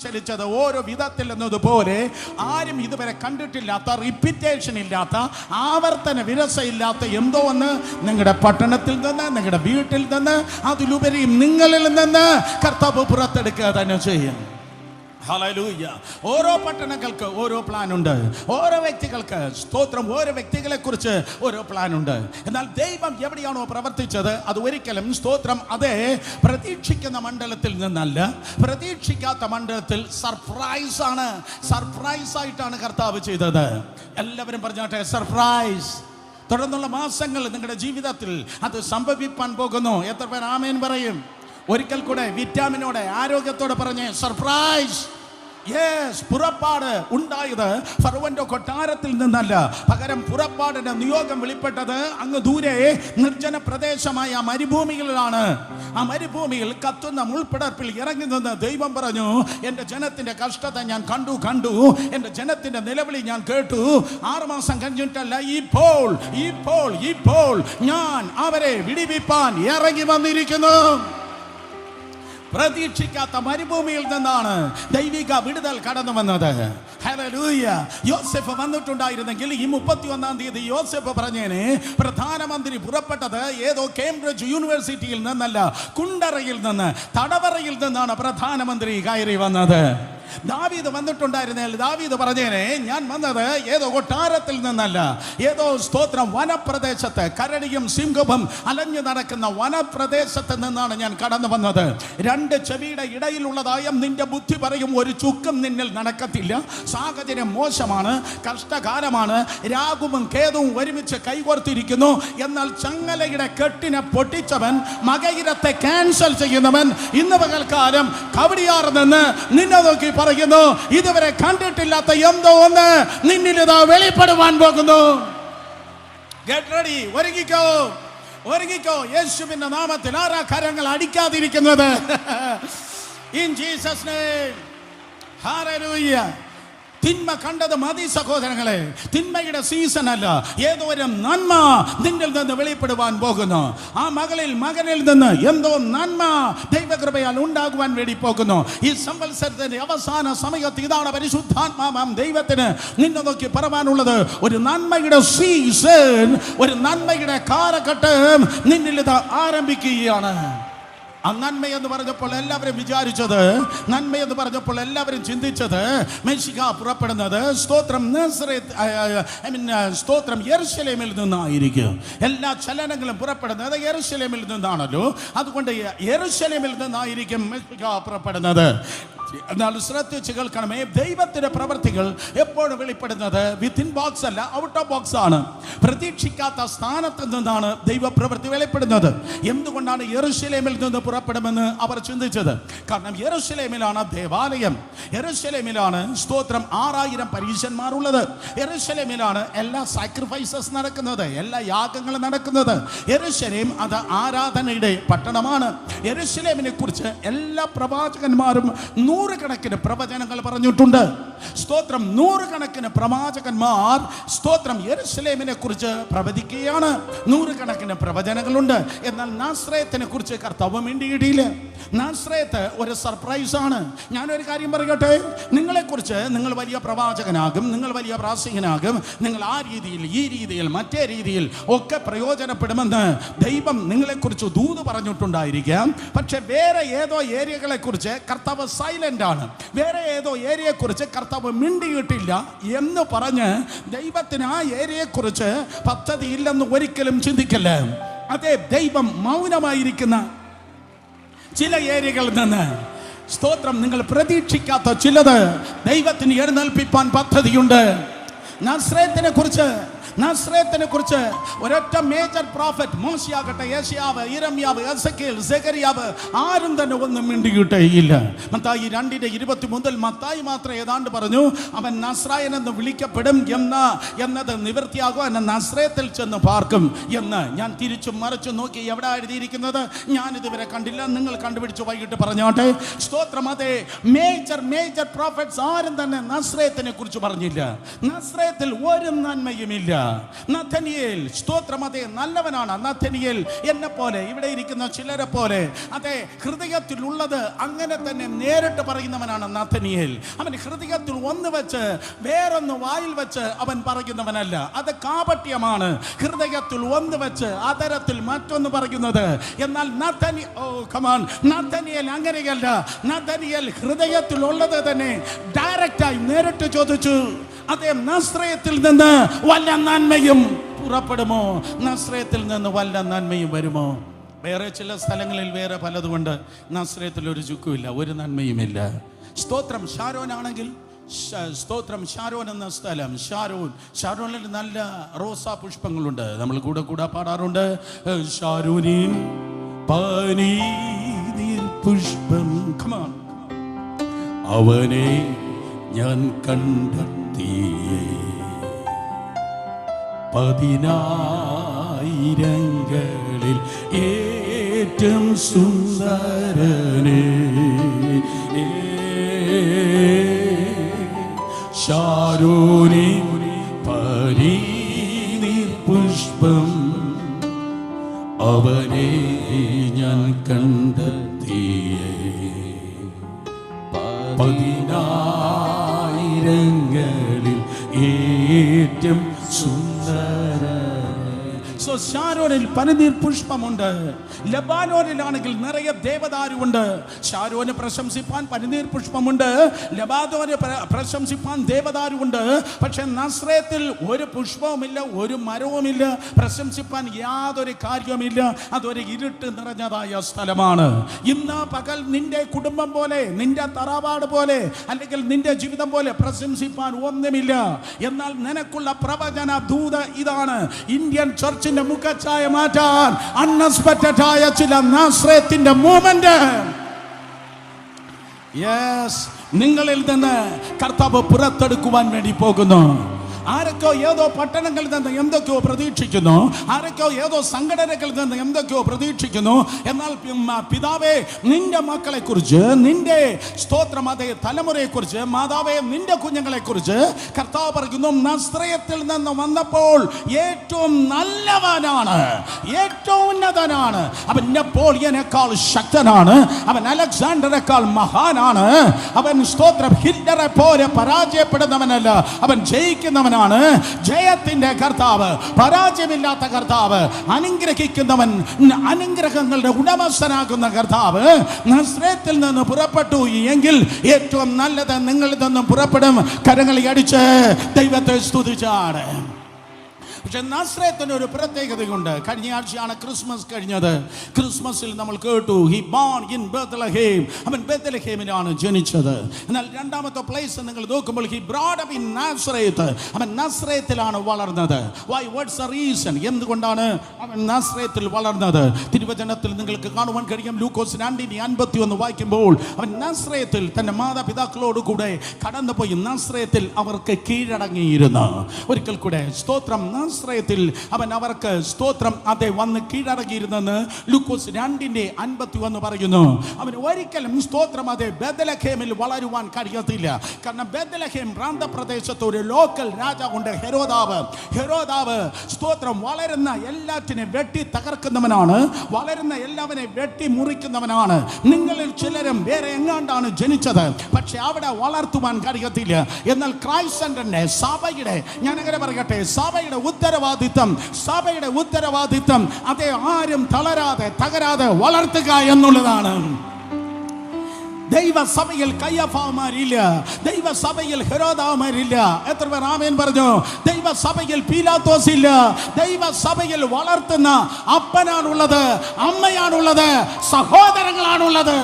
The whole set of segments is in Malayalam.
ചലിച്ചത് ഓരോ വിധത്തിൽ എന്നതുപോലെ ആരും ഇതുവരെ കണ്ടിട്ടില്ലാത്ത, റിപ്പീറ്റേഷൻ ഇല്ലാത്ത, ആവർത്തന വിരസയില്ലാത്ത എന്തോ ഒന്ന് നിങ്ങളുടെ പട്ടണത്തിൽ നിന്ന്, നിങ്ങളുടെ വീട്ടിൽ നിന്ന്, അതിലുപരി നിങ്ങളിൽ നിന്ന് കർത്താവ് പുറത്തെടുക്കുക തന്നെ ചെയ്യും. ഹല്ലേലൂയ. ഓരോ പട്ടണങ്ങൾക്ക് ഓരോ പ്ലാൻ ഉണ്ട്, ഓരോ വ്യക്തികൾക്ക് സ്തോത്രം, ഓരോ വ്യക്തികളെ കുറിച്ച് ഓരോ പ്ലാൻ ഉണ്ട്. എന്നാൽ ദൈവം എവിടെയാണോ പ്രവർത്തിച്ചത് അത് ഒരിക്കലും സ്തോത്രം അതേ പ്രതീക്ഷിക്കുന്ന മണ്ഡലത്തിൽ നിന്നല്ല, പ്രതീക്ഷിക്കാത്ത മണ്ഡലത്തിൽ സർപ്രൈസ് ആണ്. സർപ്രൈസ് ആയിട്ടാണ് കർത്താവ് ചെയ്തത്. എല്ലാവരും പറഞ്ഞാട്ടെ, സർപ്രൈസ്. തുടർന്നുള്ള മാസങ്ങൾ നിങ്ങളുടെ ജീവിതത്തിൽ അത് സംഭവിക്കാൻ പോകുന്നു. എത്ര പേർ ആമേൻ പറയും? ഒരിക്കൽ കൂടെ വിറ്റാമിനോടെ ആരോഗ്യത്തോടെ പറഞ്ഞ് സർപ്രൈസ്. യെസ്, പുറപ്പാട് ഉണ്ടായത് ഫറവോന്റെ കൊട്ടാരത്തിൽ നിന്നല്ല, പകരം പുറപ്പാടിന്റെ നിയോഗം വെളിപ്പെട്ടത് അങ്ങ് ദൂരെ നിർജ്ജന പ്രദേശമായ മരുഭൂമികളിലാണ്. ആ മരുഭൂമിയിൽ കത്തുന്ന മുൾപ്പടർപ്പിൽ ഇറങ്ങി നിന്ന് ദൈവം പറഞ്ഞു, എൻ്റെ ജനത്തിന്റെ കഷ്ടത ഞാൻ കണ്ടു, എൻ്റെ ജനത്തിന്റെ നിലവിളി ഞാൻ കേട്ടു. 6 മാസം കഴിഞ്ഞിട്ടല്ല, ഇപ്പോൾ ഞാൻ അവരെ വിടിവിപ്പാൻ ഇറങ്ങി വന്നിരിക്കുന്നു. പ്രതീക്ഷിക്കാത്ത മരുഭൂമിയിൽ നിന്നാണ് ദൈവിക വിടുതൽ കടന്നു വന്നത്. ഹല്ലേലൂയ. യോസേഫ് വന്നിട്ടുണ്ടായിരുന്നെങ്കിൽ ഈ 31-ാം തീയതി യോസേഫ് പറഞ്ഞേനെ, പ്രധാനമന്ത്രി പുറപ്പെട്ടത് ഏതോ കേംബ്രിഡ്ജ് യൂണിവേഴ്സിറ്റിയിൽ നിന്നല്ല, കുണ്ടറയിൽ നിന്ന്, തടവറയിൽ നിന്നാണ് പ്രധാനമന്ത്രി കയറി വന്നത്. ദാവീദ് വന്നിട്ടുണ്ടായിരുന്നെങ്കിൽ ദാവീദ് പറഞ്ഞേനെ, ഞാൻ വന്നത് ഏതോ കൊട്ടാരത്തിൽ നിന്നല്ല, ഏതോ സ്തോത്രം വനപ്രദേശത്ത്, കരടിയും സിംഹവും അലഞ്ഞു നടക്കുന്ന വനപ്രദേശത്ത് നിന്നാണ് ഞാൻ കടന്നു വന്നത്. 2 ചെവിയുടെ ഇടയിലുള്ളതായ നിന്റെ ബുദ്ധി പറയും ഒരു ചുക്കും നിന്നിൽ നടക്കത്തില്ല, സാഹചര്യം മോശമാണ്, കഷ്ടകാലമാണ്, രാഗുവും കേതുവും ഒരുമിച്ച് കൈകോർത്തിരിക്കുന്നു. എന്നാൽ ചങ്ങലയുടെ കെട്ടിനെ പൊട്ടിച്ചവൻ, മകയിരത്തെ ക്യാൻസൽ ചെയ്യുന്നവൻ ഇന്ന് പകൽക്കാലം കവടിയാർ നിന്ന് നിന്നെ നോക്കി പറയുന്നു, ഇതുവരെ കണ്ടിട്ടില്ലാത്ത എന്തോ ഒന്ന് നിന്നിലിതാ വെളിപ്പെടുവാൻ പോകുന്നു. Get ready. ഒരുങ്ങിക്കോ. യേശുവിന്റെ നാമത്തിൽ ആരാ കരങ്ങൾ അടിക്കാതിരിക്കുന്നത്? In Jesus name. ഹല്ലേലൂയ. തിന്മ കണ്ടത് മതി സഹോദരങ്ങളെ. തിന്മയുടെ സീസൺ അല്ല, ഏതോ ഒരു നന്മ നിന്നിൽ നിന്ന് വെളിപ്പെടുവാൻ പോകുന്നു. ആ മകനിൽ നിന്ന് എന്തോ നന്മ ദൈവകൃപയാൽ ഉണ്ടാകുവാൻ വേണ്ടി പോകുന്നു. ഈ സംവത്സരത്തിന്റെ അവസാന സമയത്ത് ഇതാണ് പരിശുദ്ധാത്മാവാം ദൈവത്തിന് നിന്നെ നോക്കി പറയാനുള്ളത്. ഒരു നന്മയുടെ സീസൺ, ഒരു നന്മയുടെ കാലഘട്ടം നിന്നിൽ ഇത് ആരംഭിക്കുകയാണ്. ആ നന്മയെന്ന് പറഞ്ഞപ്പോൾ എല്ലാവരും വിചാരിച്ചത്, നന്മയെന്ന് പറഞ്ഞപ്പോൾ എല്ലാവരും ചിന്തിച്ചത് മെശിഹ പുറപ്പെടുന്നത് സ്തോത്രം യെരുശലേമിൽ നിന്നായിരിക്കും. എല്ലാ ചലനങ്ങളും പുറപ്പെടുന്നത് യെരുശലേമിൽ നിന്നാണല്ലോ. അതുകൊണ്ട് യെരുശലേമിൽ നിന്നായിരിക്കും മെശിഹ പുറപ്പെടുന്നത്. എന്നാൽ ശ്രദ്ധിച്ച് കേൾക്കണമേ, ദൈവത്തിന്റെ പ്രവൃത്തികൾ എപ്പോഴും വെളിപ്പെടുന്നത് വിത്തിൻ ബോക്സ് അല്ല, ഔട്ട് ഓഫ് ബോക്സ് ആണ്. പ്രതീക്ഷിക്കാത്ത സ്ഥാനത്ത് നിന്നാണ് ദൈവപ്രവൃത്തി വെളിപ്പെടുന്നത്. എന്തുകൊണ്ടാണ് യെരുശലേമിൽ നിന്ന് പുറപ്പെടുമെന്ന് അവർ ചിന്തിച്ചത്? കാരണം യെരുശലേമിലാണ് ദേവാലയം, യെരുശലേമിലാണ് സ്തോത്രം 6000 പരീശന്മാരുള്ളത്, യെരുശലേമിലാണ് എല്ലാ സാക്രിഫൈസസ് നടക്കുന്നത്, എല്ലാ യാഗങ്ങളും നടക്കുന്നത്. യെരുശലേം അത് ആരാധനയുടെ പട്ടണമാണ്. യെരുശലേമിനെ കുറിച്ച് എല്ലാ പ്രവാചകന്മാരും 100 കണക്കിന് പ്രവചനങ്ങൾ പറഞ്ഞിട്ടുണ്ട്. സ്തോത്രം 100 കണക്കിന് പ്രവാചകന്മാർ സ്തോത്രം യെരുശലേമിനെ കുറിച്ച് പ്രവചിക്കുകയാണ്. 100 കണക്കിന് പ്രവചനങ്ങളുണ്ട്. എന്നാൽ നാസ്രയത്തിനെ കുറിച്ച് കർത്താവ് മിണ്ടിയിട്ടില്ല. നാസ്രയത്ത് ഒരു സർപ്രൈസ് ആണ്. ഞാനൊരു കാര്യം പറയട്ടെ, നിങ്ങളെക്കുറിച്ച് നിങ്ങൾ വലിയ പ്രവാചകനാകും, നിങ്ങൾ വലിയ പ്രാസംഗികനാകും, നിങ്ങൾ ആ രീതിയിൽ, ഈ രീതിയിൽ, മറ്റേ രീതിയിൽ ഒക്കെ പ്രയോജനപ്പെടുമെന്ന് ദൈവം നിങ്ങളെക്കുറിച്ച് ദൂത് പറഞ്ഞിട്ടുണ്ടായിരിക്കാം. പക്ഷെ വേറെ ഏതോ ഏരിയകളെ കുറിച്ച് കർത്താവ് സൈലന്റ് ആണ്, വേറെ ഏതോ ഏരിയയെ കുറിച്ച് കർത്താവ് മിണ്ടിയിട്ടില്ല എന്ന് പറഞ്ഞ് ദൈവത്തിന് ആ ഏരിയയെ കുറിച്ച് പദ്ധതി ഇല്ലെന്ന് ഒരിക്കലും ചിന്തിക്കല്ല. അതേ ദൈവം മൗനമായിരിക്കുന്ന ചില ഏരിയകളിൽ നിന്ന് സ്തോത്രം നിങ്ങൾ പ്രതീക്ഷിക്കാത്ത ചിലത് ദൈവത്തിന് എഴുന്നേൽപ്പിക്കാൻ പദ്ധതിയുണ്ട്. നസ്രയത്തിനെ കുറിച്ച് ഒരൊറ്റ മേജർ പ്രോഫറ്റ്, മോശയാകട്ടെ, യേശയ്യാവ്, യിരെമ്യാവ്, എസെക്കിയേൽ, സെഖര്യാവ്, ആരും തന്നെ ഒന്നും മിണ്ടിയിട്ടേയില്ല. മത്തായി 2:20 മുതൽ മത്തായി മാത്രം ഏതാണ്ട് പറഞ്ഞു, അവൻ നസ്രായൻ എന്ന് വിളിക്കപ്പെടും എന്നത് നിവൃത്തിയാകും, എന്നെ നസ്രയത്തിൽ ചെന്ന് പാർക്കും എന്ന്. ഞാൻ തിരിച്ചും മറിച്ചും നോക്കി, എവിടെ എഴുതിയിരിക്കുന്നത്? ഞാൻ ഇതുവരെ കണ്ടില്ല, നിങ്ങൾ കണ്ടുപിടിച്ചു വൈകിട്ട് പറഞ്ഞോട്ടെ. സ്തോത്രം. അതെ, മേജർ പ്രോഫറ്റ്സ് ആരും തന്നെ നസ്രയത്തിനെ കുറിച്ച് പറഞ്ഞില്ല. നസ്രയത്തിൽ ഒരു നന്മയുമില്ല. നഥനിയേൽ സ്തോത്രം, അതെ നല്ലവനാണ് നഥനിയേൽ. എന്നെ പോലെ ഇവിടെ ഇരിക്കുന്ന ചിലരെ പോലെ അതെ ഹൃദയത്തിലുള്ളത് അങ്ങനെ തന്നെ നേരിട്ട് പറയുന്നവനാണ് നഥനിയേൽ. അവൻ ഹൃദയത്തിൽ ഒന്ന് വെച്ച് വേറൊന്ന് വായിൽ വെച്ച് അവൻ പറയുന്നവനല്ല. അത് കാപട്യമാണ്. ഹൃദയത്തിൽ ഒന്ന് വെച്ച് അതരത്തിൽ മറ്റൊന്ന് പറയുന്നത്. എന്നാൽ നഥനിയേൽ അങ്ങനെയല്ല. നഥനിയേൽ ഹൃദയത്തിലുള്ളത് തന്നെ ഡയറക്റ്റായി നേരിട്ട് ചോദിച്ചു, അതേ നസ്രയത്തിൽ നിന്ന് വല്ല നന്മയും പുറപ്പെടുമോ? നസ്രയത്തിൽ നിന്ന് വല്ല നന്മയും വരുമോ? വേറെ ചില സ്ഥലങ്ങളിൽ വേറെ പലതുകൊണ്ട് നസ്രയത്തിൽ ഒരു ചുക്കുമില്ല, ഒരു നന്മയുമില്ല. സ്തോത്രം. ഷാരോനാണെങ്കിൽ സ്തോത്രം, ഷാരോൻ എന്ന സ്ഥലം, ഷാരോനിൽ നല്ല റോസാ പുഷ്പങ്ങളുണ്ട്. നമ്മൾ കൂടെ പാടാറുണ്ട്, ഷാരോനിൻ പനീർ പുഷ്പം. അവനെ ഞാൻ കണ്ടെത്തിയേ, പതിനായിരങ്ങളിൽ ഏറ്റവും സുന്ദരനെ, ഷാരോനിൻ പനീർ പുഷ്പം, അവനെ ഞാൻ കണ്ടെത്തിയേ, പതിനായിരങ്ങളിൽ ഏറ്റവും സുന്ദര. ഷാരോനിൽ പനിനീർ പുഷ്പമുണ്ട്. ലബാനോനിലാണെങ്കിൽ നിറയെ ദേവദാരുണ്ട്. ഷാരോന് പ്രശംസിപ്പാൻ പനിനീർ പുഷ്പമുണ്ട്, ലബാനോന് പ്രശംസിപ്പാൻ ദേവദാരുണ്ട്. പക്ഷെ നസ്രയത്തിൽ ഒരു പുഷ്പവുമില്ല, ഒരു മരവുമില്ല, പ്രശംസിപ്പാൻ യാതൊരു കാര്യവുമില്ല. അതൊരു ഇരുട്ട് നിറഞ്ഞതായ സ്ഥലമാണ്. ഇന്ന് പകൽ നിന്റെ കുടുംബം പോലെ, നിന്റെ തറവാട് പോലെ, അല്ലെങ്കിൽ നിന്റെ ജീവിതം പോലെ പ്രശംസിപ്പാൻ ഒന്നുമില്ല. എന്നാൽ നിനക്കുള്ള പ്രവചന ദൂത ഇതാണ്. ഇന്ത്യൻ ചർച്ചിന്റെ മുഖച്ഛായ മാറ്റാൻ അൺഎക്സ്പെക്റ്റഡ് ആയ ചില നസ്രയത്തിന്റെ മൂവ്മെന്റ് നിങ്ങളിൽ നിന്ന് കർത്താവ് പുറത്തെടുക്കുവാൻ വേണ്ടി പോകുന്നു. ആരൊക്കെ ഏതോ പട്ടണങ്ങളിൽ നിന്ന് എന്തൊക്കെയോ പ്രതീക്ഷിക്കുന്നു, ആരൊക്കെ ഏതോ സംഘടനകളിൽ നിന്ന് എന്തൊക്കെയോ പ്രതീക്ഷിക്കുന്നു. എന്നാൽ പിതാവേ, നിന്റെ മക്കളെ കുറിച്ച്, നിന്റെ സ്തോത്രം അതേ തലമുറയെ കുറിച്ച്, മാതാവേ നിന്റെ കുഞ്ഞുങ്ങളെ കുറിച്ച് കർത്താവ് പറയുന്നു, നസ്രയത്തിൽ നിന്ന് വന്നപ്പോൾ ഏറ്റവും നല്ലവനാണ്, ഏറ്റവും ഉന്നതനാണ്. അവൻ നെപ്പോളിയനേക്കാൾ ശക്തനാണ്, അവൻ അലക്സാണ്ടറേക്കാൾ മഹാനാണ്, അവൻ സ്തോത്രം ഹിറ്റ്ലറെ പോലെ പരാജയപ്പെടുന്നവനല്ല, അവൻ ജയിക്കുന്നവൻ. ജയത്തിന്റെ കർത്താവ്, പരാജയമില്ലാത്ത കർത്താവ്, അനുഗ്രഹിക്കുന്നവൻ, അനുഗ്രഹങ്ങളുടെ ഉടമസ്ഥനാകുന്ന കർത്താവ് നസ്രയത്തിൽ നിന്ന് പുറപ്പെട്ടു എങ്കിൽ ഏറ്റവും നല്ലത് നിങ്ങളിൽ നിന്നും പുറപ്പെടും. കരങ്ങളി അടിച്ച് ദൈവത്തെ സ്തുതിച്ചാണ്. പക്ഷെ നസ്രയത്തിന് ഒരു പ്രത്യേകതയുണ്ട്. കഴിഞ്ഞ ആഴ്ചയാണ് ക്രിസ്മസ് കഴിഞ്ഞത്. ക്രിസ്മസിൽ നമ്മൾ കേട്ടു, ഹി ബോൺ ഇൻ ബെത്ലഹേം, അവൻ ബെത്ലഹേമിലാണ് ജനിച്ചത്. എന്നാൽ രണ്ടാമത്തെ പ്ലേസ് നിങ്ങൾ നോക്കുമ്പോൾ, he brought up in Nazareth, അവൻ നസ്രയത്തിലാണ് വളർന്നത്. Why, what's the reason? എന്തുകൊണ്ടാണ് അവൻ നസ്രയത്തിൽ വളർന്നത്? തിരുവചനത്തിൽ നിങ്ങൾക്ക് കാണുവാൻ കഴിയും. ലൂക്കോസ് 2:51 വായിക്കുമ്പോൾ, അവൻ നസ്രയത്തിൽ തന്റെ മാതാപിതാക്കളോട് കൂടെ കടന്നുപോയി നസ്രയത്തിൽ അവർക്ക് കീഴടങ്ങിയിരുന്നു. ഒരിക്കൽ കൂടെ സ്തോത്രം, നസ്രയത്തിൽ അവൻ അവർക്ക് സ്തോത്രം അതെ വന്ന് കീഴടങ്ങിയിരുന്നെന്ന് ലൂക്കോസ് 2:51 പറയുന്നു. അവൻ ഒരിക്കലും സ്തോത്രം അതെ ബെത്ലഹേമിൽ വളരുവാൻ കഴിയത്തില്ല. കാരണം ബെത്ലഹേം പ്രാന്തപ്രദേശത്ത് ഒരു ലോക്കൽ രാജാവുണ്ട്, ഹെരോദാവ് സ്തോത്രം വളരുന്ന എല്ലാറ്റിനെ വെട്ടി തകർക്കുന്നവനാണ്, വളരുന്ന എല്ലാവനെ വെട്ടി മുറിക്കുന്നവനാണ്. നിങ്ങളിൽ ചിലരും വേറെ എങ്ങാണ്ടാണ് ജനിച്ചത്, പക്ഷെ അവിടെ വളർത്തുവാൻ കഴിയത്തില്ല. എന്നാൽ ക്രൈസ്റ്റ് സെന്ററിന്റെ സഭയുടെ, ഞാനങ്ങനെ പറയട്ടെ, സഭയുടെ ഉത്തരവാദിത്വം അതേ ആരും തളരാതെ തകരാതെ വളർത്തുക എന്നുള്ളതാണ്. ദൈവസഭയിൽ കയ്യഫാമാരില്ല, ദൈവസഭയിൽ ഹെരോദാമാരില്ല. എത്ര പേർ ആമേൻ പറഞ്ഞു? ദൈവസഭയിൽ പീലാത്തോസ് ഇല്ല. ദൈവസഭയിൽ വളർത്തുന്ന അപ്പനാണുള്ളത്, അമ്മയാണുള്ളത്, സഹോദരങ്ങളാണുള്ളത്.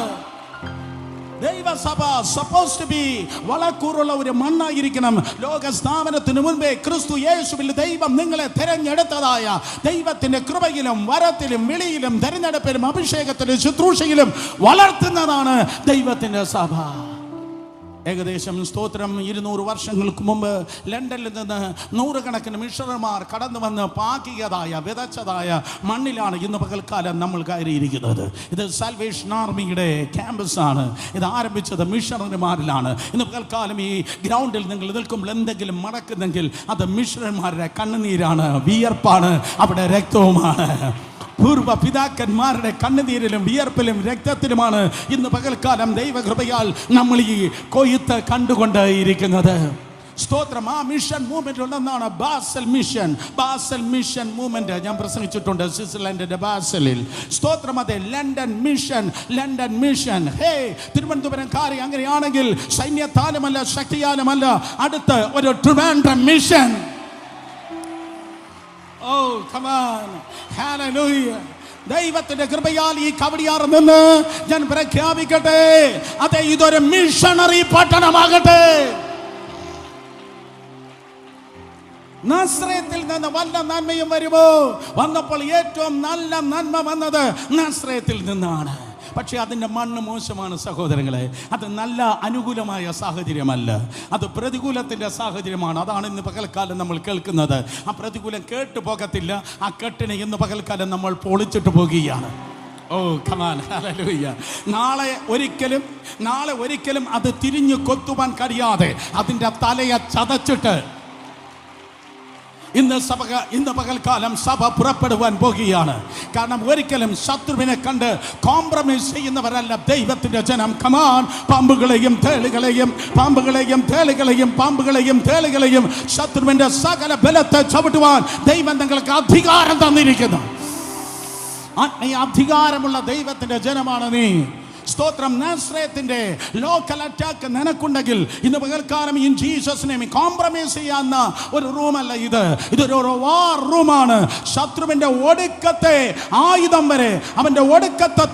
ദൈവസഭ സപ്പോസ് ടു ബി വളക്കൂറുള്ള ഒരു മണ്ണായിരിക്കണം. ലോക സ്ഥാപനത്തിന് മുൻപേ ക്രിസ്തു യേശുവിൽ ദൈവം നിങ്ങളെ തിരഞ്ഞെടുത്തതായ ദൈവത്തിന്റെ കൃപയിലും വരത്തിലും വിളിയിലും തിരഞ്ഞെടുപ്പിലും അഭിഷേകത്തിലും ശുശ്രൂഷയിലും വളർത്തുന്നതാണ് ദൈവത്തിന്റെ സഭ. ഏകദേശം സ്തോത്രം 200 വർഷങ്ങൾക്ക് മുമ്പ് ലണ്ടനിൽ നിന്ന് നൂറുകണക്കിന് മിഷണറിമാർ കടന്നു വന്ന് പാകിയതായ വിതച്ചതായ മണ്ണിലാണ് ഇന്ന് പകൽക്കാലം നമ്മൾ കയറിയിരിക്കുന്നത്. ഇത് സാൽവേഷൻ ആർമിയുടെ ക്യാമ്പസ് ആണ്. ഇത് ആരംഭിച്ചത് മിഷണറിമാരിലാണ്. ഇന്ന് പകൽക്കാലം ഈ ഗ്രൗണ്ടിൽ നിങ്ങൾ നിൽക്കുമ്പോൾ എന്തെങ്കിലും മടക്കുന്നെങ്കിൽ അത് മിഷണറിമാരുടെ കണ്ണുനീരാണ്, വിയർപ്പാണ്, അവിടെ രക്തവുമാണ്. പൂർവ്വ പിതാക്കന്മാരുടെ കണ്ണുനീരിലും വിയർപ്പിലും രക്തത്തിലുമാണ് ഇന്ന് പകൽക്കാലം ദൈവകൃപയാൽ നമ്മൾ ഈ കൊയ്ത്ത് കണ്ടുകൊണ്ടേയിരിക്കുന്നത്. സ്തോത്രം. ആ മിഷൻ മൂവ്മെന്റ് ഉണ്ടെന്നാണ് ബാസൽ മിഷൻ മൂവ്മെന്റ് ഞാൻ പ്രസംഗിച്ചിട്ടുണ്ട് സ്വിറ്റ്സർലൻഡിന്റെ ബാസലിൽ. സ്തോത്രം. അതെ, ലണ്ടൻ മിഷൻ. ഹേ തിരുവനന്തപുരംകാരി, അങ്ങനെയാണെങ്കിൽ സൈന്യത്താലുമല്ല ശക്തിയാലുമല്ല, അടുത്ത് ഒരു Trivandrum mission. Oh, come on. Hallelujah. ദൈവത്തിന്റെ കൃപയാൽ ഈ കവടിയാർ നിന്ന് ഞാൻ പ്രഖ്യാപിക്കട്ടെ, അതെ, ഇതൊരു മിഷണറി പട്ടണമാകട്ടെ. നാസ്രയത്തിൽ നിന്ന് വല്ല നന്മയും വരുമോ? വന്നപ്പോൾ ഏറ്റവും നല്ല നന്മ വന്നത് നാസ്രയത്തിൽ നിന്നാണ്. പക്ഷേ അതിൻ്റെ മണ്ണ് മോശമാണ് സഹോദരങ്ങളെ. അത് നല്ല അനുകൂലമായ സാഹചര്യമല്ല, അത് പ്രതികൂലത്തിൻ്റെ സാഹചര്യമാണ്. അതാണ് ഇന്ന് പകൽക്കാലം നമ്മൾ കേൾക്കുന്നത്. ആ പ്രതികൂലം കേട്ടു പോകത്തില്ല. ആ കെട്ടിനെ ഇന്ന് പകൽക്കാലം നമ്മൾ പൊളിച്ചിട്ട് പോകുകയാണ്. Oh come on, hallelujah. നാളെ ഒരിക്കലും അത് തിരിഞ്ഞു കൊത്തുവാൻ കഴിയാതെ അതിൻ്റെ തലയെ ചതച്ചിട്ട് ഇന്ന് പകൽക്കാലം സഭ പുറപ്പെടുവാൻ പോകുകയാണ്. കാരണം ഒരിക്കലും ശത്രുവിനെ കണ്ട് കോംപ്രമൈസ് ചെയ്യുന്നവരല്ല ദൈവത്തിന്റെ ജനം. കമാൻ. പാമ്പുകളെയും തേളുകളെയും ശത്രുവിന്റെ സകല ബലത്തെ ചവിട്ടുവാൻ ദൈവം നിങ്ങൾക്ക് അധികാരം തന്നിരിക്കുന്നു. ആത്മീയ അധികാരമുള്ള ദൈവത്തിന്റെ ജനമാണ് നീ. സ്തോത്രം. നാസ്രയത്തിന്റെ ലോക്കൽ അറ്റാക്ക് നിനക്കുണ്ടെങ്കിൽ ഇന്ന് പകൽക്കാലം ഇൻ ജീസസ് നെയിം കോംപ്രമൈസ് ചെയ്യാവുന്ന ഒരു റൂമല്ല ഇത്. ഇതൊരു വാർ റൂമാണ്. ശത്രുവിന്റെ ഒടുക്കത്തെ ആയുധം വരെ, അവന്റെ ഒടുക്കത്തെ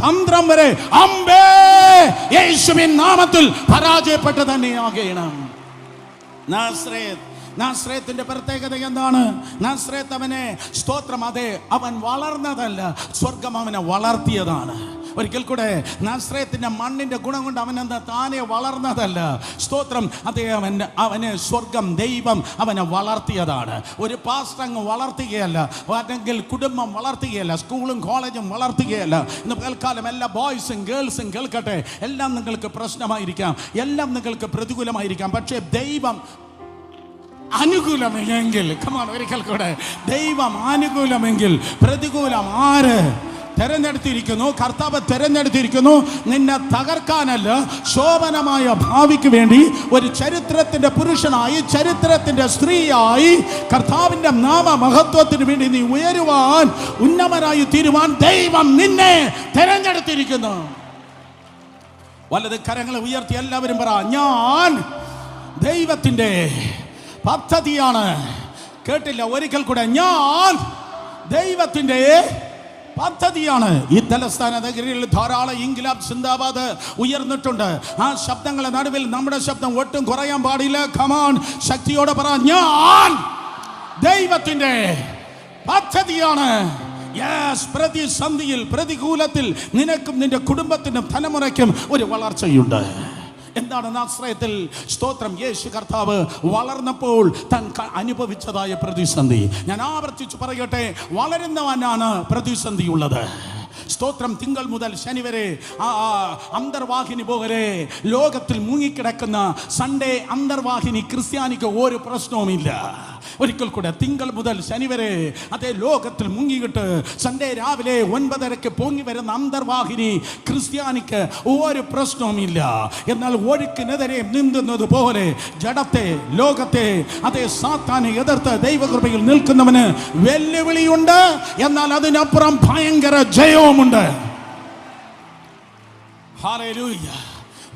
തന്ത്രം വരെ അമ്പേ യേശുവിൻ നാമത്തിൽ പരാജയപ്പെട്ട് തന്നെയാകണം. നാസ്രയത്തിന്റെ പ്രത്യേകത എന്താണ്? നാസ്രയത്ത് അവനെ, സ്തോത്രം, അതെ, അവൻ വളർന്നതല്ല, സ്വർഗം അവനെ വളർത്തിയതാണ്. ഒരിക്കൽ കൂടെ, നാസ്രയത്തിന്റെ മണ്ണിന്റെ ഗുണം കൊണ്ട് അവനെന്താ താനെ വളർന്നതല്ല. സ്തോത്രം. അതേ, അവനെ സ്വർഗം, ദൈവം അവനെ വളർത്തിയതാണ്. ഒരു പാസ്റ്റർ അങ്ങ് വളർത്തുകയല്ല, അല്ലെങ്കിൽ കുടുംബം വളർത്തുകയല്ല, സ്കൂളും കോളേജും വളർത്തുകയല്ല. ഇന്ന് പകൽക്കാലം എല്ലാ ബോയ്സും ഗേൾസും കേൾക്കട്ടെ, എല്ലാം നിങ്ങൾക്ക് പ്രശ്നമായിരിക്കാം, എല്ലാം നിങ്ങൾക്ക് പ്രതികൂലമായിരിക്കാം. പക്ഷേ ദൈവം അനുകൂലമെങ്കിൽ, ഒരിക്കൽ കൂടെ, ദൈവം അനുകൂലമെങ്കിൽ പ്രതികൂലം ആര് തെരഞ്ഞെടുത്തിരിക്കുന്നു? കർത്താവ് തെരഞ്ഞെടുത്തിരിക്കുന്നു. നിന്നെ തകർക്കാനല്ല, ശോഭനമായ ഭാവിക്ക് വേണ്ടി ഒരു ചരിത്രത്തിന്റെ പുരുഷനായി, ചരിത്രത്തിന്റെ സ്ത്രീയായി, കർത്താവിന്റെ നാമമഹത്വത്തിന് വേണ്ടി നീ ഉയരുവാൻ, ഉന്നതനായി തീരുവാൻ ദൈവം നിന്നെ തെരഞ്ഞെടുത്തിരിക്കുന്നു. വലത് കരങ്ങളെ ഉയർത്തി എല്ലാവരും പറ, ഞാൻ ദൈവത്തിന്റെ പദ്ധതിയാണ്. കേട്ടില്ല? ഒരിക്കൽ കൂടെ, ഞാൻ ദൈവത്തിന്റെ പദ്ധതിയാണ്. ഈ തലസ്ഥാന നഗരിയിൽ ധാരാളം ഇൻക്ലാബ് സിന്ദാബാദ് ഉയർന്നിട്ടുണ്ട്. ആ ശബ്ദങ്ങളുടെ നടുവിൽ നമ്മുടെ ശബ്ദം ഒട്ടും കുറയാൻ പാടില്ല. കമാൻ, ശക്തിയോടെ പറ, ഞാൻ ദൈവത്തിന്റെ പദ്ധതിയാണ്. പ്രതിസന്ധിയിൽ, പ്രതികൂലത്തിൽ നിനക്കും നിന്റെ കുടുംബത്തിനും തലമുറയ്ക്കും ഒരു വളർച്ചയുണ്ട്. എന്താണ് നാസ്രയത്തിൽ? സ്തോത്രം. യേശു കർത്താവ് വളർന്നപ്പോൾ താൻ അനുഭവിച്ചതായ പ്രതിസന്ധി ഞാൻ ആവർത്തിച്ചു പറയട്ടെ. വളരുന്നവനാണ് പ്രതിസന്ധിയുള്ളത്. സ്തോത്രം. തിങ്കൾ മുതൽ ശനി വരെ അന്തർവാഹിനി പോലെ ലോകത്തിൽ മുങ്ങിക്കിടക്കുന്ന സൺഡേ അന്തർവാഹിനി ക്രിസ്ത്യാനിക്ക് ഒരു പ്രശ്നവുമില്ല. ഒരിക്കൽ കൂടെ, തിങ്കൾ മുതൽ ശനി വരെ അതേ ലോകത്തിൽ മുങ്ങിയിട്ട് സൺഡേ രാവിലെ 9:30 പൊങ്ങി വരുന്ന അന്തർവാഹിനി ക്രിസ്ത്യാനിക്ക് ഒരു പ്രശ്നവുമില്ല. എന്നാൽ ഒഴുക്കിനെതിരെ നീന്തുന്നത് പോലെ ജഡത്തെ, ലോകത്തെ, അതേ സാത്താനെ എതിർത്ത് ദൈവകൃപയിൽ നിൽക്കുന്നവന് വെല്ലുവിളിയുണ്ട്. എന്നാൽ അതിനപ്പുറം ഭയങ്കര ജയവുമുണ്ട്. ഹല്ലേലൂയ.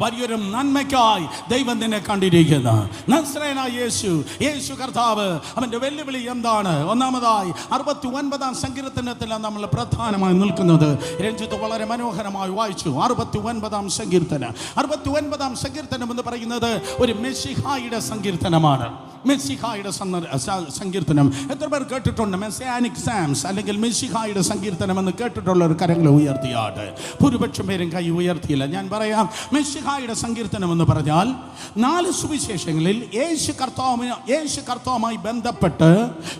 വലിയൊരു നന്മയ്ക്കായി ദൈവം നിന്നെ കണ്ടിരിക്കുന്നു. നസ്രയനായ യേശു കർത്താവ്, അവന്റെ വെല്ലുവിളി എന്താണ്? ഒന്നാമതായി 69-ാം സങ്കീർത്തനത്തിലാണ് നമ്മൾ പ്രധാനമായി നിൽക്കുന്നത്. രഞ്ജിത്ത് വളരെ മനോഹരമായി വായിച്ചു 69-ാം സങ്കീർത്തനം. 69-ാം സങ്കീർത്തനം എന്ന് പറയുന്നത് ഒരു മെസ്സിഹായുടെ സങ്കീർത്തനമാണ്. മെസ്സിഹായുടെ സങ്കീർത്തനം. എത്ര പേർ കേട്ടിട്ടുണ്ട് മെസ്സിയാനിക് സാംസ് അല്ലെങ്കിൽ മെസ്സിഹായുടെ സങ്കീർത്തനം എന്ന് കേട്ടിട്ടുള്ള ഒരു കരങ്ങൾ ഉയർത്തിയാട്ട്? ഭൂരിപക്ഷം പേരും കൈ ഉയർത്തിയില്ല. ഞാൻ പറയാം, മെസ്സിഹായുടെ സങ്കീർത്തനം എന്ന് പറഞ്ഞാൽ 4 സുവിശേഷങ്ങളിൽ യേശു കർത്താവുമായി ബന്ധപ്പെട്ട്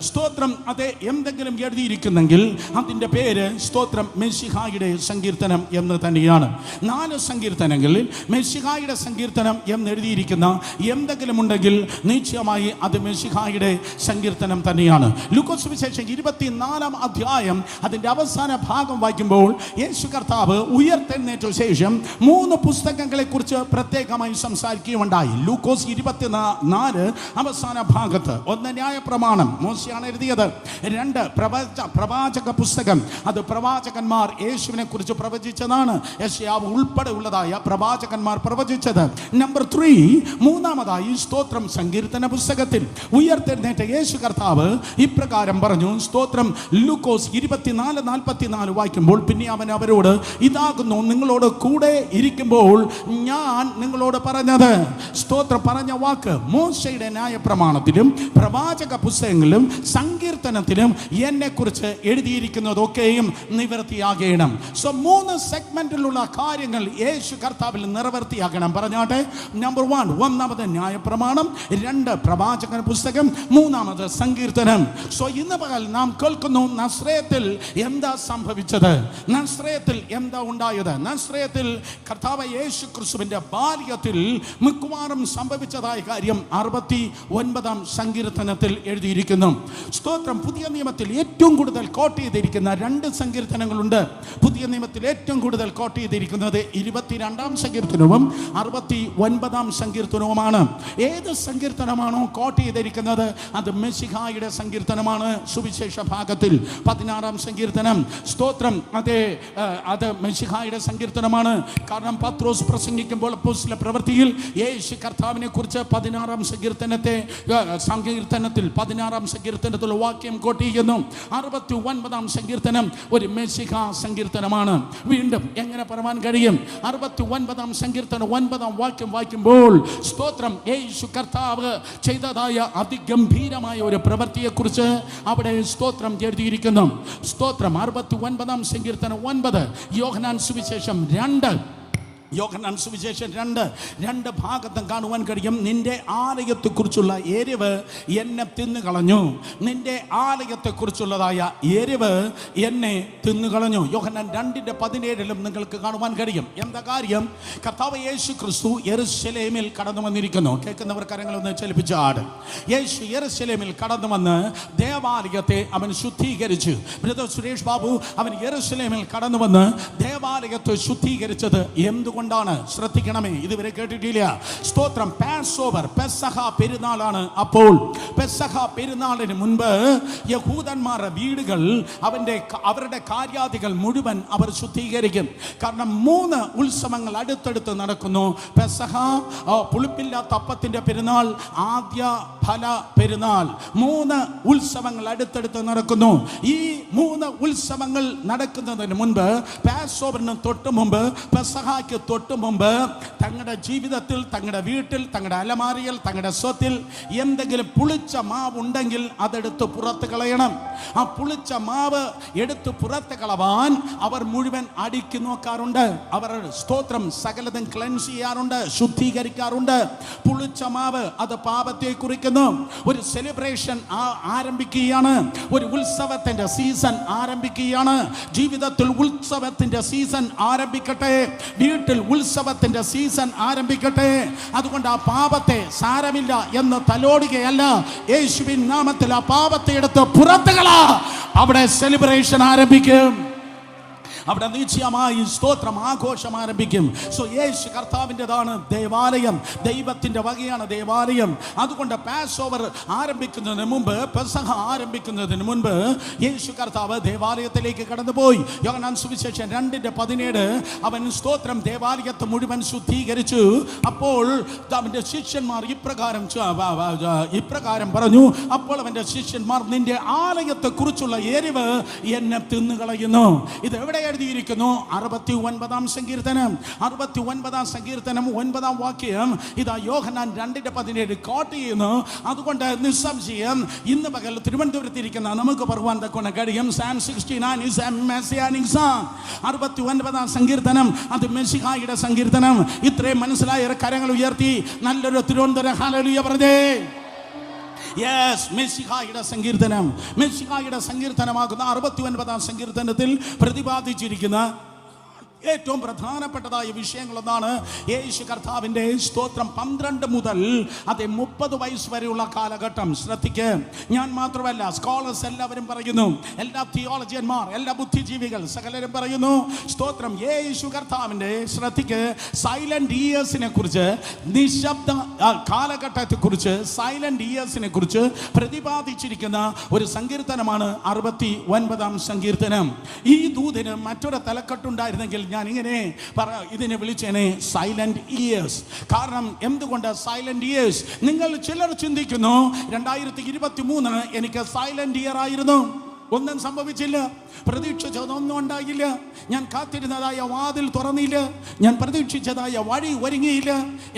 സ്തോത്രം അത് എന്തെങ്കിലും എഴുതിയിരിക്കുന്നെങ്കിൽ അതിൻ്റെ പേര് സ്തോത്രം മെസ്സിഹായുടെ സങ്കീർത്തനം എന്ന് തന്നെയാണ്. 4 സങ്കീർത്തനങ്ങളിൽ മെസ്സിഹായുടെ സങ്കീർത്തനം എന്നെഴുതിയിരിക്കുന്ന എന്തെങ്കിലും ഉണ്ടെങ്കിൽ നിശ്ചയമായി അത് മെസ്സിഹായുടെ സങ്കീർത്തനം തന്നെയാണ്. ലൂക്കോസ് സുവിശേഷം 24-ാം അധ്യായം അതിൻ്റെ അവസാന ഭാഗം വായിക്കുമ്പോൾ യേശു കർത്താവ് ഉയർത്തെഴുന്നേറ്റ ശേഷം 3 പുസ്തകങ്ങളെ കുറിച്ച് പ്രത്യേകമായി സംസാരിക്കുകയുണ്ടായി. ലൂക്കോസ് 24 അവസാന ഭാഗത്ത് 1 ന്യായപ്രമാണം മോശയാണ് എഴുതിയത്, 2 പ്രവാചക പുസ്തകം, അത് പ്രവാചകന്മാർ യേശുവിനെ കുറിച്ച് പ്രവചിച്ചതാണ്. യെശയ്യാവ് ഉൾപ്പെടെ ഉള്ളതായ പ്രവാചകന്മാർ പ്രവചിച്ചത്. നമ്പർ 3 മൂന്നാമതായി സ്തോത്രം സങ്കീർത്തന പുസ്തകത്തിൽ ഉയർത്തെഴുന്നേറ്റ യേശു കർത്താവ് ഇപ്രകാരം പറഞ്ഞു. സ്തോത്രം ലൂക്കോസ് 24:44 വായിക്കുമ്പോൾ പിന്നെ അവൻ അവരോട്, ഇതാകുന്നു നിങ്ങളോട് കൂടെ ഇരിക്കുമ്പോൾ ഞാൻ നിങ്ങളോട് പറഞ്ഞത്. സ്തോത്രം പറഞ്ഞ വാക്ക് മോശയുടെ ന്യായപ്രമാണത്തിലും പ്രവാചക പുസ്തകങ്ങളിലും സങ്കീർത്തനത്തിലും എന്നെ കുറിച്ച് എഴുതിയിരിക്കുന്നതൊക്കെയും നിവൃത്തിയാകണം. സോ 3 സെഗ്മെന്റിലുള്ള കാര്യങ്ങൾ യേശു കർത്താവിൽ നിവൃത്തിയാകണം. പറഞ്ഞാട്ടെ, നമ്പർ 1 ഒന്നാമത് ന്യായപ്രമാണം, 2 പ്രവാചക പുസ്തകം, 3 സങ്കീർത്തനം. സോ ഇന്ന് പകൽ നാം കേൾക്കുന്നു നസ്രയത്തിൽ എന്താ സംഭവിച്ചത്, നസ്രയത്തിൽ എന്താ ഉണ്ടായത്. നസ്രയത്തിൽ കർത്താവ് യേശു ക്രിസ്തുവിന്റെ ബാല്യത്തിൽ മിക്കവാറും സംഭവിച്ചതായ കാര്യം 69-ാം സങ്കീർത്തനത്തിൽ എഴുതിയിരിക്കുന്നു. സ്തോത്രം പുതിയ നിയമത്തിൽ ഏറ്റവും കൂടുതൽ കോട്ട് ചെയ്തിരിക്കുന്ന 2 സങ്കീർത്തനങ്ങളുണ്ട്. പുതിയ നിയമത്തിൽ ഏറ്റവും കൂടുതൽ കോട്ട് ചെയ്തിരിക്കുന്നത് 22-ാം സങ്കീർത്തനവും 69-ാം സങ്കീർത്തനവുമാണ്. ഏത് സങ്കീർത്തനമാണോ കോട്ട് ചെയ്തിരിക്കുന്നത് അത് മെസ്സിഹായുടെ സങ്കീർത്തനമാണ്. സുവിശേഷ ഭാഗത്തിൽ 16-ാം സങ്കീർത്തനം സ്തോത്രം അത് മെസ്സിഹായുടെ സങ്കീർത്തനമാണ്. കാരണം പത്രോസ് പ്രസംഗിക്കുമ്പോൾ അപ്പോസ്തല പ്രവൃത്തിയിൽ യേശു കർത്താവിനെ കുറിച്ച് 16-ാം സങ്കീർത്തനത്തിൽ വാക്യം കോട്ട് ചെയ്യുന്നു. 69-ാം സങ്കീർത്തനം ഒരു മെസ്സിഹ സങ്കീർത്തനമാണ്. വീണ്ടും എങ്ങനെ പറയാൻ കഴിയും? 69-ാം സങ്കീർത്തനം 9-ാം വാക്യം വായിക്കുമ്പോൾ സ്തോത്രം യേശു കർത്താവ് ചെയ്തതായ അതിഗംഭീരമായ ഒരു പ്രവൃത്തിയെക്കുറിച്ച് അവിടെ സ്തോത്രം എഴുതിയിരിക്കുന്നു. സ്തോത്രം 69-ാം സങ്കീർത്തനം 9. യോഹന്നാൻ സുവിശേഷം 2 ഭാഗത്തും കാണുവാൻ കഴിയും. നിന്റെ ആലയത്തെക്കുറിച്ചുള്ള എരിവ് എന്നെ തിന്നുകളഞ്ഞു. നിന്റെ ആലയത്തെക്കുറിച്ചുള്ളതായ എരിവ് എന്നെ തിന്നുകളഞ്ഞു. യോഹന്നാൻ 2:17 നിങ്ങൾക്ക് കാണുവാൻ കഴിയും. എന്താ കാര്യം? കർത്താവ് യേശു ക്രിസ്തു യെരുശലേമിൽ കടന്നു വന്നിരിക്കുന്നു. കേൾക്കുന്നവർ കരങ്ങളൊന്ന് ചലിപ്പിച്ചാട്. യേശു യെരുശലേമിൽ കടന്നു വന്ന് ദേവാലയത്തെ അവൻ ശുദ്ധീകരിച്ചു. ബ്രദർ സുരേഷ് ബാബു, അവൻ യെരുശലേമിൽ കടന്നു വന്ന് ദേവാലയത്തെ ശുദ്ധീകരിച്ചത് എന്തുകൊണ്ടാണ്? ശ്രദ്ധിക്കണമേ, ഇതുവരെ കേട്ടിട്ടില്ല. സ്തോത്രം പാസ്ഓവർ പെസഹ പെരുന്നാളാണ്. അപ്പോൾ പെസഹ പെരുന്നാളിന് മുൻപ് യഹൂദന്മാരുടെ വീടുകൾ അവരുടെ കാര്യാദികൾ മുഴുവൻ അവർ ശുദ്ധീകരിക്കും. കാരണം 3 ഉത്സവങ്ങൾ അടുത്തടുത്ത് നടക്കുന്നു. പെസഹ, പുളിപ്പില്ലാത്ത അപ്പത്തിന്റെ പെരുന്നാൾ, ആദ്യ ഫല പെരുന്നാൾ. 3 ഉത്സവങ്ങൾ അടുത്തടുത്ത് നടക്കുന്നു. ഈ 3 ഉത്സവങ്ങൾ നടക്കുന്നതിന് മുൻപ്, പാസ്ഓവറിന് തൊട്ട് മുമ്പ്, പെസഹയ്ക്ക് തൊട്ട് മുമ്പ് തങ്ങളുടെ ജീവിതത്തിൽ, തങ്ങളുടെ വീട്ടിൽ, തങ്ങളുടെ അലമാരിയിൽ, തങ്ങളുടെ സ്വത്തിൽ എന്തെങ്കിലും പുളിച്ച മാവ് ഉണ്ടെങ്കിൽ അതെടുത്ത് പുറത്ത് കളയണം. ആ പുളിച്ച മാവ് എടുത്ത് പുറത്ത് കളവാൻ അവർ മുഴുവൻ അടുക്കി നോക്കാറുണ്ട്. അവർ സ്തോത്രം സകലതും ക്ലെൻസ് ചെയ്യാറുണ്ട്, ശുദ്ധീകരിക്കാറുണ്ട്. പുളിച്ച മാവ് അത് പാപത്തെ കുറിക്കുന്നു. ഒരു സെലിബ്രേഷൻ ആരംഭിക്കുകയാണ്, ഒരു ഉത്സവത്തിന്റെ സീസൺ ആരംഭിക്കുകയാണ്. ജീവിതത്തിൽ ഉത്സവത്തിന്റെ സീസൺ ആരംഭിക്കട്ടെ, വീട്ടിൽ ഉത്സവത്തിന്റെ സീസൺ ആരംഭിക്കട്ടെ. അതുകൊണ്ട് ആ പാപത്തെ സാരമില്ല എന്ന് തലോടുകയല്ല, യേശുവിൻ നാമത്തിൽ ആ പാപത്തെ എടുത്ത് പുറത്തുകള. അവിടെ സെലിബ്രേഷൻ ആരംഭിക്കും. അവിടെ നിശ്ചയമായി സ്തോത്രം ആഘോഷം ആരംഭിക്കും. സോ യേശു കർത്താവിൻ്റെതാണ് ദേവാലയം, ദൈവത്തിൻ്റെ വകയാണ് ദേവാലയം. അതുകൊണ്ട് പാസ് ഓവർ ആരംഭിക്കുന്നതിന് മുമ്പ്, പെസഹ ആരംഭിക്കുന്നതിന് മുൻപ് യേശു കർത്താവ് ദേവാലയത്തിലേക്ക് കടന്നുപോയി. യോഹന്നാൻ സുവിശേഷം 2:17 അവൻ സ്തോത്രം ദേവാലയത്തെ മുഴുവൻ ശുദ്ധീകരിച്ചു. അപ്പോൾ അവൻ്റെ ശിഷ്യന്മാർ ഇപ്രകാരം പറഞ്ഞു. അപ്പോൾ അവൻ്റെ ശിഷ്യന്മാർ, നിന്റെ ആലയത്തെ കുറിച്ചുള്ള എരിവ് എന്നെ തിന്നുകളയുന്നു. ഇത് എവിടെ എഴുതിയിരിക്കുന്നു 69 സങ്കീർത്തനം 9 വാക്യം. ഇതാ യോഹന്നാൻ 2:17 കോട്ട് ചെയ്യുന്നു. അതുകൊണ്ട് നിസ്സംശയം ഇന്ന് പകൽ തിരുവനന്തപുരത്ത് ഇരിക്കുന്ന നമുക്ക് പറയുവാൻ തക്കോണം കഴിയും. Psalm 69 is a messianic song. 69 സങ്കീർത്തനം അത് മെസ്സിഹായുടെ സങ്കീർത്തനം. ഇത്രയും മനസ്സിലായ കരങ്ങൾ ഉയർത്തി നല്ലൊരു തിരുവനന്തപുരം ഹല്ലേലൂയ പറഞ്ഞേ. യെസ്, മെസ്സിഹായുടെ സങ്കീർത്തനമാകുന്ന 69 സങ്കീർത്തനത്തിൽ പ്രതിപാദിച്ചിരിക്കുന്ന ഏറ്റവും പ്രധാനപ്പെട്ടതായ വിഷയങ്ങളൊന്നാണ് യേശു കർത്താവിൻ്റെ സ്തോത്രം. 12 മുതൽ 30 വയസ്സ് വരെയുള്ള കാലഘട്ടം. ശ്രദ്ധിക്ക്, ഞാൻ മാത്രമല്ല, സ്കോളേഴ്സ് എല്ലാവരും പറയുന്നു, എല്ലാ തിയോളജിയന്മാർ, എല്ലാ ബുദ്ധിജീവികൾ സകലരും പറയുന്നു, സ്തോത്രം, യേശു കർത്താവിൻ്റെ, ശ്രദ്ധിക്ക്, സൈലന്റ് ഇയേഴ്സിനെ കുറിച്ച്, നിശബ്ദ കാലഘട്ടത്തെക്കുറിച്ച്, സൈലന്റ് ഇയേഴ്സിനെ കുറിച്ച് പ്രതിപാദിച്ചിരിക്കുന്ന ഒരു സങ്കീർത്തനമാണ് 69 സങ്കീർത്തനം. ഈ ദൂതിന് മറ്റൊരു തലക്കെട്ടുണ്ടായിരുന്നെങ്കിൽ ഞാൻ ഇങ്ങനെ ഇതിനെ വിളിച്ചേനെ സൈലന്റ് ഇയേഴ്സ്. കാരണം എന്തുകൊണ്ട് സൈലന്റ് ഇയേഴ്സ്? നിങ്ങൾ ചിലർ ചിന്തിക്കുന്നു 2023 എനിക്ക് സൈലന്റ് ഇയർ ആയിരുന്നു, ഒന്നും സംഭവിച്ചില്ല, പ്രതീക്ഷിച്ചതൊന്നും ഉണ്ടായില്ല, ഞാൻ കാത്തിരുന്നതായ വാതിൽ തുറന്നില്ല, ഞാൻ പ്രതീക്ഷിച്ചതായ വഴി ഒരുങ്ങിയില്ല,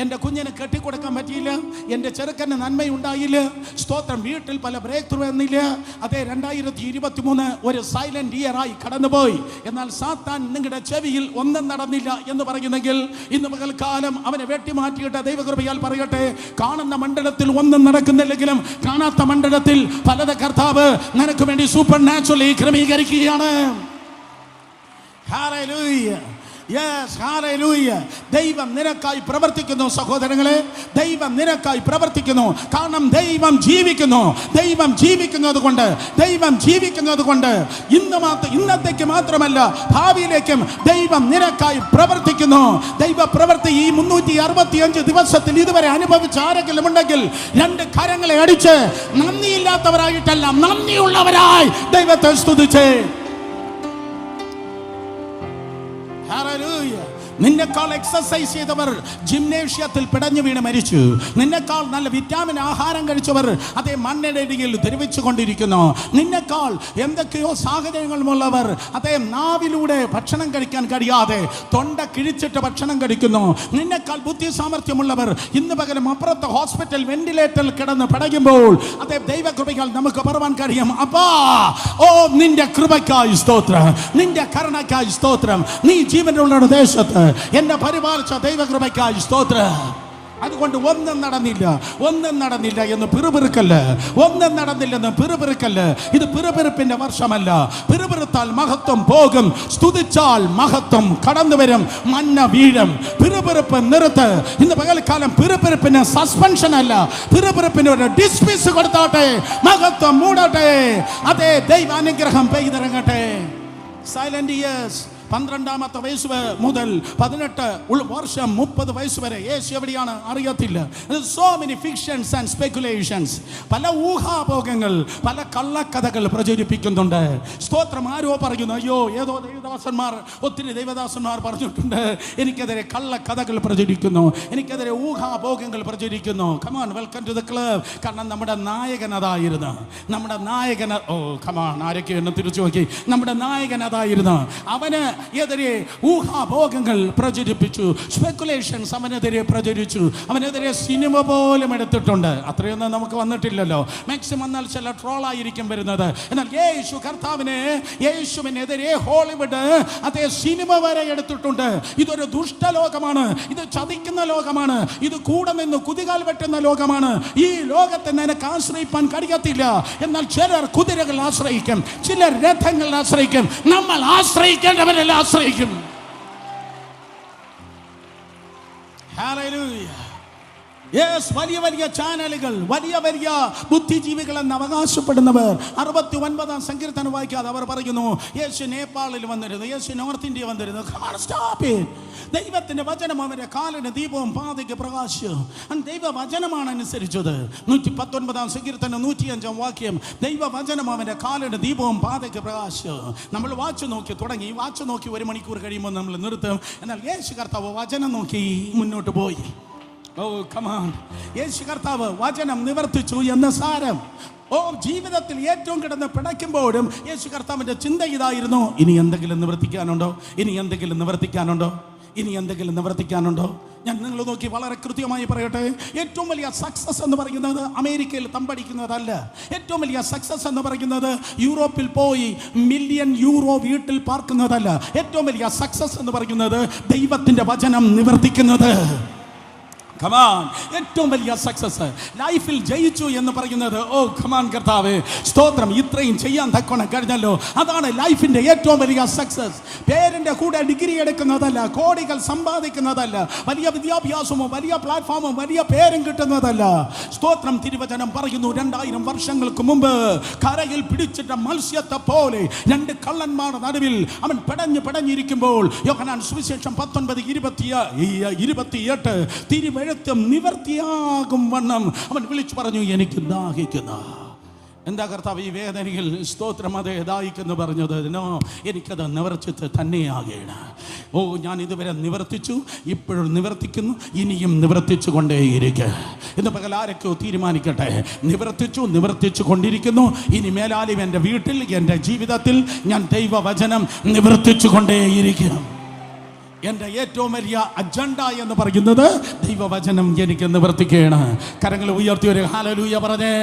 എൻ്റെ കുഞ്ഞിനെ കെട്ടിക്കൊടുക്കാൻ പറ്റിയില്ല, എൻ്റെ ചെറുക്കന് നന്മയുണ്ടായില്ല, സ്തോത്രം, വീട്ടിൽ പല ബ്രേക്ക് ത്രൂ എന്നില്ല. അതേ, 2023 ഒരു സൈലന്റ് ഇയർ ആയി കടന്നുപോയി. എന്നാൽ സാത്താൻ നിങ്ങളുടെ ചെവിയിൽ ഒന്നും നടന്നില്ല എന്ന് പറയുന്നെങ്കിൽ ഇന്ന് പകൽക്കാലം അവനെ വെട്ടിമാറ്റിയിട്ട് ദൈവകൃപയാൽ പറയട്ടെ, കാണുന്ന മണ്ഡലത്തിൽ ഒന്നും നടക്കുന്നില്ലെങ്കിലും കാണാത്ത മണ്ഡലത്തിൽ പലത കർത്താവ് നിനക്ക് വേണ്ടി സൂപ്പർ നാച്ചുറലി ക്രമീകരിക്കുകയാണ്. ഹല്ലേലൂയ. Yes, hallelujah. ദൈവം നിനക്കായി പ്രവർത്തിക്കുന്നു സഹോദരങ്ങളെ, ദൈവം നിനക്കായി പ്രവർത്തിക്കുന്നു. കാരണം ദൈവം ജീവിക്കുന്നു. ദൈവം ജീവിക്കുന്നത് കൊണ്ട് ഇന്നത്തേക്ക് മാത്രമല്ല ഭാവിയിലേക്കും ദൈവം നിനക്കായി പ്രവർത്തിക്കുന്നു. ദൈവ പ്രവൃത്തി ഈ 365 ദിവസത്തിൽ ഇതുവരെ അനുഭവിച്ച ആരെങ്കിലും ഉണ്ടെങ്കിൽ 2 കരങ്ങളെ അടിച്ച് നന്ദിയില്ലാത്തവരായിട്ടല്ല, നന്ദിയുള്ളവരായി ദൈവത്തെ സ്തുതിച്ചേ. ഹല്ലേലൂയ. നിന്നെക്കാൾ എക്സസൈസ് ചെയ്തവർ ജിംനേഷ്യത്തിൽ പിടഞ്ഞു വീണ് മരിച്ചു. നിന്നെക്കാൾ നല്ല വിറ്റാമിൻ ആഹാരം കഴിച്ചവർ അതേ മണ്ണിനടിയിൽ ദ്രവിച്ചു കൊണ്ടിരിക്കുന്നു. നിന്നെക്കാൾ എന്തൊക്കെയോ സാഹചര്യങ്ങളുമുള്ളവർ അതേ നാവിലൂടെ ഭക്ഷണം കഴിക്കാൻ കഴിയാതെ തൊണ്ട കിഴിച്ചിട്ട് ഭക്ഷണം കഴിക്കുന്നു. നിന്നെക്കാൾ ബുദ്ധി സാമർഥ്യമുള്ളവർ ഇന്ന് പകരം അപ്പുറത്തെ ഹോസ്പിറ്റൽ വെന്റിലേറ്ററിൽ കിടന്ന് പടയുമ്പോൾ അതേ ദൈവകൃപകൾ നമുക്ക് പറയാൻ കഴിയും, അപ്പാ, ഓ നിന്റെ കൃപയ്ക്കായി സ്തോത്രം, നിന്റെ കരുണയ്ക്കായി സ്തോത്രം, നീ ജീവനുള്ള ദേശത്ത് എന്നെ പരിപാലിച്ച ദൈവകൃപയ്ക്കായി സ്തോത്രം. അതുകൊണ്ട് ഒന്നും നടന്നില്ല എന്ന് പിറുപിറുക്കല്ല്, ഒന്നും നടന്നില്ലെന്ന് പിറുപിറുക്കല്ല്. ഇത് പിറുപിറുപ്പിന്റെ വർഷമല്ല. പിറുപിറുത്താൽ മഹത്വം പോകും, സ്തുതിച്ചാൽ മഹത്വം കടന്നു വരും, മഞ്ഞ വീഴും. പിറുപിറുപ്പ് നിർത്ത്. ഇന്ന് പകൽക്കാലം പിറുപിറുപ്പിന് സസ്പെൻഷൻ അല്ല, പിറുപിറുപ്പിന് ഒരു ഡിസ്മിസ് കൊടുത്താട്ടെ, മഹത്വം മൂടട്ടെ. അതേ, ദൈവാനുഗ്രഹം പെയ്തിറങ്ങട്ടെ. സൈലന്റ് ഇയേഴ്സ് 12 വയസ്സ് മുതൽ 18 വർഷം 30 വയസ്സ് വരെ യേശു എവിടെയാണ് അറിയത്തില്ല. So many fictions and speculations, പല ഊഹാഭോഗങ്ങൾ, പല കള്ളക്കഥകൾ പ്രചരിപ്പിക്കുന്നുണ്ട്. സ്തോത്രം. ആരോ പറയുന്നു, അയ്യോ ഏതോ ഒത്തിരി ദൈവദാസന്മാർ പറഞ്ഞിട്ടുണ്ട്, എനിക്കെതിരെ കള്ളക്കഥകൾ പ്രചരിക്കുന്നു, എനിക്കെതിരെ ഊഹാഭോഗങ്ങൾ പ്രചരിക്കുന്നു. Come on, welcome to the club. കാരണം നമ്മുടെ നായകൻ അതായിരുന്നു. നമ്മുടെ നായകൻ, ഓ കമാൺ, ആരൊക്കെ എന്നെ തിരിച്ചു നോക്കി, നമ്മുടെ നായകൻ അതായിരുന്നു. അവന് എതിരെ ഊഹാഭോഗങ്ങൾ പ്രചരിപ്പിച്ചു, സ്പെക്കുലേഷൻസ് അവനെതിരെ പ്രചരിച്ചു, അവനെതിരെ സിനിമ പോലും എടുത്തിട്ടുണ്ട്. അത്രയൊന്നും നമുക്ക് വന്നിട്ടില്ലല്ലോ. മാക്സിമം എന്നാൽ ചില ട്രോളായിരിക്കും വരുന്നത്. എന്നാൽ യേശുവിനെതിരെ ഹോളിവുഡ് അതേ സിനിമ വരെ എടുത്തിട്ടുണ്ട്. ഇതൊരു ദുഷ്ടലോകമാണ്, ഇത് ചതിക്കുന്ന ലോകമാണ്, ഇത് കൂടെ നിന്ന് കുതികാൽ വെട്ടുന്ന ലോകമാണ്. ഈ ലോകത്തെ നിനക്ക് ആശ്രയിപ്പാൻ കഴിയത്തില്ല. എന്നാൽ ചിലർ കുതിരകൾ ആശ്രയിക്കും, ചിലർ രഥങ്ങൾ ആശ്രയിക്കും. നമ്മൾ ആശ്രയിക്കേണ്ടവരെ ആശ്രയിക്കും. ഹല്ലേലൂയ. യെസ്, വലിയ വലിയ ചാനലുകൾ, വലിയ വലിയ ബുദ്ധിജീവികൾ എന്ന് അവകാശപ്പെടുന്നവർ 69 സങ്കീർത്തനം വായിക്കാതെ അവർ പറയുന്നു, യേശു നേപ്പാളിൽ വന്നിരുന്നു, യേശു നോർത്ത് ഇന്ത്യ വന്നിരുന്നു. ദൈവത്തിന്റെ വചനം അവരുടെ കാലിന് ദീപവും പാതയ്ക്ക് പ്രകാശവും. ദൈവവചനമാണ് അനുസരിച്ചത്. 119 സങ്കീർത്തനം 105 വാക്യം, ദൈവവചനം അവന്റെ കാലിന് ദീപവും പാതയ്ക്ക് പ്രകാശവും. നമ്മൾ വാച്ച് നോക്കി തുടങ്ങി, വാച്ച് നോക്കി 1 മണിക്കൂർ കഴിയുമ്പോൾ നമ്മൾ നിർത്തും. എന്നാൽ യേശു കർത്താവ് വചനം നോക്കി മുന്നോട്ട് പോയി. ഓ കമാൺ. യേശു കർത്താവ് വചനം നിവർത്തിച്ചു എന്ന സാരം. ജീവിതത്തിൽ ഏറ്റവും കിടന്ന് പിടയ്ക്കുമ്പോഴും യേശു കർത്താവിന്റെ ചിന്ത ഇതായിരുന്നു, ഇനി എന്തെങ്കിലും നിവർത്തിക്കാനുണ്ടോ, ഇനി എന്തെങ്കിലും നിവർത്തിക്കാനുണ്ടോ, ഇനി എന്തെങ്കിലും നിവർത്തിക്കാനുണ്ടോ. ഞാൻ നിങ്ങൾ നോക്കി വളരെ കൃത്യമായി പറയട്ടെ, ഏറ്റവും വലിയ സക്സസ് എന്ന് പറയുന്നത് അമേരിക്കയിൽ തമ്പടിക്കുന്നതല്ല. ഏറ്റവും വലിയ സക്സസ് എന്ന് പറയുന്നത് യൂറോപ്പിൽ പോയി മില്യൺ യൂറോ വീട്ടിൽ പാർക്കുന്നതല്ല. ഏറ്റവും വലിയ സക്സസ് എന്ന് പറയുന്നത് ദൈവത്തിന്റെ വചനം നിവർത്തിക്കുന്നത്. കമാൻ, ഏറ്റവും വലിയ സക്സസ് ലൈഫിൽ ജയിച്ചു എന്ന് പറയുന്നത്, ഓ കമാൻ കർത്താവേ സ്തോത്രം, ഇത്രയും ചെയ്യാൻ തക്കോണം കഴിഞ്ഞല്ലോ, അതാണ് ലൈഫിന്റെ ഏറ്റവും വലിയ സക്സസ്. പേരിന്റെ കൂടെ ഡിഗ്രി എടുക്കുന്നതല്ല, കോടികൾ സമ്പാദിക്കുന്നതല്ല, വലിയ വിദ്യാഭ്യാസമോ വലിയ പ്ലാറ്റ്ഫോമോ വലിയ പേരും കിട്ടുന്നതല്ല. സ്തോത്രം, തിരുവചനം പറയുന്നു 2000 വർഷങ്ങൾക്ക് മുമ്പ് കരയിൽ പിടിച്ചിട്ട മത്സ്യത്തെ പോലെ രണ്ട് കള്ളന്മാരുടെ നടുവിൽ അവൻ പെടഞ്ഞിരിക്കുമ്പോൾ യോഹന്നാൻ സുവിശേഷം 19:28 തിരുവെഴുത്തും നിവർത്തിയാകും വണ്ണം അവൻ വിളിച്ചു പറഞ്ഞു, എനിക്ക് ദാഹിക്കുന്ന. എന്താ കർത്താവ് ഈ വേദനയിൽ സ്തോത്രം അതേ ദാഹിക്കുന്നു പറഞ്ഞത്? നോ, എനിക്കത് നിവർത്തിച്ച് തന്നെയാകേണം. ഓ, ഞാൻ ഇതുവരെ നിവർത്തിച്ചു, ഇപ്പോഴും നിവർത്തിക്കുന്നു, ഇനിയും നിവർത്തിച്ചു കൊണ്ടേയിരിക്കുക. ഇന്ന് പകൽ ആരൊക്കെയോ തീരുമാനിക്കട്ടെ, നിവർത്തിച്ചു കൊണ്ടിരിക്കുന്നു, ഇനി മേലാലും എൻ്റെ വീട്ടിൽ എൻ്റെ ജീവിതത്തിൽ ഞാൻ ദൈവവചനം നിവർത്തിച്ചു കൊണ്ടേയിരിക്കും. എൻ്റെ ഏറ്റവും വലിയ അജണ്ട എന്ന് പറയുന്നത് ദൈവവചനം എനിക്ക് നിവർത്തിക്കുകയാണ്. കരങ്ങൾ ഉയർത്തി ഒരു ഹല്ലേലൂയ പറഞ്ഞേ.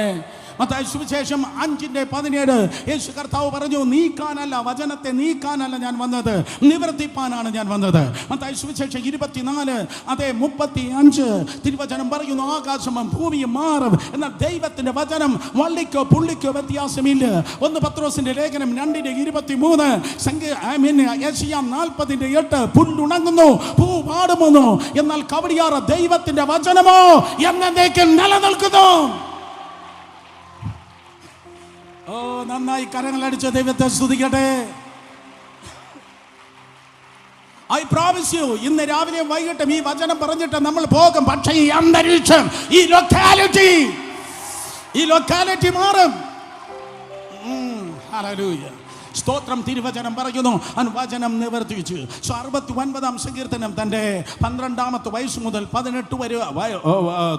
മത്തായി സുവിശേഷം 5:17 യേശു കർത്താവ് പറഞ്ഞു, നീക്കാനല്ല, വചനത്തെ നീക്കാനല്ല ഞാൻ വന്നത്, നിവർത്തിപ്പാനാണ് ഞാൻ വന്നത്. മത്തായി സുവിശേഷം 24:35 തിരുവചനം പറയുന്നു, ആകാശവും ഭൂമിയും മാറും, എന്നാൽ ദൈവത്തിന്റെ വചനം വള്ളിക്കോ പുള്ളിക്കോ വ്യത്യാസമില്ല. 1 പത്രോസിന്റെ ലേഖനം 2:23 യെശയ്യാ 40:8 പുല്ലുണങ്ങുന്നു, പൂ വാടുമെന്നു, എന്നാൽ കവടിയാറ ദൈവത്തിന്റെ വചനമോ എന്നേക്കും നിലനിൽക്കുന്നു. ഓ, നന്നായി കരങ്ങളടിച്ച് ദൈവത്തെ സ്തുതിക്കട്ടെ. ഐ പ്രോമിസ് യു, ഇന്ന് രാവിലെ വൈകിട്ടും ഈ വചനം പറഞ്ഞിട്ട് നമ്മൾ പോകും. പക്ഷേ ഈ അന്തരീക്ഷം, ഈ ലൊക്കാലിറ്റി മാറും. ഹല്ലേലൂയ, സ്തോത്രം. തിരുവചനം പറയുന്നു, വചനം നിവർത്തിച്ചു. 69-ാം സങ്കീർത്തനം തൻ്റെ 12ാമത്തെ വയസ്സ് മുതൽ 18 വരെ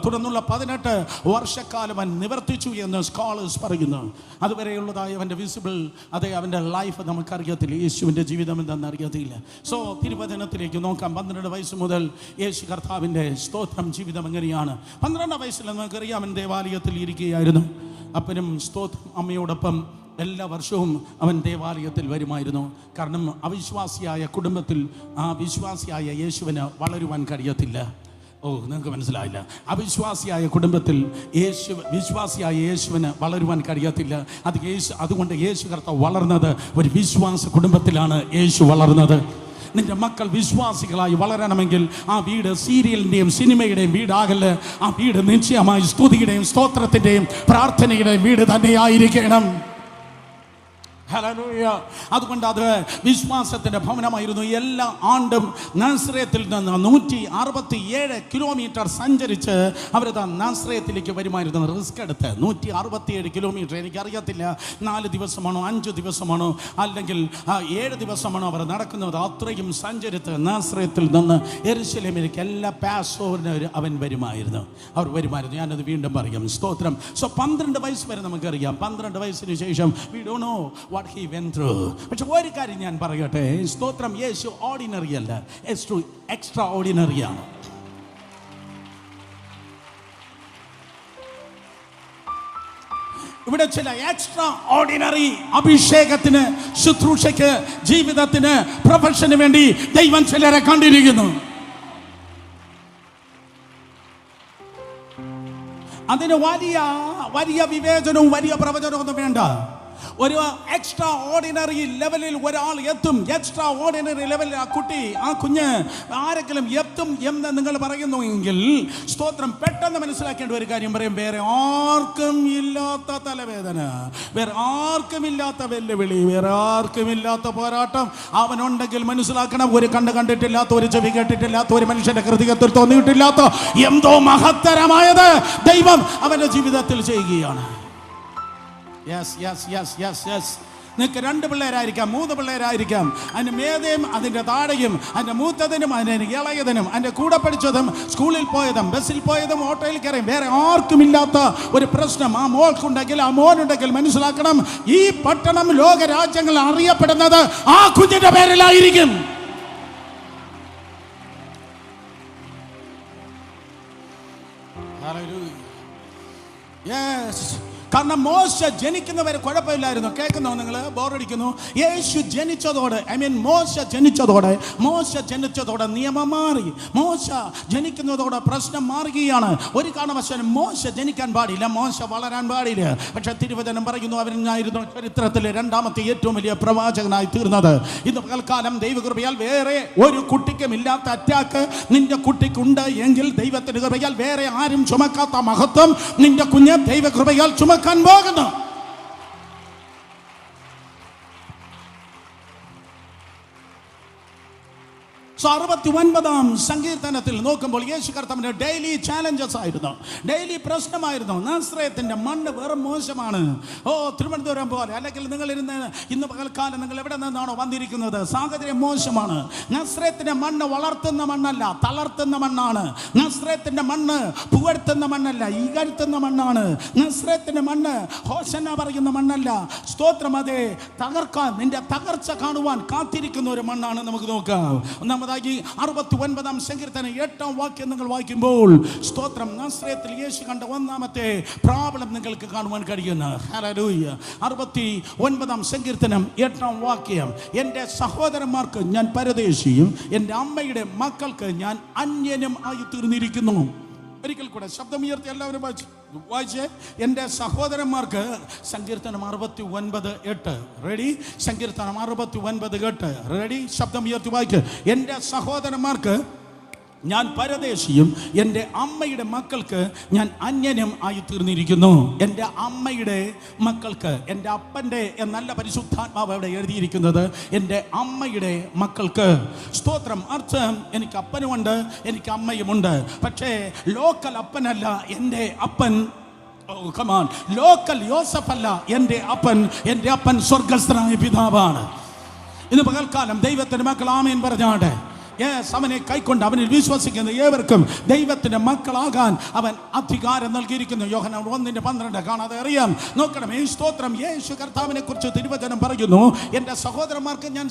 തുടർന്നുള്ള 18 വർഷക്കാലം അവൻ നിവർത്തിച്ചു എന്ന് സ്കോളേഴ്സ് പറയുന്നു. അതുവരെയുള്ളതായ അവൻ്റെ വിസിബിൾ അതേ അവൻ്റെ ലൈഫ് നമുക്കറിയത്തില്ല, യേശുവിൻ്റെ ജീവിതം എന്താണെന്ന് അറിയത്തില്ല. സോ തിരുവചനത്തിലേക്ക് നോക്കാം. 12 വയസ്സ് മുതൽ യേശു കർത്താവിൻ്റെ സ്തോത്രം ജീവിതം എങ്ങനെയാണ്. 12ാം വയസ്സിൽ നമുക്കറിയാം, അവൻ ദേവാലയത്തിൽ ഇരിക്കുകയായിരുന്നു. അപ്പനും സ്തോത്രം അമ്മയോടൊപ്പം എല്ലാ വർഷവും അവൻ ദേവാലയത്തിൽ വരുമായിരുന്നു. കാരണം അവിശ്വാസിയായ കുടുംബത്തിൽ ആ വിശ്വാസിയായ യേശുവിന് വളരുവാൻ കഴിയത്തില്ല. ഓ, നിങ്ങൾക്ക് മനസ്സിലായില്ല. അവിശ്വാസിയായ കുടുംബത്തിൽ വിശ്വാസിയായ യേശുവിന് വളരുവാൻ കഴിയത്തില്ല. അതുകൊണ്ട് യേശു കർത്താവ് വളർന്നത് ഒരു വിശ്വാസ കുടുംബത്തിലാണ്. യേശു വളർന്നത്. നിന്റെ മക്കൾ വിശ്വാസികളായി വളരണമെങ്കിൽ ആ വീട് സീരിയലിൻ്റെയും സിനിമയുടെയും വീടാകല്ല. ആ വീട് നിശ്ചയമായി സ്തുതിയുടെയും സ്തോത്രത്തിൻ്റെയും പ്രാർത്ഥനയുടെയും വീട് തന്നെയായിരിക്കണം. ഹല്ലേലൂയ. അതുകൊണ്ട് അത് വിശ്വാസത്തിൻ്റെ ഭവനമായിരുന്നു. എല്ലാ ആണ്ടും നാസറേത്തിൽ നിന്ന് 167 കിലോമീറ്റർ സഞ്ചരിച്ച് അവരത് നാസറേത്തിലേക്ക് വരുമായിരുന്നു. റിസ്ക് എടുത്ത് 167 കിലോമീറ്റർ. എനിക്കറിയത്തില്ല 4 ദിവസമാണോ 5 ദിവസമാണോ അല്ലെങ്കിൽ 7 ദിവസമാണോ അവർ നടക്കുന്നത്. അത്രയും സഞ്ചരിച്ച് നാസറേത്തിൽ നിന്ന് യെരുശലേമിലേക്ക് എല്ലാ പാസ്ഓവറിന് അവർ വരുമായിരുന്നു. ഞാനത് വീണ്ടും പറയും. സ്തോത്രം. സോ 12 വയസ്സ് വരെ നമുക്കറിയാം. 12 വയസ്സിന് ശേഷം we don't know what he went through. പക്ഷെ ഒരു കാര്യം ഞാൻ പറയട്ടെ, സ്തോത്രം, യേശു ഓർഡിനറി അല്ല, യേശു എക്സ്ട്രാ ഓർഡിനറി ആണ്. ഇവിടെ ചില എക്സ്ട്രാ ഓർഡിനറി അഭിഷേകത്തിന്, ശുശ്രൂഷയ്ക്ക്, ജീവിതത്തിന്, പ്രൊഫഷന് വേണ്ടി ദൈവം ചിലരെ കണ്ടിരിക്കുന്നു. അതിന് വലിയ വിവേചനവും വലിയ പ്രവചനവും ഒന്നും വേണ്ട. ഒരു എക്സ്ട്രാ ഓർഡിനറി ലെവലിൽ ഒരാൾ എത്തും. എക്സ്ട്രാ ഓർഡിനറി ലെവലിൽ ആ കുഞ്ഞ് ആരെങ്കിലും എത്തും എന്ന് നിങ്ങൾ പറയുന്നു എങ്കിൽ സ്തോത്രം, പെട്ടെന്ന് മനസ്സിലാക്കേണ്ട ഒരു കാര്യം പറയും. വേറെ ആർക്കും ഇല്ലാത്ത തലവേദന, വേറെ ആർക്കും ഇല്ലാത്ത വെല്ലുവിളി, വേറെ ആർക്കും ഇല്ലാത്ത പോരാട്ടം അവനുണ്ടെങ്കിൽ മനസ്സിലാക്കണം. ഒരു കണ്ണ് കണ്ടിട്ടില്ലാത്ത, ഒരു ചെവി കേട്ടിട്ടില്ലാത്ത, ഒരു മനുഷ്യന്റെ ഹൃദയത്തിൽ തോന്നിയിട്ടില്ലാത്ത എന്തോ മഹത്തരമായത് ദൈവം അവന്റെ ജീവിതത്തിൽ ചെയ്യുകയാണ്. Yes yes yes yes yes നിങ്ങൾക്ക് 2 പിള്ളേരായിരിക്കാം, 3 പിള്ളേരായിരിക്കാം. അതിന് മേതയും അതിൻ്റെ താഴെയും, അതിൻ്റെ മൂത്തതിനും അതിന് ഇളയതിനും, അതിൻ്റെ കൂടെ പഠിച്ചതും സ്കൂളിൽ പോയതും ബസ്സിൽ പോയതും ഓട്ടോയിൽ കയറിയും വേറെ ആർക്കുമില്ലാത്ത ഒരു പ്രശ്നം ആ മോൾക്കുണ്ടെങ്കിൽ, ആ മോനുണ്ടെങ്കിൽ മനസ്സിലാക്കണം, ഈ പട്ടണം ലോക രാജ്യങ്ങൾ അറിയപ്പെടുന്നത് ആ കുഞ്ഞിന്റെ പേരിലായിരിക്കും. Yes. കാരണം മോശ ജനിക്കുന്നവരെ കുഴപ്പമില്ലായിരുന്നു. കേൾക്കുന്നോ നിങ്ങൾ? ബോറടിക്കുന്നു. യേശു ജനിച്ചതോടെ, മോശ ജനിച്ചതോടെ നിയമം മാറി. മോശ ജനിക്കുന്നതോടെ പ്രശ്നം മാറുകയാണ്. ഒരു കാരണവശാലും മോശ ജനിക്കാൻ പാടില്ല, മോശ വളരാൻ പാടില്ല. പക്ഷെ തിരുവചനം പറയുന്നു അവനായിരുന്നു ചരിത്രത്തിലെ 2ാമത്തെ ഏറ്റവും വലിയ പ്രവാചകനായി തീർന്നത്. ഇന്ന് പകൽക്കാലം ദൈവകൃപയാൽ വേറെ ഒരു കുട്ടിക്കും ഇല്ലാത്ത അറ്റാക്ക് നിന്റെ കുട്ടിക്കുണ്ട് എങ്കിൽ ദൈവത്തിന്റെ കൃപയാൽ വേറെ ആരും ചുമക്കാത്ത മഹത്വം നിന്റെ കുഞ്ഞ് ദൈവകൃപയാൽ ചുമക്കാൻ പോകുന്നു. 69-ാം സങ്കീർത്തനത്തിൽ നോക്കുമ്പോൾ യേശു കർത്താവിന്റെ ഡെയിലി ചാലഞ്ചസ് ആയിരുന്നു, ഡെയിലി പ്രശ്നമായിരുന്നു. നാസറേത്തിന്റെ മണ്ണ് വെറും മോശമാണ്. തിരുവനന്തപുരം പോലെ, അല്ലെങ്കിൽ നിങ്ങൾ ഇന്ന് പകൽക്കാലം നിങ്ങൾ എവിടെ നിന്നാണോ വന്നിരിക്കുന്നത്, സാഹചര്യം മോശമാണ്. നാസറേത്തിന്റെ മണ്ണ് വളർത്തുന്ന മണ്ണല്ല, തളർത്തുന്ന മണ്ണാണ്. നാസറേത്തിന്റെ മണ്ണ് പുകഴ്ത്തുന്ന മണ്ണല്ല, ഇകഴ്ത്തുന്ന മണ്ണാണ്. നാസറേത്തിന്റെ മണ്ണ് ഹോശന്ന പറയുന്ന മണ്ണല്ല. സ്തോത്രം, അതെ, തകർക്കാൻ, നിന്റെ തകർച്ച കാണുവാൻ കാത്തിരിക്കുന്ന ഒരു മണ്ണാണ്. നമുക്ക് നോക്കാം. 69-ാം സങ്കീർത്തനം 8-ാം വാക്യം നിങ്ങൾ വായിക്കുമ്പോൾ സ്തോത്രം, നാസറേത്തിൽ യേശു കണ്ട 1-ാമത്തെ പ്രോബ്ലം നിങ്ങൾക്ക് കാണുവാൻ കഴിയുന്നു. ഹല്ലേലൂയ. 69-ാം സങ്കീർത്തനം 8-ാം വാക്യം, എൻ്റെ സഹോദരന്മാർക്ക് ഞാൻ പരദേശിയും എൻ്റെ അമ്മയുടെ മക്കൾക്ക് ഞാൻ അന്യനും ആയി തീർന്നിരിക്കുന്നു. ഒരിക്കൽ കൂടെ ശബ്ദം ഉയർത്തി എല്ലാവരും വായിച്ചേ. എൻ്റെ സഹോദരന്മാർക്ക്, സങ്കീർത്തനം 69:8. റെഡി? സങ്കീർത്തനം 69:8. റെഡി? ശബ്ദം ഉയർത്തി വായിക്ക്. എൻ്റെ സഹോദരന്മാർക്ക് ഞാൻ പരദേശിയും എൻ്റെ അമ്മയുടെ മക്കൾക്ക് ഞാൻ അന്യനും ആയി തീർന്നിരിക്കുന്നു. എൻ്റെ അമ്മയുടെ മക്കൾക്ക്, എൻ്റെ അപ്പൻ്റെ എന്നല്ല പരിശുദ്ധാത്മാവ് അവിടെ എഴുതിയിരിക്കുന്നത്, എൻ്റെ അമ്മയുടെ മക്കൾക്ക്. സ്തോത്രം. അർത്ഥം, എനിക്ക് അപ്പനുമുണ്ട്, എനിക്ക് അമ്മയുമുണ്ട്. പക്ഷേ ലോക്കൽ അപ്പനല്ല എൻ്റെ അപ്പൻ. ലോക്കൽ യോസഫല്ല എൻ്റെ അപ്പൻ. എൻ്റെ അപ്പൻ സ്വർഗസ്ഥനായ പിതാവാണ്. ഇന്ന് പകൽക്കാലം ദൈവത്തിൻ്റെ മക്കൾ ആമേൻ പറഞ്ഞാട്ടെ. അവനെ കൈക്കൊണ്ട് അവനിൽ വിശ്വസിക്കുന്ന ഏവർക്കും ദൈവത്തിന്റെ മക്കളാകാൻ അവൻ അധികാരം നൽകിയിരിക്കുന്നു. യോഹന്നാൻ 1:12 കാണാതെ അറിയാം. നോക്കണം, ഈ സ്തോത്രം, യേശു കർത്താവിനെ കുറിച്ച് തിരുവചനം പറയുന്നു, എൻ്റെ സഹോദരന്മാർക്ക് ഞാൻ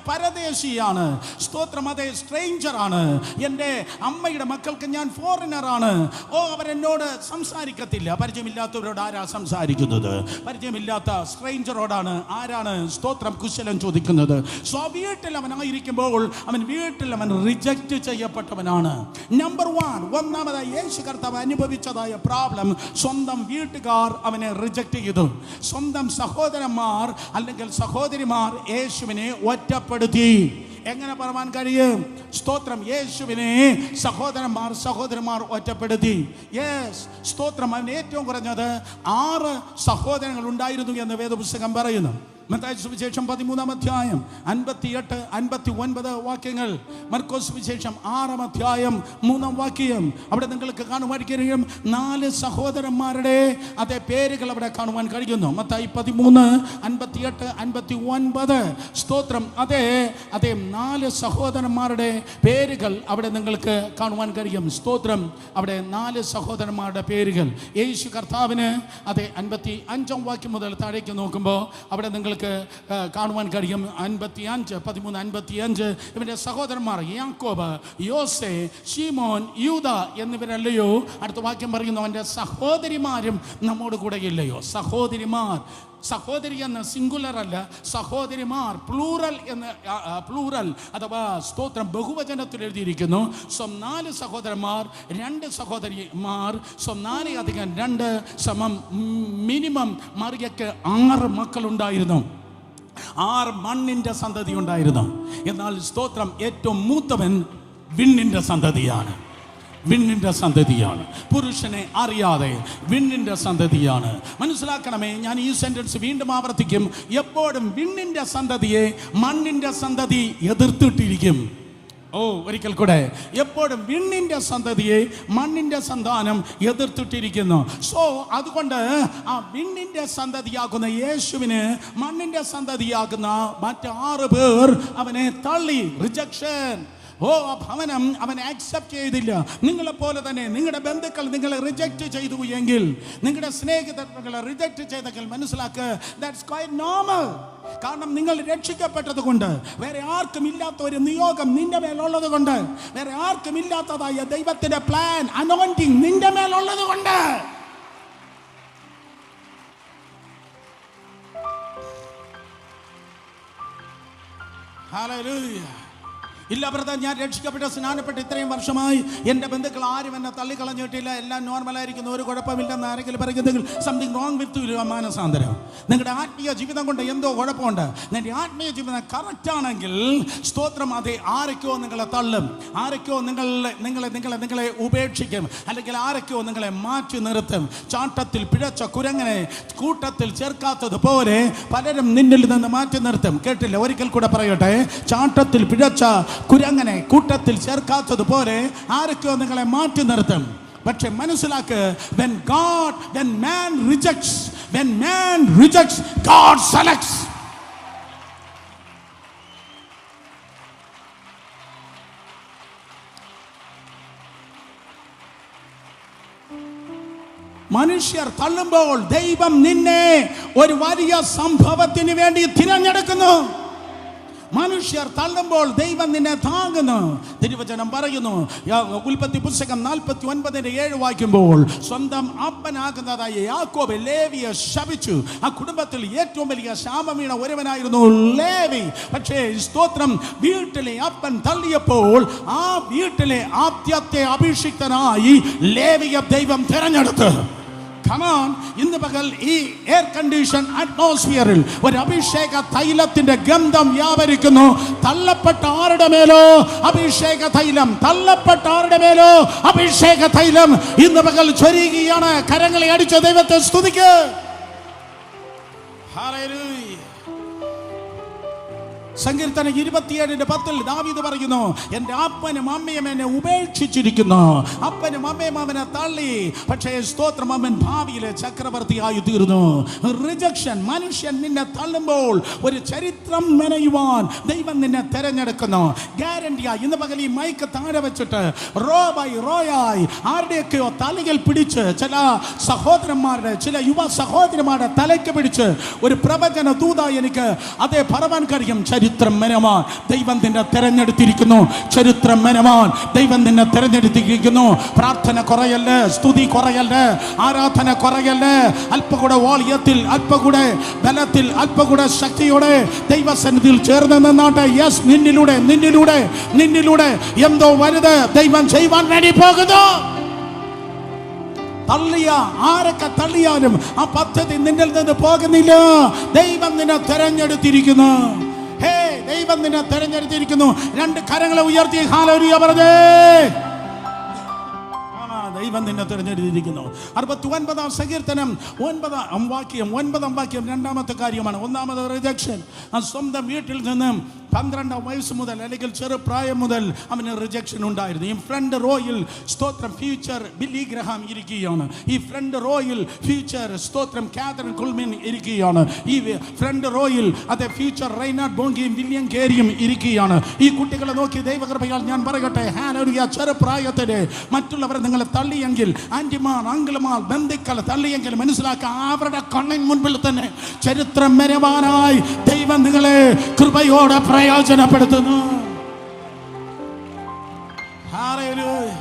പരദേശിയാണ്. സ്തോത്രം, അതേ, സ്ട്രേഞ്ചറാണ്. എൻ്റെ അമ്മയുടെ മക്കൾക്ക് ഞാൻ ഫോറിനറാണ്. അവരെന്നോട് സംസാരിക്കത്തില്ല. പരിചയമില്ലാത്തവരോട് ആരാ സംസാരിക്കുന്നത്? പരിചയമില്ലാത്ത സ്ട്രേഞ്ചറോടാണ് ആരാണ് സ്തോത്രം കുശലം ചോദിക്കുന്നത്. വീട്ടിൽ അവനായിരിക്കുമ്പോൾ അവൻ റിജക്റ്റ് ചെയ്യപ്പെട്ടവനാണ്. നമ്പർ 1, ഒന്നാമതായി യേശു കർത്താവ് അനുഭവിച്ചതായ പ്രോബ്ലം, സ്വന്തം വീട്ടുകാർ അവനെ റിജക്റ്റ് ചെയ്തു. സ്വന്തം സഹോദരന്മാർ അല്ലെങ്കിൽ സഹോദരിമാർ യേശുവിനെ ഒറ്റപ്പെടുത്തി. എങ്ങനെ പറയാൻ കഴിയും? സ്തോത്രം, യേശുവിനെ സഹോദരന്മാർ ഒറ്റപ്പെടുത്തി. യെസ്, സ്തോത്രം. അവന് ഏറ്റവും കുറഞ്ഞത് 6 സഹോദരങ്ങൾ ഉണ്ടായിരുന്നു എന്ന് വേദപുസ്തകം പറയുന്നു. മത്തായി സുവിശേഷം 13-ാം അധ്യായം 58-59 വാക്യങ്ങൾ. മർക്കോസ് സുവിശേഷം 6-ാം അധ്യായം 3-ാം വാക്യം. അവിടെ നിങ്ങൾക്ക് കാണുവാൻ കഴിയും 4 സഹോദരന്മാരുടെ അതേ പേരുകൾ അവിടെ കാണുവാൻ കഴിയുന്നു. മത്തായി 13:58-59. സ്തോത്രം, അതേ 4 സഹോദരന്മാരുടെ പേരുകൾ അവിടെ നിങ്ങൾക്ക് കാണുവാൻ കഴിയും. സ്തോത്രം, അവിടെ 4 സഹോദരന്മാരുടെ പേരുകൾ. യേശു കർത്താവിന് 55-ാം വാക്യം മുതൽ താഴേക്ക് നോക്കുമ്പോൾ അവിടെ നിങ്ങൾ കാണുവാൻ കഴിയും. 13:55 ഇവന്റെ സഹോദരന്മാർ യാക്കോബ്, യോസെ, ശീമോൻ, യൂദ എന്നിവരല്ലയോ? അടുത്ത വാക്യം പറയുന്നു, അവന്റെ സഹോദരിമാരും നമ്മോട് കൂടെ ഇല്ലയോ? സഹോദരിമാർ, സഹോദരി എന്ന സിംഗുലർ അല്ല, സഹോദരിമാർ പ്ലൂറൽ അഥവാ സ്തോത്രം ബഹുവചനത്തിൽ എഴുതിയിരിക്കുന്നു. 4 സഹോദരന്മാർ, 2 സഹോദരിമാർ, 4 അധികം 2 സമം മിനിമം. മറിയയ്ക്ക് 6 മക്കളുണ്ടായിരുന്നു. 6 മണ്ണിന്റെ സന്തതി ഉണ്ടായിരുന്നു. എന്നാൽ സ്തോത്രം, ഏറ്റവും മൂത്തവൻ വിണ്ണിന്റെ സന്തതിയാണ്. പുരുഷനെ അറിയാതെ വിണ്ണിന്റെ സന്തതിയാണ്. മനസ്സിലാക്കണമേ, ഞാൻ ഈ സെന്റൻസ് വീണ്ടും ആവർത്തിക്കും. എപ്പോഴും വിണ്ണിന്റെ സന്തതിയെ മണ്ണിന്റെ സന്തതി എതിർത്തിട്ടിരിക്കും. ഓ ഒരിക്കൽ കൂടെ, എപ്പോഴും വിണ്ണിന്റെ സന്തതിയെ മണ്ണിന്റെ സന്താനം എതിർത്തിട്ടിരിക്കുന്നു. സോ അതുകൊണ്ട് ആ വിണ്ണിന്റെ സന്തതിയാകുന്ന യേശുവിന് മണ്ണിന്റെ സന്തതിയാകുന്ന മറ്റ് 6 പേർ അവനെ തള്ളി, റിജക്ഷൻ. ഓ ആ ഭവനം അവൻ ആക്സെപ്റ്റ് ചെയ്തില്ല. നിങ്ങളെപ്പോലെ തന്നെ നിങ്ങളുടെ ബന്ധുക്കൾ നിങ്ങളെ റിജക്റ്റ് ചെയ്തു എങ്കിൽ, നിങ്ങളുടെ സ്നേഹിതർ നിങ്ങളെ റിജക്റ്റ് ചെയ്തെങ്കിൽ മനസ്സിലാക്കുക, ദാറ്റ്സ് ക്വൈറ്റ് നോർമൽ. കാരണം നിങ്ങൾ രക്ഷിക്കപ്പെട്ടത് കൊണ്ട്, വേറെ ആർക്കും ഇല്ലാത്ത ഒരു നിയോഗം നിന്റെ മേലുള്ളത് കൊണ്ട്, വേറെ ആർക്കും ഇല്ലാത്തതായ ദൈവത്തിന്റെ പ്ലാൻ, അനോയിന്റിംഗ് നിന്റെ മേലുള്ളത് കൊണ്ട്. ഹല്ലേലൂയ. ഇല്ല ബ്രദർ, ഞാൻ രക്ഷിക്കപ്പെട്ട സ്നാനപ്പെട്ട് ഇത്രയും വർഷമായി എൻ്റെ ബന്ധുക്കൾ ആരും എന്നെ തള്ളിക്കളഞ്ഞിട്ടില്ല, എല്ലാം നോർമലായിരിക്കുന്നു, ഒരു കുഴപ്പമില്ലെന്ന് ആരെങ്കിലും പറയുന്നെങ്കിൽ സംതിങ് റോങ് വിത്ത് യു മാനസാന്തരം. നിങ്ങളുടെ ആത്മീയ ജീവിതം കൊണ്ട് എന്തോ കുഴപ്പമുണ്ട്. നിങ്ങളുടെ ആത്മീയ ജീവിതം കറക്റ്റ് ആണെങ്കിൽ സ്തോത്രം, അതെ, ആരൊക്കെയോ നിങ്ങളെ തള്ളും, ആരൊക്കെയോ നിങ്ങളെ ഉപേക്ഷിക്കും, അല്ലെങ്കിൽ ആരൊക്കെയോ നിങ്ങളെ മാറ്റി നിർത്തും. ചാട്ടത്തിൽ പിഴച്ച കുരങ്ങനെ കൂട്ടത്തിൽ ചേർക്കാത്തതുപോലെ പലരും നിന്നിൽ നിന്ന് മാറ്റി നിർത്തും. കേട്ടില്ല? ഒരിക്കൽ കൂടെ പറയട്ടെ, ചാട്ടത്തിൽ പിഴച്ച കുരങ്ങനെ കൂട്ടത്തിൽ ചേർക്കാത്തതുപോലെ ആരൊക്കെയോ നിങ്ങളെ മാറ്റി നിർത്തും. പക്ഷെ മനസ്സിലാക്ക്, when man rejects, God selects. മനുഷ്യർ തള്ളുമ്പോൾ ദൈവം നിന്നെ ഒരു വലിയ സംഭവത്തിന് വേണ്ടി തിരഞ്ഞെടുക്കുന്നു. മനുഷ്യർ തള്ളുമ്പോൾ ദൈവം നിന്നെ താങ്ങുന്നു. തിരുവചനം പറയുന്നു, ഉൽപ്പത്തി പുസ്തകം 49:7 വായിക്കുമ്പോൾ, സ്വന്തം അപ്പനാകുന്നതായ യാക്കോബ് ലേവിയെ ശപിച്ചു. ആ കുടുംബത്തിൽ ഏറ്റവും വലിയ ശാപം വീണ ഒരുവനായിരുന്നു ലേവി. പക്ഷേ സ്തോത്രം, വീട്ടിലെ അപ്പൻ തള്ളിയപ്പോൾ ആ വീട്ടിലെ ആദ്യത്തെ അഭിഷിക്തനായി ലേവിയെ ദൈവം തിരഞ്ഞെടുത്തു. ഇന്ന് പകൽ ഈ എയർ കണ്ടീഷൻ അറ്റ്മോസ്ഫിയറിൽ ഒരു അഭിഷേക തൈലത്തിന്റെ ഗന്ധം വ്യാപരിക്കുന്നു. തള്ളപ്പെട്ട ആരുടെ മേലോ അഭിഷേക തൈലം, തള്ളപ്പെട്ട ആരുടെ മേലോ അഭിഷേക തൈലം ഇന്ന് പകൽ ചൊരിയുകയാണ്. കരങ്ങളെ അടിച്ച ദൈവത്തെ സ്തുതിക്ക്. ഹല്ലേലൂയ. സങ്കീർത്തനം 27:10 ദാവീദ് പറയുന്നു, എൻ്റെ അപ്പനും അമ്മയും എന്നെ ഉപേക്ഷിച്ചിരിക്കുന്നു. അപ്പനും അമ്മയും അവനെ തള്ളി, പക്ഷേ സ്തോത്രം, അവൻ ഭാവിയിലെ ചക്രവർത്തിയായി തീർന്നു. റിജക്ഷൻ. മനുഷ്യൻ നിന്നെ തള്ളുമ്പോൾ ഒരു ചരിത്രം മെനയുവാൻ ദൈവം നിന്നെ തെരഞ്ഞെടുക്കുന്നു. ഗ്യാരണ്ടിയാ. ഇന്ന് പകൽ ഈ മൈക്ക് താഴെ വെച്ചിട്ട് റോയായി ആരുടെയൊക്കെയോ തലയിൽ പിടിച്ച്, ചില സഹോദരന്മാരുടെ, ചില യുവ സഹോദരന്മാരുടെ തലയ്ക്ക് പിടിച്ച് ഒരു പ്രവചന ദൂത എനിക്ക് അതേ പറവാൻ കഴിയും. ചരിത്രം മെനവാൻ ദൈവം നിന്നെ തെരഞ്ഞെടുത്തിരിക്കുന്നു. ചരിത്രം മെനവാൻ ദൈവം നിന്നെ തെരഞ്ഞെടുത്തിരിക്കുന്നു. പ്രാർത്ഥന കുറയല്ലേ, സ്തുതി കുറയല്ലേ, ആരാധന കുറയല്ലേ. അല്പകൂടെ വോളിയത്തിൽ, അല്പകൂടെ ബലത്തിൽ, അല്പകൂടെ ശക്തിയോടെ ദൈവസന്നിധിയിൽ ചേർന്ന് നിന്നാട്ടെ. യെസ്, നിന്നിലൂടെ എന്തോ വലുത് ദൈവം ചെയ്യുവാൻ വേണ്ടി പോകുന്നു. തള്ളിയ ആരൊക്കെ തള്ളിയാലും ആ പദ്ധതി നിന്നിൽ നിന്ന് പോകുന്നില്ല. ദൈവം നിന്നെ തെരഞ്ഞെടുത്തിരിക്കുന്നു. ദൈവം നിന്നെ തെരഞ്ഞെടുത്തിരിക്കുന്നു. 2 കരങ്ങളെ ഉയർത്തി ഹല്ലേലൂയ പറഞ്ഞേ. ദൈവം നിന്നെ തെരഞ്ഞെടുത്തിരിക്കുന്നു. 69-ാം സങ്കീർത്തനം 9-ാം വാക്യം രണ്ടാമത്തെ കാര്യമാണ്. ഒന്നാമത് റിജക്ഷൻ. സ്വന്തം വീട്ടിൽ നിന്നും 12 വയസ്സ് മുതൽ, അല്ലെങ്കിൽ ചെറുപ്രായം മുതൽ അവന് റിജക്ഷൻ ഉണ്ടായിരുന്നു. ഈ ഫ്രണ്ട് റോയിൽ സ്തോത്രം ഫ്യൂച്ചർ ബില്ലി ഗ്രഹാം ഇരിക്കുകയാണ്. ഈ ഫ്രണ്ട് റോയിൽ ഫ്യൂച്ചർ സ്തോത്രം കാതറിൻ കുൾമിൻ ഇരിക്കുകയാണ്. ഈ ഫ്രണ്ട് റോയിൽ അതേ ഫ്യൂച്ചർ റൈനാർഡ് ബോങ്കിയും വില്യം കേരിയും ഇരിക്കുകയാണ്. ഈ കുട്ടികളെ നോക്കി ദൈവകൃപയാൽ ഞാൻ പറയട്ടെ, ഹല്ലേലൂയ, ചെറുപ്രായത്തില് മറ്റുള്ളവർ നിങ്ങളെ തള്ളിയെങ്കിൽ, ആന്റിമാർ, അങ്കിളുമാർ, ബന്ധുക്കൾ തള്ളിയെങ്കിൽ മനസ്സിലാക്കുക, അവരുടെ കണ്ണിന് മുൻപിൽ തന്നെ ചരിത്രം മെനവാനായി ദൈവം നിങ്ങളെ കൃപയോടെ പ്രയോജനപ്പെടുത്തുന്നു. Hallelujah,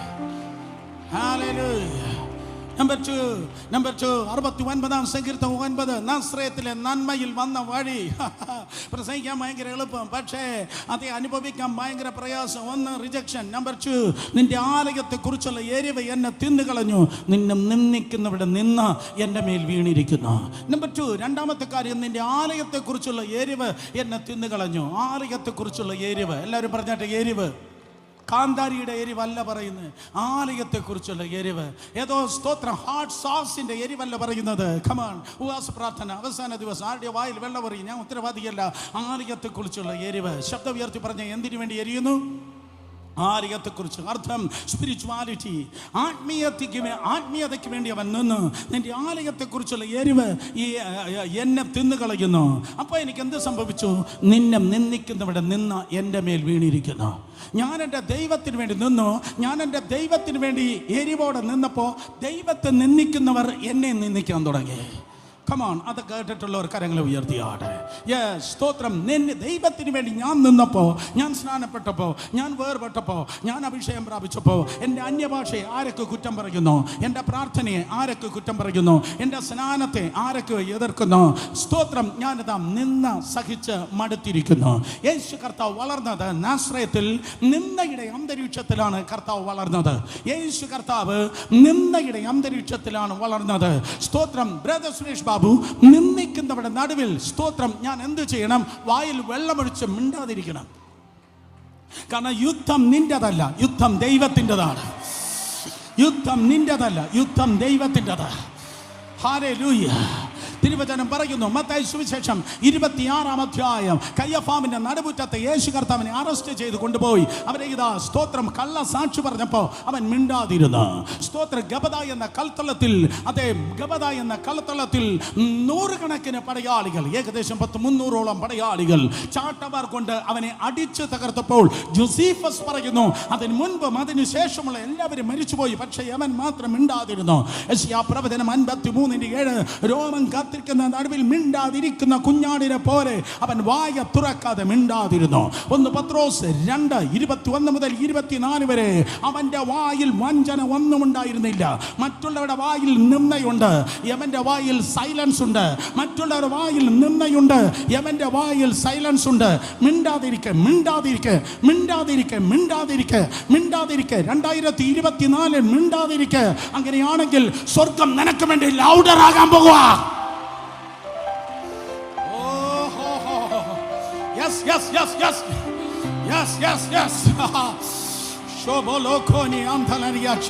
hallelujah. നമ്പർ 2 69-ാം സങ്കീർത്തനം 9. നാസറേത്തിലെ നന്മയിൽ വന്ന വഴി പ്രസംഗിക്കാൻ ഭയങ്കര എളുപ്പം, പക്ഷേ അത് അനുഭവിക്കാൻ ഭയങ്കര പ്രയാസം. 1 റിജക്ഷൻ. നമ്പർ 2 നിന്റെ ആലയത്തെ കുറിച്ചുള്ള എരിവ് എന്നെ തിന്നുകളഞ്ഞു. നിന്നെ നിന്ദിക്കുന്നവിടെ നിന്ന് എൻ്റെ മേൽ വീണിരിക്കുന്നു. നമ്പർ 2, രണ്ടാമത്തെ കാര്യം, നിന്റെ ആലയത്തെ കുറിച്ചുള്ള എരിവ് എന്നെ തിന്നുകളഞ്ഞു. ആലയത്തെ കുറിച്ചുള്ള എരിവ്, എല്ലാവരും പറഞ്ഞാട്ടെ, എരിവ്. കാന്താരിയുടെ എരിവല്ല പറയുന്നത്, ആലയത്തെക്കുറിച്ചുള്ള എരിവ്. ഏതോ സ്തോത്രം ഹാർട്ട് സോസിന്റെ എരിവല്ല പറയുന്നത്. കമാൺ, ഉപവാസ പ്രാർത്ഥന അവസാന ദിവസം ആരുടെ വായിൽ വെള്ളം പറയും, ഞാൻ ഉത്തരവാദിയല്ല. ആലയത്തെക്കുറിച്ചുള്ള എരിവ്. ശബ്ദം ഉയർത്തി പറഞ്ഞ എന്തിനു വേണ്ടി എരിയുന്നു? ആലയത്തെക്കുറിച്ച് അർത്ഥം സ്പിരിച്വാലിറ്റി, ആത്മീയതയ്ക്ക് വേണ്ടി അവൻ നിന്ന് നിന്റെ ആലയത്തെക്കുറിച്ചുള്ള എരിവ് എന്നെ തിന്നുകളയുന്നു. അപ്പോൾ എനിക്ക് എന്ത് സംഭവിച്ചു? നിന്നെ നിന്ദിക്കുന്നവിടെ നിന്ന് എൻ്റെ മേൽ വീണിരിക്കുന്നു. ഞാൻ എൻ്റെ ദൈവത്തിന് വേണ്ടി നിന്നു. ഞാൻ എൻ്റെ ദൈവത്തിന് വേണ്ടി എരിവോടെ നിന്നപ്പോൾ ദൈവത്തെ നിന്ദിക്കുന്നവർ എന്നെ നിന്ദിക്കാൻ തുടങ്ങി. കമോൺ, അത് കേട്ടിട്ടുള്ളവർ കരങ്ങളെ ഉയർത്തിയാട്ടെ. യെസ്, സ്തോത്രം. ദൈവത്തിന് വേണ്ടി ഞാൻ നിന്നപ്പോൾ, ഞാൻ സ്നാനപ്പെട്ടപ്പോൾ, ഞാൻ വേർപെട്ടപ്പോൾ, ഞാൻ അഭിഷേകം പ്രാപിച്ചപ്പോൾ എൻ്റെ അന്യഭാഷയെ ആരൊക്കെ കുറ്റം പറയുന്നു? എൻ്റെ പ്രാർത്ഥനയെ ആരൊക്കെ കുറ്റം പറയുന്നു? എൻ്റെ സ്നാനത്തെ ആരൊക്കെ എതിർക്കുന്നു? സ്തോത്രം. ഞാനിതാ നിന്ന സഹിച്ച് മടുത്തിരിക്കുന്നു. യേശു കർത്താവ് വളർന്നത് നാസ്രയത്തിൽ നിന്ദയുടെ അന്തരീക്ഷത്തിലാണ് കർത്താവ് വളർന്നത്. യേശു കർത്താവ് നിന്ദയുടെ അന്തരീക്ഷത്തിലാണ് വളർന്നത്. സ്തോത്രം. ബ്രദർ സുരേഷ് ബാബു നിന്ദിക്കുന്നവരുടെ നടുവിൽ, സ്തോത്രം, ഞാൻ എന്ത് ചെയ്യണം? വായിൽ വെള്ളമൊഴിച്ച് മിണ്ടാതിരിക്കണം. കാരണം യുദ്ധം നിന്റേതല്ല, യുദ്ധം ദൈവത്തിൻ്റെതാണ്. യുദ്ധം നിന്റേതല്ല, യുദ്ധം ദൈവത്തിൻ്റെതാണ്. ഹല്ലേലൂയ. തിരുവചനം പറയുന്നു, മത്തായി സുവിശേഷം 26-ാം അധ്യായം, കയ്യഫാവിന്റെ നടുമുറ്റത്ത് യേശു കർത്താവിനെ അറസ്റ്റ് ചെയ്ത് കൊണ്ടുപോയി. അവരെ ഇതാ സ്തോത്രം കള്ള സാക്ഷി പറഞ്ഞപ്പോൾ അവൻ മിണ്ടാതിരുന്നു. സ്തോത്രം. ഗബദ എന്ന കളത്തളത്തിൽ നൂറുകണക്കിന് പടയാളികൾ, ഏകദേശം 300ഓളം പടയാളികൾ ചാട്ടവാർ കൊണ്ട് അവനെ അടിച്ചു തകർത്തപ്പോൾ ജോസീഫസ് പറയുന്നു, അതിന് മുൻപും അതിനു ശേഷമുള്ള എല്ലാവരും മരിച്ചുപോയി, പക്ഷേ അവൻ മാത്രം മിണ്ടാതിരുന്നു. യെശയ്യാ പ്രവചനം 53:7, രോമം കാത്തിരിക്കുന്ന നടുവിൽ മിണ്ടാതിരിക്കുന്ന കുഞ്ഞാടിനെ പോലെ അവൻ വായ തുറക്കാതെ മിണ്ടാതിരുന്നു. 1 പത്രോസ് 2:21 മുതൽ 24 വരെ അവന്റെ വായിൽ വഞ്ചന ഒന്നും ഉണ്ടായിരുന്നില്ല. മറ്റുള്ളവരുടെ വായിൽ നിന്ദയുണ്ട്, യവന്റെ വായിൽ സൈലൻസ് ഉണ്ട്. മറ്റുള്ളവരുടെ വായിൽ നിന്ദയുണ്ട്, യവന്റെ വായിൽ സൈലൻസ് ഉണ്ട്. മിണ്ടാതിരിക്കെ, മിണ്ടാതിരിക്കെ, മിണ്ടാതിരിക്കെ, മിണ്ടാതിരിക്കെ, മിണ്ടാതിരിക്കെ. 2024 മിണ്ടാതിരിക്കെ. അങ്ങനെയാണെങ്കിൽ സ്വർഗം നിനക്ക് വേണ്ടി ലൗഡർ ആകാൻ പോകുക. Yes, yes, yes, yes. Yes, yes, yes. ശോഭലോകോനി ആന്തലരിയാച്ച.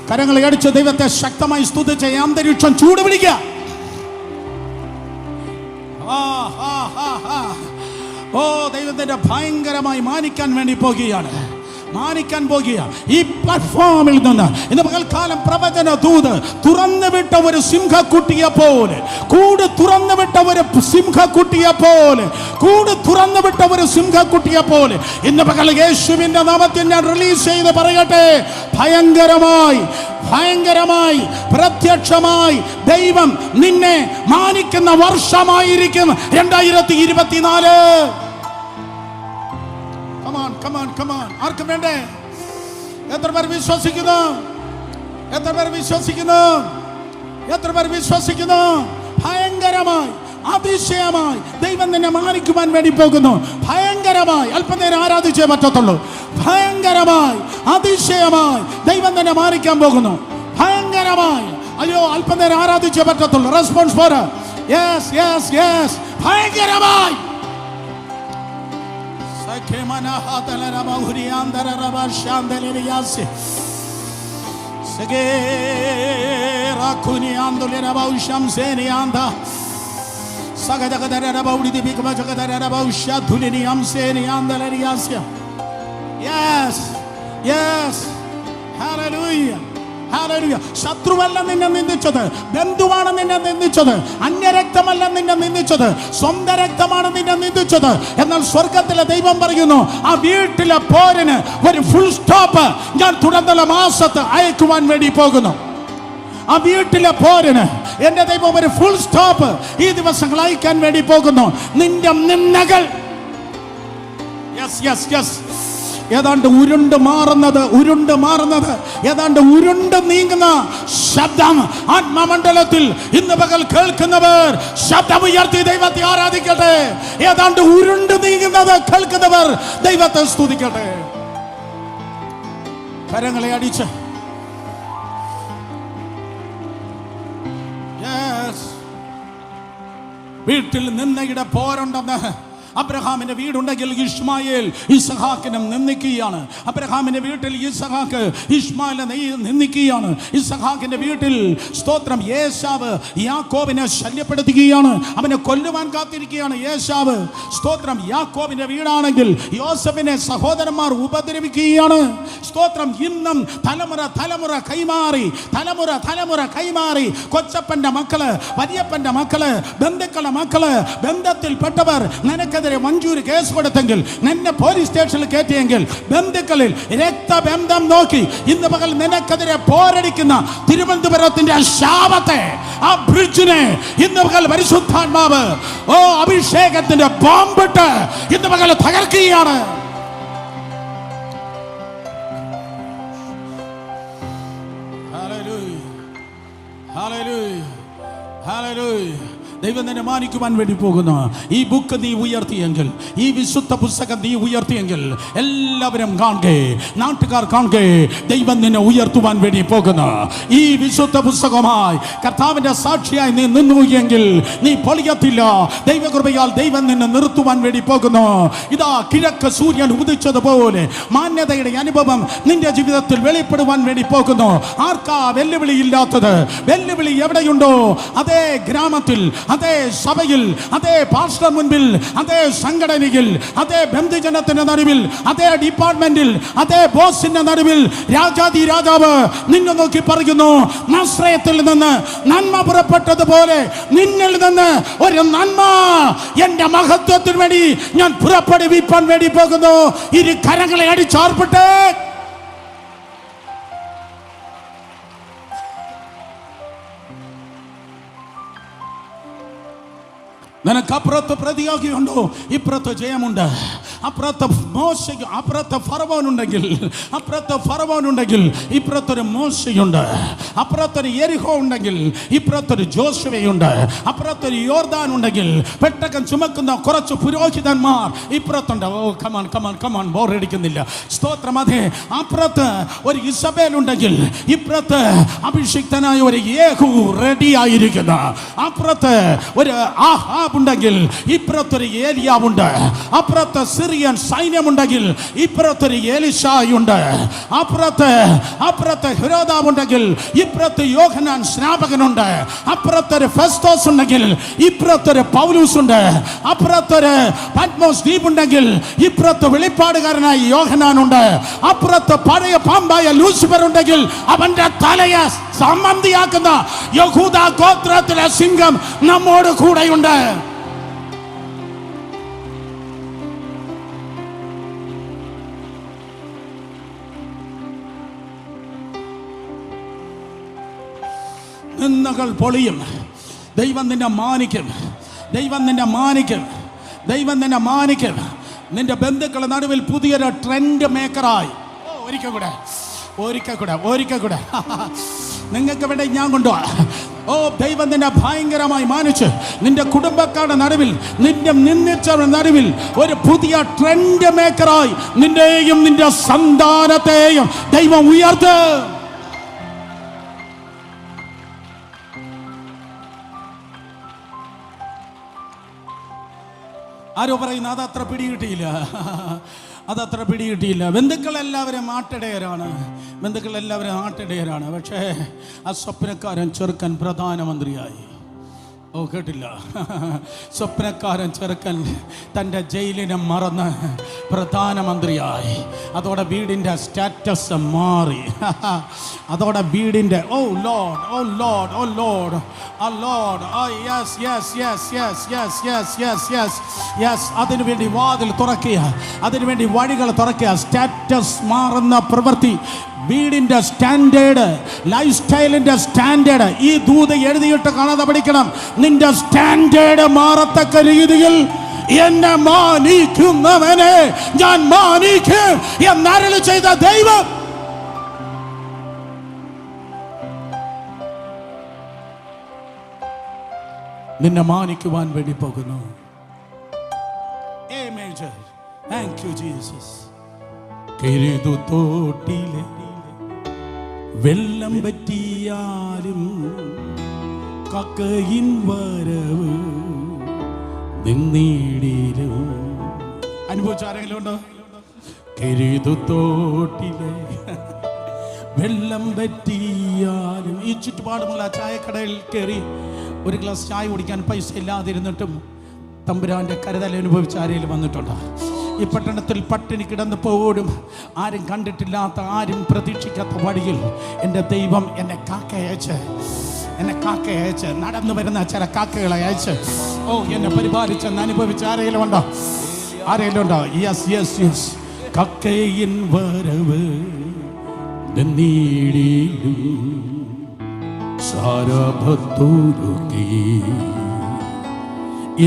കരങ്ങളെ അടിച്ച് ദൈവത്തെ ശക്തമായി സ്തുതിച്ച് അന്തരീക്ഷം ചൂടുപിടിക്കുക. ഓ, ദൈവത്തിന്റെ ഭയങ്കരമായി മാനിക്കാൻ വേണ്ടി പോകുകയാണ്. മാനിക്കാൻ പോകുക. ഈ പ്ലാറ്റ്ഫോമിൽ നിന്ന് ഇന്ന് പകൽക്കാലം പ്രവചന ദൂത് തുറന്നുവിട്ട ഒരു സിംഹക്കുട്ടിയെ പോലെ, കൂട് തുറന്നുവിട്ട ഒരു സിംഹക്കുട്ടിയെ പോലെ, കൂട് തുറന്നുവിട്ട ഒരു സിംഹക്കുട്ടിയെ പോലെ ഇന്ന് പകൽ യേശുവിന്റെ നാമത്തിൽ ഞാൻ റിലീസ് ചെയ്ത് പറയട്ടെ, ഭയങ്കരമായി, ഭയങ്കരമായി, പ്രത്യക്ഷമായി ദൈവം നിന്നെ മാനിക്കുന്ന വർഷമായിരിക്കും 2024. Come on. ആർക്കും വേണ്ടേ? എത്ര പേർ വിശ്വസിക്കുന്നു? എത്ര പേർ വിശ്വസിക്കുന്നു? എത്ര പേർ വിശ്വസിക്കുന്നു? ഭയങ്കരമായി, അതിശയമായി ദൈവം നിന്നെ മാനിക്കുവാൻ വേണ്ടി പോകുന്നു. ഭയങ്കരമായി. അല്പനേരം ആരാധിച്ചേ പറ്റത്തുള്ളൂ. ഭയങ്കരമായി, അതിശയമായി ദൈവം നിന്നെ മാനിക്കാൻ പോകുന്നു. ഭയങ്കരമായി. അയ്യോ, അല്പനേരം ആരാധിച്ചേ പറ്റത്തുള്ളൂ. റെസ്പോൺസ് പോരാ. Yes, yes, yes. ഭയങ്കരമായി. ശത്രുവല്ല നിന്നെ നിന്ദിച്ചത്, ബന്ധുവാണ് നിന്നെ നിന്ദിച്ചത്, അന്യരക്തമല്ല നിന്നെ നിന്ദിച്ചത്, സ്വന്തം രക്തമാണ് നിന്നെ നിന്ദിച്ചത്. എന്നാൽ സ്വർഗത്തിലെ ദൈവം പറയുന്നു, ആ വീട്ടിലെ പോരിന് ഒരു ഫുൾ സ്റ്റോപ്പ് ഞാൻ തുടർന്നുള്ള മാസത്ത് അയക്കുവാൻ വേണ്ടി പോകുന്നു. ആ വീട്ടിലെ പോരിന് എന്റെ ദൈവം ഒരു ഫുൾ സ്റ്റോപ്പ് ഈ ദിവസങ്ങൾ അയക്കാൻ വേണ്ടി പോകുന്നു. നിന്റെ നിന്ദകൾ ഏതാണ്ട് ഉരുണ്ട് മാറുന്നത് ഏതാണ്ട് ഉരുണ്ട് നീങ്ങുന്ന ശബ്ദം ആത്മമണ്ഡലത്തിൽ ഇന്ന് പകൽ കേൾക്കുന്നവർ ശബ്ദമുയർത്തി ദൈവത്തെ ആരാധിക്കട്ടെ. ഏതാണ്ട് ഉരുണ്ട് നീങ്ങുന്നത് കേൾക്കുന്നവർ ദൈവത്തെ സ്തുതിക്കട്ടെ. കരങ്ങളെ അടിച്ച് വീട്ടിൽ നിന്നയുടെ പോരുണ്ടെന്ന് അബ്രഹാമിന്റെ വീടുണ്ടെങ്കിൽ ഇസ്മായേൽ ഇസ്ഹാക്കിനെ നിന്ദിക്കുകയാണ്. അബ്രഹാമിന്റെ വീട്ടിൽ ഇസ്ഹാക്ക് ഇസ്മായിലിനെ നിന്ദിക്കുകയാണ്. ഇസ്ഹാക്കിന്റെ വീട്ടിൽ സ്തോത്രം ഏശാവ് യാക്കോബിനെ ശല്യപ്പെടുത്തുകയാണ്, അവനെ കൊല്ലുവാൻ കാത്തിരിക്കുകയാണ് ഏശാവ്. സ്തോത്രം യാക്കോബിന്റെ വീടാണെങ്കിൽ യോസഫിനെ സഹോദരന്മാർ ഉപദ്രവിക്കുകയാണ്. സ്തോത്രം ഇന്നും തലമുറ കൈമാറി കൊച്ചപ്പന്റെ മക്കള്, വലിയപ്പന്റെ മക്കള്, ബന്ധുക്കളുടെ മക്കള്, ബന്ധത്തിൽപ്പെട്ടവർ നിനക്കെതിരെ മഞ്ചൂര് കേസ് കൊടുത്തെങ്കിൽ, നിന്നെ പോലീസ് സ്റ്റേഷനിൽ കയറ്റിയെങ്കിൽ, ബന്ധുക്കളിൽ രക്തബന്ധം നോക്കി ഇന്ന് പകൽ നിനക്കെതിരെ പോരടിക്കുന്ന തിരുവനന്തപുരത്തിന്റെ ശാപത്തെ, ആ ബ്രിഡ്ജിനെ ഇന്ന് പകൽ പരിശുദ്ധാത്മാവ് അഭിഷേകത്തിന്റെ ബോംബിട്ട് ഇന്ന് പകൽ തകർക്കുകയാണ്. ദൈവം നിന്നെ മാനിക്കുവാൻ വേണ്ടി പോകുന്നു. ഈ ബുക്ക് നീ ഉയർത്തിയെങ്കിൽ, ഈ വിശുദ്ധ പുസ്തകം നീ ഉയർത്തിയെങ്കിൽ, എല്ലാവരും കാണുകേ, നാട്ടുകാർ കാണുകേ, ദൈവം നിന്നെ ഉയർത്തുവാൻ വേണ്ടി പോകുന്നു. ഈ വിശുദ്ധ പുസ്തകമായി കർത്താവിന്റെ സാക്ഷിയായി നീ നിന്നു എങ്കിൽ നീ പൊളിയത്തില്ല. ദൈവകൃപയാൽ ദൈവം നിന്നെ നിർത്തുവാൻ വേണ്ടി പോകുന്നു. ഇതാ കിഴക്ക് സൂര്യൻ ഉദിച്ചതുപോലെ മാന്യതയുടെ അനുഭവം നിന്റെ ജീവിതത്തിൽ വെളിപ്പെടുവാൻ വേണ്ടി പോകുന്നു. ആർക്കാ വെല്ലുവിളി ഇല്ലാത്തത്? വെല്ലുവിളി എവിടെയുണ്ടോ അതേ ഗ്രാമത്തിൽ, അതേ സഭയിൽ, അതേ പാസ്റ്റർ മുൻപിൽ, അതേ സംഘടനയിൽ, അതേ ബന്ധുജനത്തിന്റെ നടുവിൽ, അതേ ഡിപ്പാർട്ട്മെന്റിൽ, അതേ ബോസിന്റെ നടുവിൽ രാജാതി രാജാവ് നിന്നെ നോക്കി പറയുന്നു, നസ്രയത്തിൽ നിന്ന് നന്മ പുറപ്പെട്ടതുപോലെ നിന്നിൽ നിന്ന് ഒരു നന്മ എന്റെ മഹത്വത്തിന് വേണ്ടി ഞാൻ പുറപ്പെടുവിപ്പാൻ വേണ്ടി പോകുന്നു. ഇരു കരങ്ങളെ അടിച്ചാർപ്പിട്ട് നിനക്ക് അപ്പുറത്ത് പ്രതിയോഗിയുണ്ടോ? ഇപ്പുറത്ത് ജയമുണ്ട്. അപ്പുറത്ത് ഫറവോനുണ്ടെങ്കിൽ ഇപ്പുറത്തൊരു മോശയുണ്ട്. അപ്പുറത്തൊരു യെരിഹോ ഉണ്ടെങ്കിൽ ഇപ്പുറത്തൊരു ജോഷുവയുണ്ട്. അപ്പുറത്തൊരു യോർദാൻ ഉണ്ടെങ്കിൽ പെട്ടകം ചുമക്കുന്ന കുറച്ച് പുരോഹിതന്മാർ ഇപ്പുറത്തുണ്ട്. കമാൻ ബോറടിക്കുന്നില്ല. സ്തോത്രം. അതെ, അപ്പുറത്ത് ഒരു ഇസബേൽ ഉണ്ടെങ്കിൽ ഇപ്പുറത്ത് അഭിഷിക്തനായ ഒരു യേഹൂ റെഡി ആയിരിക്കുന്നു. അപ്പുറത്ത് ഒരു ആഹാബ് ഉണ്ടെങ്കിൽ ഇപ്പുറത്തൊരു ഏലിയാവുണ്ട്. അപ്പുറത്ത് സിറിയൻ സൈന്യമുണ്ടെങ്കിൽ ഇപ്പുറത്തൊരു എലിശായുണ്ട്. അപ്പുറത്ത് ഹെരോദാവുണ്ടെങ്കിൽ ഇപ്പുറത്ത് യോഹന്നാൻ സ്നാപകനുണ്ട്. അപ്പുറത്തൊരു ഫെസ്തോസ് ഉണ്ടെങ്കിൽ ഇപ്പുറത്തൊരു പൗലൂസ് ഉണ്ട്. അപ്പുറത്തൊരു പത്മോസ് ദ്വീപുണ്ടെങ്കിൽ ഇപ്പുറത്ത് വെളിപ്പാടുകാരനായ യോഹന്നാനുണ്ട്. അപ്പുറത്ത് പഴയ പാമ്പായ ലൂസിഫർ ഉണ്ടെങ്കിൽ അവന്റെ തലയെ സംബന്ധിയാക്കുന്ന യഹൂദ ഗോത്രത്തിലെ സിംഹം നമ്മോട് കൂടെയുണ്ട്. നിന്ദകൾ പൊളിയും. ദൈവം നിന്നെ മാനിക്കും. നിന്റെ ബന്ധുക്കളുടെ നടുവിൽ പുതിയൊരു ട്രെൻഡ് മേക്കറായി. ഒരിക്കൽ കൂടെ നിങ്ങൾക്ക് വേണ്ടി ഞാൻ കൊണ്ടുപോവാ. ദൈവം നിന്നെ ഭയങ്കരമായി മാനിച്ച് നിന്റെ കുടുംബക്കാരുടെ നടുവിൽ, നിന്റെ നിന്ദിച്ചവരുടെ നടുവിൽ ഒരു പുതിയ ട്രെൻഡ് മേക്കറായി നിന്റെയും നിന്റെ സന്താനത്തെയും ദൈവം ഉയർത്ത്. ആരോ പറയുന്നു അതത്ര പിടികിട്ടിയില്ല. ബന്ധുക്കളെല്ലാവരും ആട്ടിടയരാണ്. പക്ഷേ ആ സ്വപ്നക്കാരൻ ചെറുക്കൻ പ്രധാനമന്ത്രിയായി. കേട്ടില്ല? സ്വപ്നക്കാരൻ ചെറുക്കൻ തൻ്റെ ജയിലിനെ മറന്ന് പ്രധാനമന്ത്രിയായി. അതോടെ വീടിൻ്റെ സ്റ്റാറ്റസ് മാറി. അതോടെ വീടിൻ്റെ അതിനുവേണ്ടി വാതിൽ തുറക്കുക, അതിനുവേണ്ടി വഴികൾ തുറക്കുക. സ്റ്റാറ്റസ് മാറുന്ന പ്രവൃത്തി, വീടിന്റെ സ്റ്റാൻഡേർഡ്, ലൈഫ് സ്റ്റൈലിന്റെ സ്റ്റാൻഡേർഡ് ഈ ദൂത് എഴുതിയിട്ട് കാണാതെ പഠിക്കണം. നിന്റെ സ്റ്റാൻഡേർഡ് മാറത്തക്ക രീതിയിൽ എന്നെ മാനിക്കുന്നവനെ ഞാൻ മാനിക്കും എന്നരുളി ചെയ്ത ദൈവം നിന്നെ മാനിക്കുവാൻ വേണ്ടി പോകുന്നു. Thank you Jesus. കരുതു തോട്ടിലെ വെള്ളം പറ്റിയാലും കക്കയിൻ വരവ് നിന്നിടിലും അനുഭവിച്ച ആരെങ്കിലും ഉണ്ടോ? കെരുതുതോട്ടിലെ വെള്ളം പറ്റിയാലും ഈ ചുറ്റുപാടുമുള്ള ചായക്കടയിൽ കയറി ഒരു ഗ്ലാസ് ചായ കുടിക്കാൻ പൈസ ഇല്ലാതിരുന്നിട്ടും തമ്പുരാന്റെ കരുതൽ അനുഭവിച്ച ആരെങ്കിലും വന്നിട്ടുണ്ടോ? ഈ പട്ടണത്തിൽ പട്ടിണി കിടന്നപ്പോഴും ആരും കണ്ടിട്ടില്ലാത്ത, ആരും പ്രതീക്ഷിക്കാത്ത വഴിയിൽ എൻ്റെ ദൈവം എന്നെ കാക്കയച്ച് നടന്നു വരുന്ന ചില കാക്കകളെ അയച്ച് എന്നെ പരിപാലിച്ചെന്ന് അനുഭവിച്ച ആരെങ്കിലും ഉണ്ടോ? Yes yes yes. കക്കയിൻ വരവ് സാരഭത്തോരുക്കി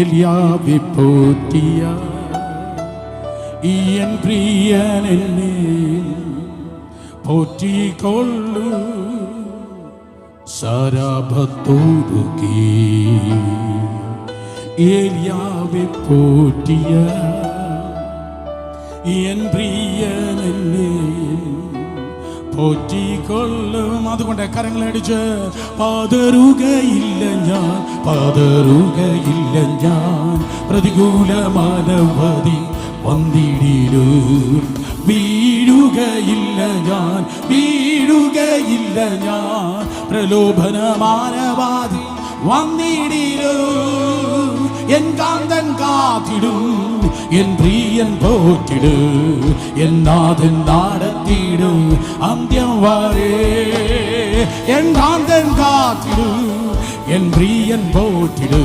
എലിയാവെ പോറ്റിയ എൻ പ്രിയൻ എന്നെ പോറ്റിക്കൊള്ളു സാരഭത്തോരുക്കി എലിയാവെ പോറ്റിയ എൻ പ്രിയൻ എന്നെ പോറ്റിക്കൊള്ളും. അതുകൊണ്ട് കരങ്ങളടിച്ച് പതറുകയില്ല ഞാൻ പ്രതികൂലമാനവധി വന്നിടിലും വീഴുകയില്ല ഞാൻ പ്രലോഭനമാനവാദി വന്നിടിലും എൻ കാന്തൻ കാത്തിടും എൻ പ്രിയൻ പോറ്റിട് എൻ നാഥൻ നടത്തിടും അന്ത്യം വരെ എൻ കാന്തൻ കാത്തിടും എൻ പ്രിയൻ പോറ്റിട്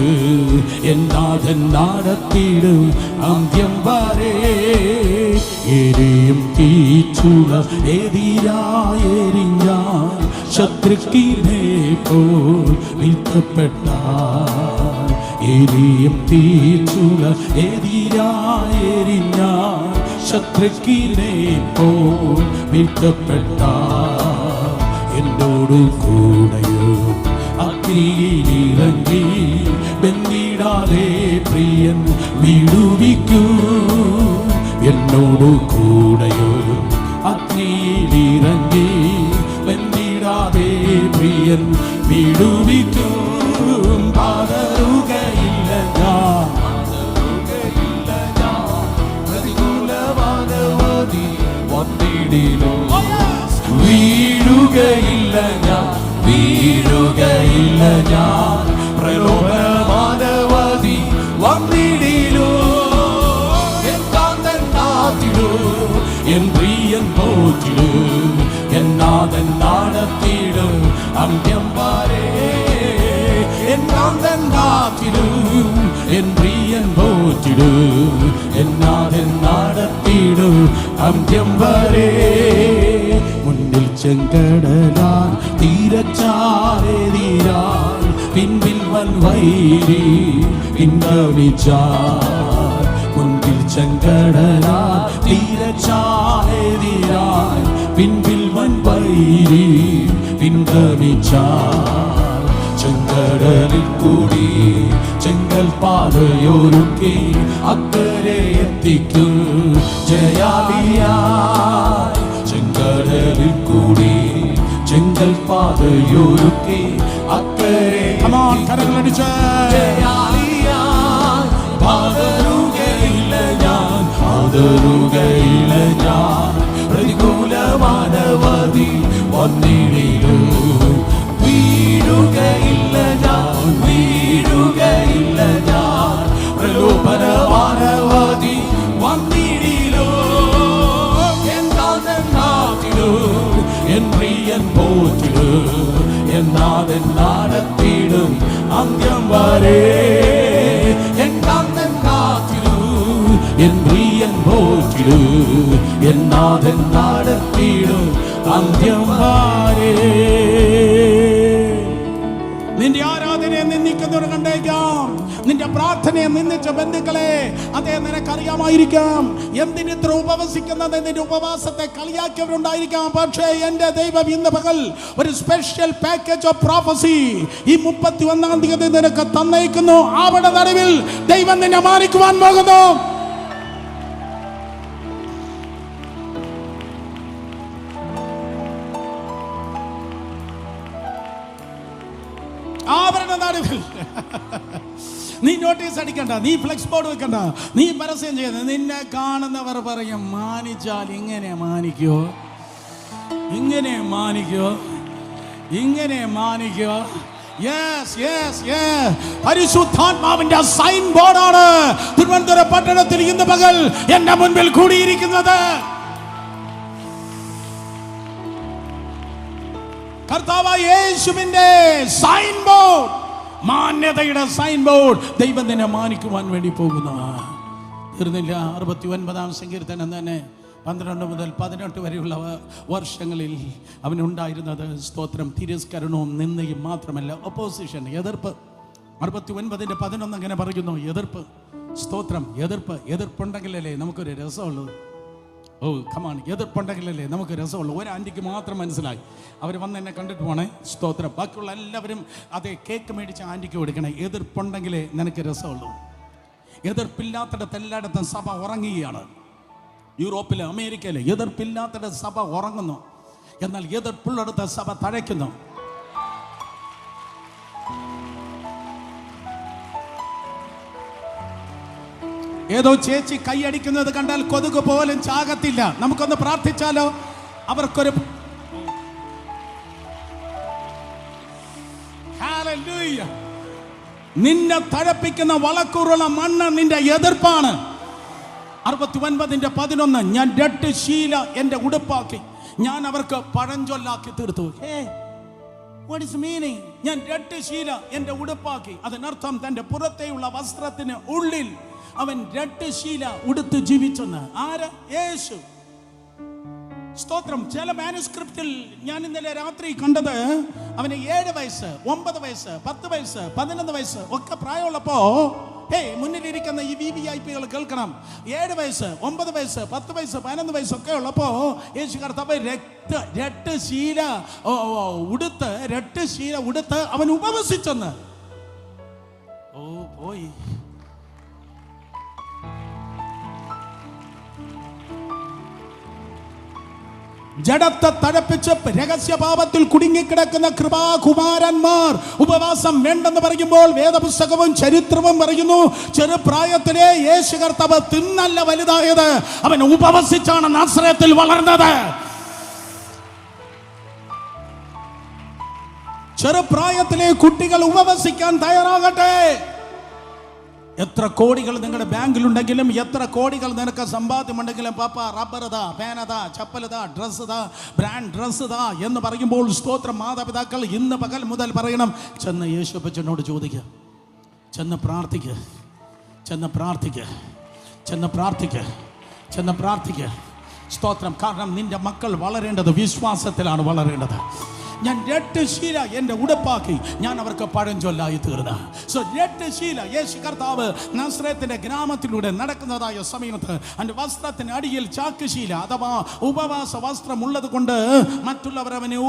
എൻ നാഥൻ നടത്തിടും അന്ത്യം വരെ എരിയും തീച്ചുള എതിരായെരിഞ്ഞാൽ ശത്രുക്കിനെ പോൽ വീഴ്ത്തപ്പെട്ടാൽ എരിയും തീച്ചുള എതിരായെരിഞ്ഞാൽ ശത്രുക്കിനെ പോൽ വീഴ്ത്തപ്പെട്ടാൽ എന്നോട് കൂടെയോ അഗ്നിയിലിറങ്ങി ബന്ധിടാതെ പ്രിയൻ വിടുവിക്കൂ എന്നോട് കൂടെയോ അഗ്നിയിലിറങ്ങി ബന്ധിടാതെ പ്രിയൻ വിടുവിക്കൂ പതറുകയില്ല ഞാൻ പ്രതികൂലമാനവധി വന്നിടിലും വീഴുകയില്ല ഞാൻ പ്രലോഭനമാനവധി വന്നിടിലും എൻ കാന്തൻ കാത്തിടും എൻ പ്രിയൻ പോറ്റിടും എൻ നാഥൻ നടത്തിടും അന്ത്യം വരെ എൻ കാന്തൻ കാത്തിടും എൻ പ്രിയൻ പോറ്റിടും എൻ നാഥൻ നടത്തിടും അന്ത്യം വരെ മുന്നിൽ ചെങ്കടലാൽ തീരച്ചാരെതിരാൽ പിൻപിൽ വൻവൈരി പിൻവലിച്ചാൽ മുൻപിൽ ചെങ്കടലാൽ തീരച്ചാരെതിരാൽ പിൻപിൽ വൻവൈരി പിൻവലിച്ചാൽ ചെങ്കടലിൽ കൂടി ചെങ്കൽ പാതയൊരുക്കി അക്കരെ എത്തിക്കും ജയാലിയായി ചെങ്കടലിൽ കൂടി ചെങ്കൽ പാതയൊരുക്കി അക്കരെ കരങ്ങളടിച്ച് ജയാലിയായി പതറുകയില്ല ഞാൻ പ്രതികൂലമാനവധി വന്നിടിലും വീഴുകയില്ല ഞാൻ പ്രലോഭനമാനവധി വന്നിടിലും എൻ കാന്തൻ കാത്തിടും എൻ പ്രിയൻ പോറ്റിടും എൻ നാഥൻ നടത്തിടും അന്ത്യം വരെ എൻ കാന്തൻ കാത്തിടും എൻ പ്രിയൻ പോറ്റിടും എൻ നാഥൻ നടത്തിടും അന്ത്യം വരെ. നിന്റെ ആരാധനയെ നിന്ദിക്കുന്നവർ കണ്ടേക്കാം, നിന്റെ പ്രാർത്ഥനയെ നിന്ദിച്ച ബന്ധുക്കളെ അതേ നിനക്കറിയാമായിരിക്കാം. എന്തിനിത്ര ഉപവസിക്കുന്നത്, നിന്റെ ഉപവാസത്തെ കളിയാക്കിയവരുണ്ടായിരിക്കാം. പക്ഷേ എൻ്റെ ദൈവം ഇന്ന് പകൽ ഒരു സ്പെഷ്യൽ പാക്കേജ് ഓഫ് പ്രോഫസി ഈ 31-ാം തീയതി നിനക്ക് തന്നേക്കുന്നു. അവിടെ നടുവിൽ ദൈവം നിന്നെ മാനിക്കുവാൻ പോകുന്നു. ആവരണ നടുവിൽ നീ നോട്ടീസ് അടിക്കണ്ട, നീ ഫ്ലെക്സ് ബോർഡ് വെക്കണ്ട, നീ പരസ്യം ചെയ്യണ്ട. നിന്നെ കാണുന്നവർ പറയും, മാനിച്ചാൽ ഇങ്ങനെ മാനിക്കോ, ഇങ്ങനെ മാനിക്കോ, ഇങ്ങനെ മാനിക്കോ. പരിശുദ്ധാത്മാവിന്റെ സൈൻ ബോർഡാണ് തിരുവനന്തപുരം പട്ടണത്തിൽ ഇന്ന് പകൽ എന്റെ മുൻപിൽ കൂടിയിരിക്കുന്നത്. കർത്താവായ യേശുവിന്റെ സൈൻ ബോർഡ്, മാന്യതയുടെ സൈൻ ബോർഡ്. ദൈവം നിന്നെ മാനിക്കുവാൻ വേണ്ടി പോകുന്നു. തീർന്നില്ല. 69-ാം സങ്കീർത്തനം തന്നെ 12 മുതൽ 18 വരെയുള്ള വർഷങ്ങളിൽ അവനുണ്ടായിരുന്നത് സ്തോത്രം തിരസ്കരണവും നിന്ദയും മാത്രമല്ല, ഒപ്പോസിഷൻ, എതിർപ്പ്. 69:11 അങ്ങനെ പറയുന്നു, എതിർപ്പ്. സ്തോത്രം, എതിർപ്പുണ്ടെങ്കിലല്ലേ നമുക്കൊരു രസമുള്ളൂ. ഓ കമാൺ, എതിർപ്പുണ്ടെങ്കിലല്ലേ നമുക്ക് രസമുള്ളൂ. ഒരു ആൻറ്റിക്ക് മാത്രം മനസ്സിലായി, അവർ വന്ന് എന്നെ കണ്ടിട്ട് പോണേ, സ്തോത്രം. ബാക്കിയുള്ള എല്ലാവരും അതേ കേക്ക് മേടിച്ച് ആൻറ്റിക്ക് കൊടുക്കണേ. എതിർപ്പുണ്ടെങ്കിലേ നിനക്ക് രസമുള്ളൂ. എതിർപ്പില്ലാത്തിടത്ത് എല്ലായിടത്തും സഭ ഉറങ്ങുകയാണ്. യൂറോപ്പിൽ, അമേരിക്കയിൽ എതിർപ്പില്ലാത്തിടത്ത് സഭ ഉറങ്ങുന്നു. എന്നാൽ എതിർപ്പുള്ളിടത്ത് സഭ തഴയ്ക്കുന്നു. ഏതോ ചേച്ചി കൈയടിക്കുന്നത് കണ്ടാൽ കൊതുക് പോലും ചാകത്തില്ല. നമുക്കൊന്ന് പ്രാർത്ഥിച്ചാലോ? അവർക്കൊരു ഹല്ലേലൂയ. നിന്നെ തഴപ്പിക്കുന്ന വളക്കൂറുള്ള മണ്ണ് നിന്റെ എതിർപ്പാണ്. 69:11 ഞാൻ രട്ട് ശീല എന്റെ ഉടുപ്പാക്കി, ഞാൻ അവർക്ക് പഴഞ്ചൊല്ലാക്കി തീർത്തു. What is meaning? ഞാൻ രട്ട് ശീല എന്റെ ഉടുപ്പാക്കി. അതിനർത്ഥം തന്റെ പുറത്തെയുള്ള വസ്ത്രത്തിന് ഉള്ളിൽ അവൻ രട്ട് ശീല ഉടുത്ത് ജീവിച്ചെന്ന്. ആര്? യേശു. സ്തോത്രം. ചില മാനുസ്ക്രിപ്റ്റിൽ ഞാൻ ഇന്നലെ രാത്രി കണ്ടത് അവന് 7 വയസ്സ്, 9 വയസ്സ്, 10 വയസ്സ്, 11 വയസ്സ് ഒക്കെ പ്രായമുള്ളപ്പോ, മുന്നിലിരിക്കുന്ന ഈ VVIPകൾ കേൾക്കണം, 7 വയസ്സ്, 9 വയസ്സ്, 10 വയസ്സ്, 11 വയസ്സൊക്കെ ഉള്ളപ്പോ യേശു കർത്താവ് രട്ട് ശീല ഉടുത്ത് അവൻ ഉപവസിച്ചെന്ന്. ഓ പോയി. ജഡത്തെ തഴപ്പിച്ച് രഹസ്യപാപത്തിൽ കുടുങ്ങിക്കിടക്കുന്ന കൃപാകുമാരന്മാർ ഉപവാസം വേണ്ടെന്ന് പറയുമ്പോൾ വേദപുസ്തകവും ചരിത്രവും പറയുന്നു, ചെറുപ്രായത്തിലെ യേശു കർത്താവ് തിന്നല്ല വലുതായത്, അവൻ ഉപവസിച്ചാണ് നാസറേത്തിൽ വളർന്നത്. ചെറുപ്രായത്തിലെ കുട്ടികൾ ഉപവസിക്കാൻ തയ്യാറാകട്ടെ. എത്ര കോടികൾ നിങ്ങളുടെ ബാങ്കിലുണ്ടെങ്കിലും, എത്ര കോടികൾ നിനക്ക് സമ്പാദ്യമുണ്ടെങ്കിലും, പാപ്പ റബ്ബർതാ, പേനതാ, ചപ്പലതാ, ഡ്രസ്സുതാ, ബ്രാൻഡ് ഡ്രസ്സുതാ എന്ന് പറയുമ്പോൾ സ്തോത്രം, മാതാപിതാക്കൾ ഇന്ന് പകൽ മുതൽ പറയണം, ചെന്ന് യേശുപ്പച്ചനോട് ചോദിക്കുക, ചെന്ന് പ്രാർത്ഥിക്കുക, ചെന്ന് പ്രാർത്ഥിക്കുക, ചെന്ന് പ്രാർത്ഥിക്കുക, ചെന്ന് പ്രാർത്ഥിക്കുക. സ്തോത്രം. കാരണം നിന്റെ മക്കൾ വളരേണ്ടത് വിശ്വാസത്തിലാണ് വളരേണ്ടത്. ഞാൻ രട്ട് ശീല എൻ്റെ ഉടുപ്പാക്കി, ഞാൻ അവർക്ക് പഴഞ്ചൊല്ലായി തീർന്ന. സോ രട്ട് ശീല. യേശു കർത്താവ് നസ്രേത്തിന്റെ ഗ്രാമത്തിലൂടെ നടക്കുന്നതായ സമയത്ത് അവൻ്റെ വസ്ത്രത്തിന് അടിയിൽ ചാക്കുശീല അഥവാ ഉപവാസ വസ്ത്രം ഉള്ളത് കൊണ്ട് മറ്റുള്ളവരവനെ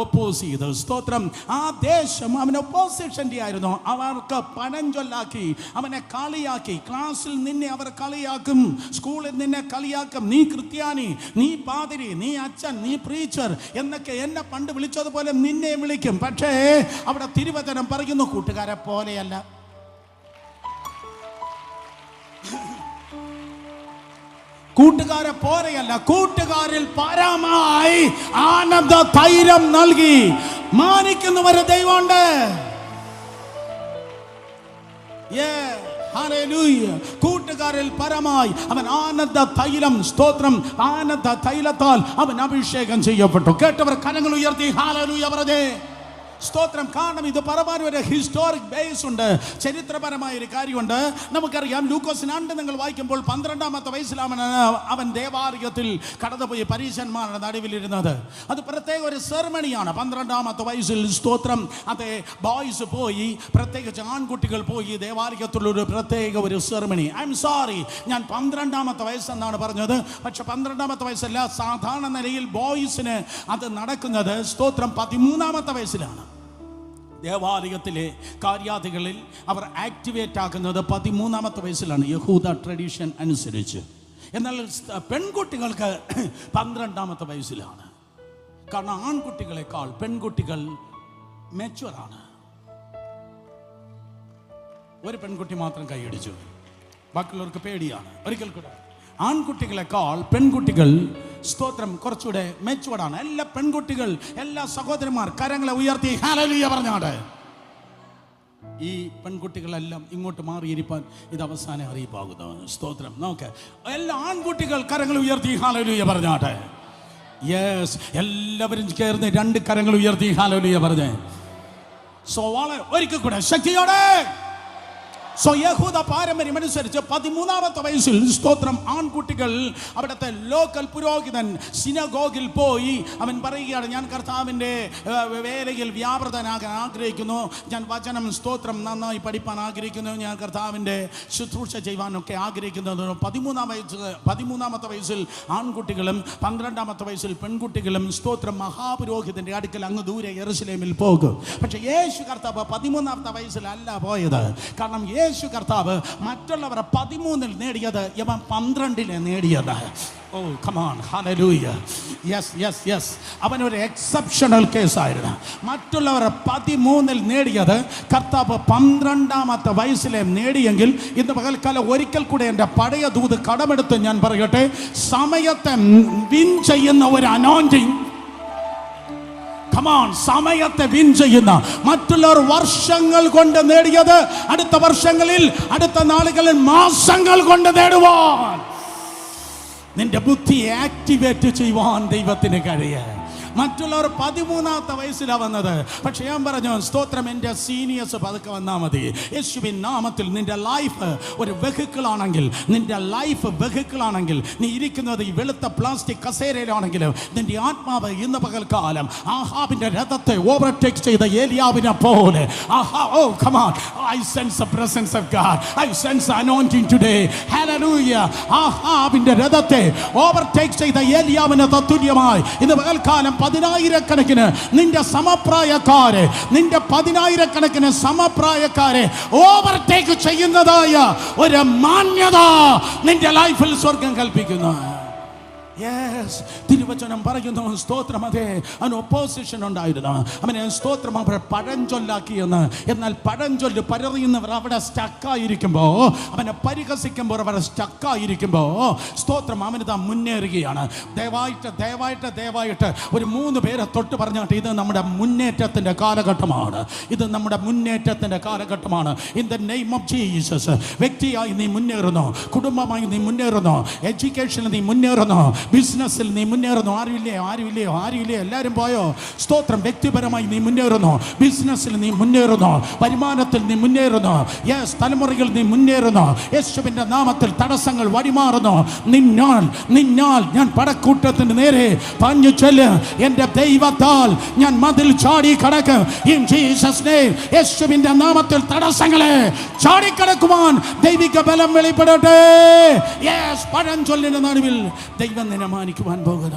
ഒപ്പോസ് ചെയ്തു. സ്തോത്രം. ആ ദേശം അവൻ ഒപ്പോസിഷൻ്റെ ആയിരുന്നു. അവർക്ക് പഴഞ്ചൊല്ലാക്കി, അവനെ കളിയാക്കി. ക്ലാസ്സിൽ നിന്നെ അവർ കളിയാക്കും, സ്കൂളിൽ നിന്നെ കളിയാക്കും. നീ ക്രിസ്ത്യാനി, നീ പാതിരി, നീ അച്ഛൻ, നീ പ്രീച്ചർ എന്നൊക്കെ എന്നെ പണ്ട് വിളിച്ചതുപോലെ നിന്നെ വിളിക്കും. പക്ഷേ അവിടെ തിരുവചനം പറയുന്നു, കൂട്ടുകാരെ പോലെയല്ല. കൂട്ടുകാരെ പോലെയല്ല, കൂട്ടുകാരിൽ പരമായി ആനന്ദ തൈലം നൽകി മാനിക്കുന്നവരെ ദൈവമുണ്ട്. കൂട്ടുകാരിൽ പരമായി അവൻ ആനന്ദ തൈലം, സ്തോത്രം, ആനന്ദ തൈലത്താൽ അവൻ അഭിഷേകം ചെയ്യപ്പെട്ടു. കേട്ടവർ കരങ്ങൾ ഉയർത്തി ഹല്ലേലൂയ പറഞ്ഞേ. സ്തോത്രം. കാരണം ഇത് പറയാൻ ഒരു ഹിസ്റ്റോറിക് ബേസ് ഉണ്ട്, ചരിത്രപരമായ ഒരു കാര്യമുണ്ട്. നമുക്കറിയാം, ലൂക്കോസ് 2 നിങ്ങൾ വായിക്കുമ്പോൾ 12-ാമത്തെ വയസ്സിലാണ് അവൻ ദേവാലയത്തിൽ കടന്നുപോയി പരീശന്മാരുടെ നടുവിലിരുന്നത്. അത് പ്രത്യേക ഒരു സെറമണിയാണ്. 12-ാമത്തെ വയസ്സിൽ സ്തോത്രം, അതെ, ബോയ്സ് പോയി, പ്രത്യേകിച്ച് ആൺകുട്ടികൾ പോയി ദേവാലയത്തിലൊരു പ്രത്യേക ഒരു സെറമണി. ഐ എം സോറി, ഞാൻ 12-ാമത്തെ വയസ്സെന്നാണ് പറഞ്ഞത്. പക്ഷെ 12-ാമത്തെ വയസ്സല്ല, സാധാരണ നിലയിൽ ബോയ്സിന് അത് നടക്കുന്നത് സ്തോത്രം 13-ാമത്തെ വയസ്സിലാണ്. ദേവാലയത്തിലെ കാര്യാദികളിൽ അവർ ആക്ടിവേറ്റ് ആക്കുന്നത് 13-ാമത്തെ വയസ്സിലാണ്, യഹൂദ ട്രഡീഷൻ അനുസരിച്ച്. എന്നാൽ പെൺകുട്ടികൾക്ക് 12-ാമത്തെ വയസ്സിലാണ്. കാരണം ആൺകുട്ടികളെക്കാൾ പെൺകുട്ടികൾ മെച്ചുവറാണ്. ഒരു പെൺകുട്ടി മാത്രം കൈയടിച്ചു. ബാക്കിയുള്ളവർക്ക് പേടിയാണ്. ഒരിക്കൽ കൂടെ, ആൺകുട്ടികളെക്കാൾ പെൺകുട്ടികൾ സ്തോത്രം കുറച്ചുകൂടെ മെച്ചുവേർഡാണ്. എല്ലാ പെൺകുട്ടികൾ, എല്ലാ സഹോദരന്മാർ കരങ്ങളെ ഉയർത്തി ഹല്ലേലൂയ പറഞ്ഞാട്. ഈ പെൺകുട്ടികളെല്ലാം ഇങ്ങോട്ട് മാറിയിരിക്കാൻ ഇത് അവസാന അറിയിപ്പാകുന്നു. സ്തോത്രം. നോക്ക്, എല്ലാ ആൺകുട്ടികൾ കരങ്ങൾ ഉയർത്തി ഹല്ലേലൂയ പറഞ്ഞാട്ടെ. യെസ്, എല്ലാവരും ചേർന്ന് 2 കരങ്ങൾ ഉയർത്തി ഹല്ലേലൂയ പറഞ്ഞേ. സോ ഒരിക്കൽ കൂടെ ശക്തിയോടെ. സോ യഹൂദ പാരമ്പര്യം അനുസരിച്ച് 13ാമത്തെ വയസ്സിൽ സ്തോത്രം ആൺകുട്ടികൾ അവിടുത്തെ ലോക്കൽ പുരോഹിതൻ സിനഗോഗിൽ പോയി അവൻ പറയുകയാണ്, ഞാൻ കർത്താവിൻ്റെ വേലയിൽ വ്യാപൃതനാകാൻ ആഗ്രഹിക്കുന്നു, ഞാൻ വചനം സ്തോത്രം നന്നായി പഠിപ്പാൻ ആഗ്രഹിക്കുന്നു, ഞാൻ കർത്താവിൻ്റെ ശുശ്രൂഷ ചെയ്യുവാനൊക്കെ ആഗ്രഹിക്കുന്നു. 13ാമത്തെ വയസ്സിൽ ആൺകുട്ടികളും 12ാമത്തെ വയസ്സിൽ പെൺകുട്ടികളും സ്തോത്രം മഹാപുരോഹിതൻ്റെ അടുക്കൽ അങ്ങ് ദൂരെ യെരുശലേമിൽ പോകും. പക്ഷേ യേശു കർത്താവ് 13ാമത്തെ വയസ്സിലല്ല പോയത്. കാരണം യേശു കർത്താവ് മറ്റുള്ളവരെ 13 നേടിയത് ഇവൻ 12 നേടിയത്. Oh come on, hallelujah. Yes yes yes, അവനൊരു എക്സെപ്ഷണൽ കേസായിരുന്നു. മറ്റുള്ളവരെ 13 നേടിയത് കർത്താവ് 12ാമത്തെ വയസ്സിലെ നേടിയെങ്കിൽ ഇന്ന് പകൽക്കാലം ഒരിക്കൽ കൂടെ എൻ്റെ പഴയ ദൂത് കടമെടുത്ത് ഞാൻ പറയട്ടെ, സമയത്തെ വിൻ ചെയ്യുന്ന ഒരു അനോയിന്റിങ്. സമയത്തെ വിൻ ചെയ്യുന്ന, മറ്റുള്ളവർ വർഷങ്ങൾ കൊണ്ട് നേടിയത് അടുത്ത വർഷങ്ങളിൽ, അടുത്ത നാളുകളിൽ, മാസങ്ങൾ കൊണ്ട് നേടുവാൻ നിന്റെ ബുദ്ധി ആക്ടിവേറ്റ് ചെയ്യുവാൻ ദൈവത്തിന് കഴിയും. മറ്റുള്ളവർ 13ാമത്തെ വയസ്സിലാണ് വന്നത്. പക്ഷെ ഞാൻ പറഞ്ഞു, സ്തോത്രം, എൻ്റെ സീനിയേഴ്സ് പതുക്കെ വന്നാൽ മതി. യേശുവിൻ നാമത്തിൽ നിന്റെ ലൈഫ് ഒരു വെഹിക്കിളാണെങ്കിൽ, നിന്റെ ലൈഫ് വെഹിക്കിളാണെങ്കിൽ, നീ ഇരിക്കുന്നത് ഈ വെളുത്ത പ്ലാസ്റ്റിക് കസേരയിലാണെങ്കിലും നിന്റെ ആത്മാവ് ഇന്ന് പകൽക്കാലം ആഹാബിന്റെ രഥത്തെ ഓവർടേക്ക് ചെയ്ത ഏലിയാവിനെ പോലെ, oh come on, I sense the presence of God, I sense the anointing today, hallelujah. ആഹാബിന്റെ രഥത്തെ ഓവർടേക്ക് ചെയ്ത ഏലിയാവിനെ തത്തുല്യമായി ഇന്ന് പകൽക്കാലം 10,000-കണക്കിന് നിന്റെ സമപ്രായക്കാരെ, നിന്റെ 10,000-കണക്കിന് സമപ്രായക്കാരെ ഓവർടേക്ക് ചെയ്യുന്നതായ ഒരു മാന്യത നിന്റെ ലൈഫിൽ സ്വർഗം കൽപ്പിക്കുന്നു. യെസ്, തിരുവചനം പറയുന്നു, സ്തോത്രം, അതെ, അവന് ഒപ്പോസിഷൻ ഉണ്ടായിരുന്നു. അവനെ സ്തോത്രം അവർ പഴഞ്ചൊല്ലാക്കിയെന്ന്. എന്നാൽ പഴഞ്ചൊല്ല് പരറിയുന്നവർ അവിടെ സ്റ്റക്കായിരിക്കുമ്പോൾ, അവനെ പരിഹസിക്കുമ്പോൾ അവർ സ്റ്റക്കായിരിക്കുമ്പോൾ, സ്തോത്രം, അവനിതാ മുന്നേറുകയാണ്. ദയവായിട്ട് ഒരു 3 പേരെ തൊട്ട് പറഞ്ഞാട്ട്, ഇത് നമ്മുടെ മുന്നേറ്റത്തിൻ്റെ കാലഘട്ടമാണ്, ഇത് നമ്മുടെ മുന്നേറ്റത്തിൻ്റെ കാലഘട്ടമാണ്. In the name of Jesus. വ്യക്തിയായി നീ മുന്നേറുന്നു, കുടുംബമായി നീ മുന്നേറുന്നു, എഡ്യൂക്കേഷനിൽ നീ മുന്നേറുന്നു, ബിസിനസ്സിൽ നീ മുന്നേറുന്നു. ആരുമില്ലേ എല്ലാവരും പോയോ? സ്തോത്രം. വ്യക്തിപരമായി നീ മുന്നേറുന്നു, ബിസിനസ്സിൽ നീ മുന്നേറുന്നു, വരുമാനത്തിൽ നീ മുന്നേറുന്നു, യെസ്, തലമുറകൾ നീ മുന്നേറുന്നു. യേശുവിൻ്റെ നാമത്തിൽ തടസ്സങ്ങൾ വഴിമാറുന്നു. നിന്നാൽ ഞാൻ പടക്കൂട്ടത്തിന് നേരെ പാഞ്ഞു ചെല്ല്, എൻ്റെ ദൈവത്താൽ ഞാൻ മതിൽ ചാടി കടക്കും. ഇൻ ജീസസ് നെയിം, യേശുവിൻ്റെ നാമത്തിൽ തടസ്സങ്ങളെ ചാടിക്കടക്കുവാൻ ദൈവിക ബലം വെളിപ്പെടട്ടെ. യെസ്, പഴഞ്ചൊല്ലിന്റെ നടുവിൽ ദൈവം നിന്നെ മാനിക്കുവാൻ പോകുക.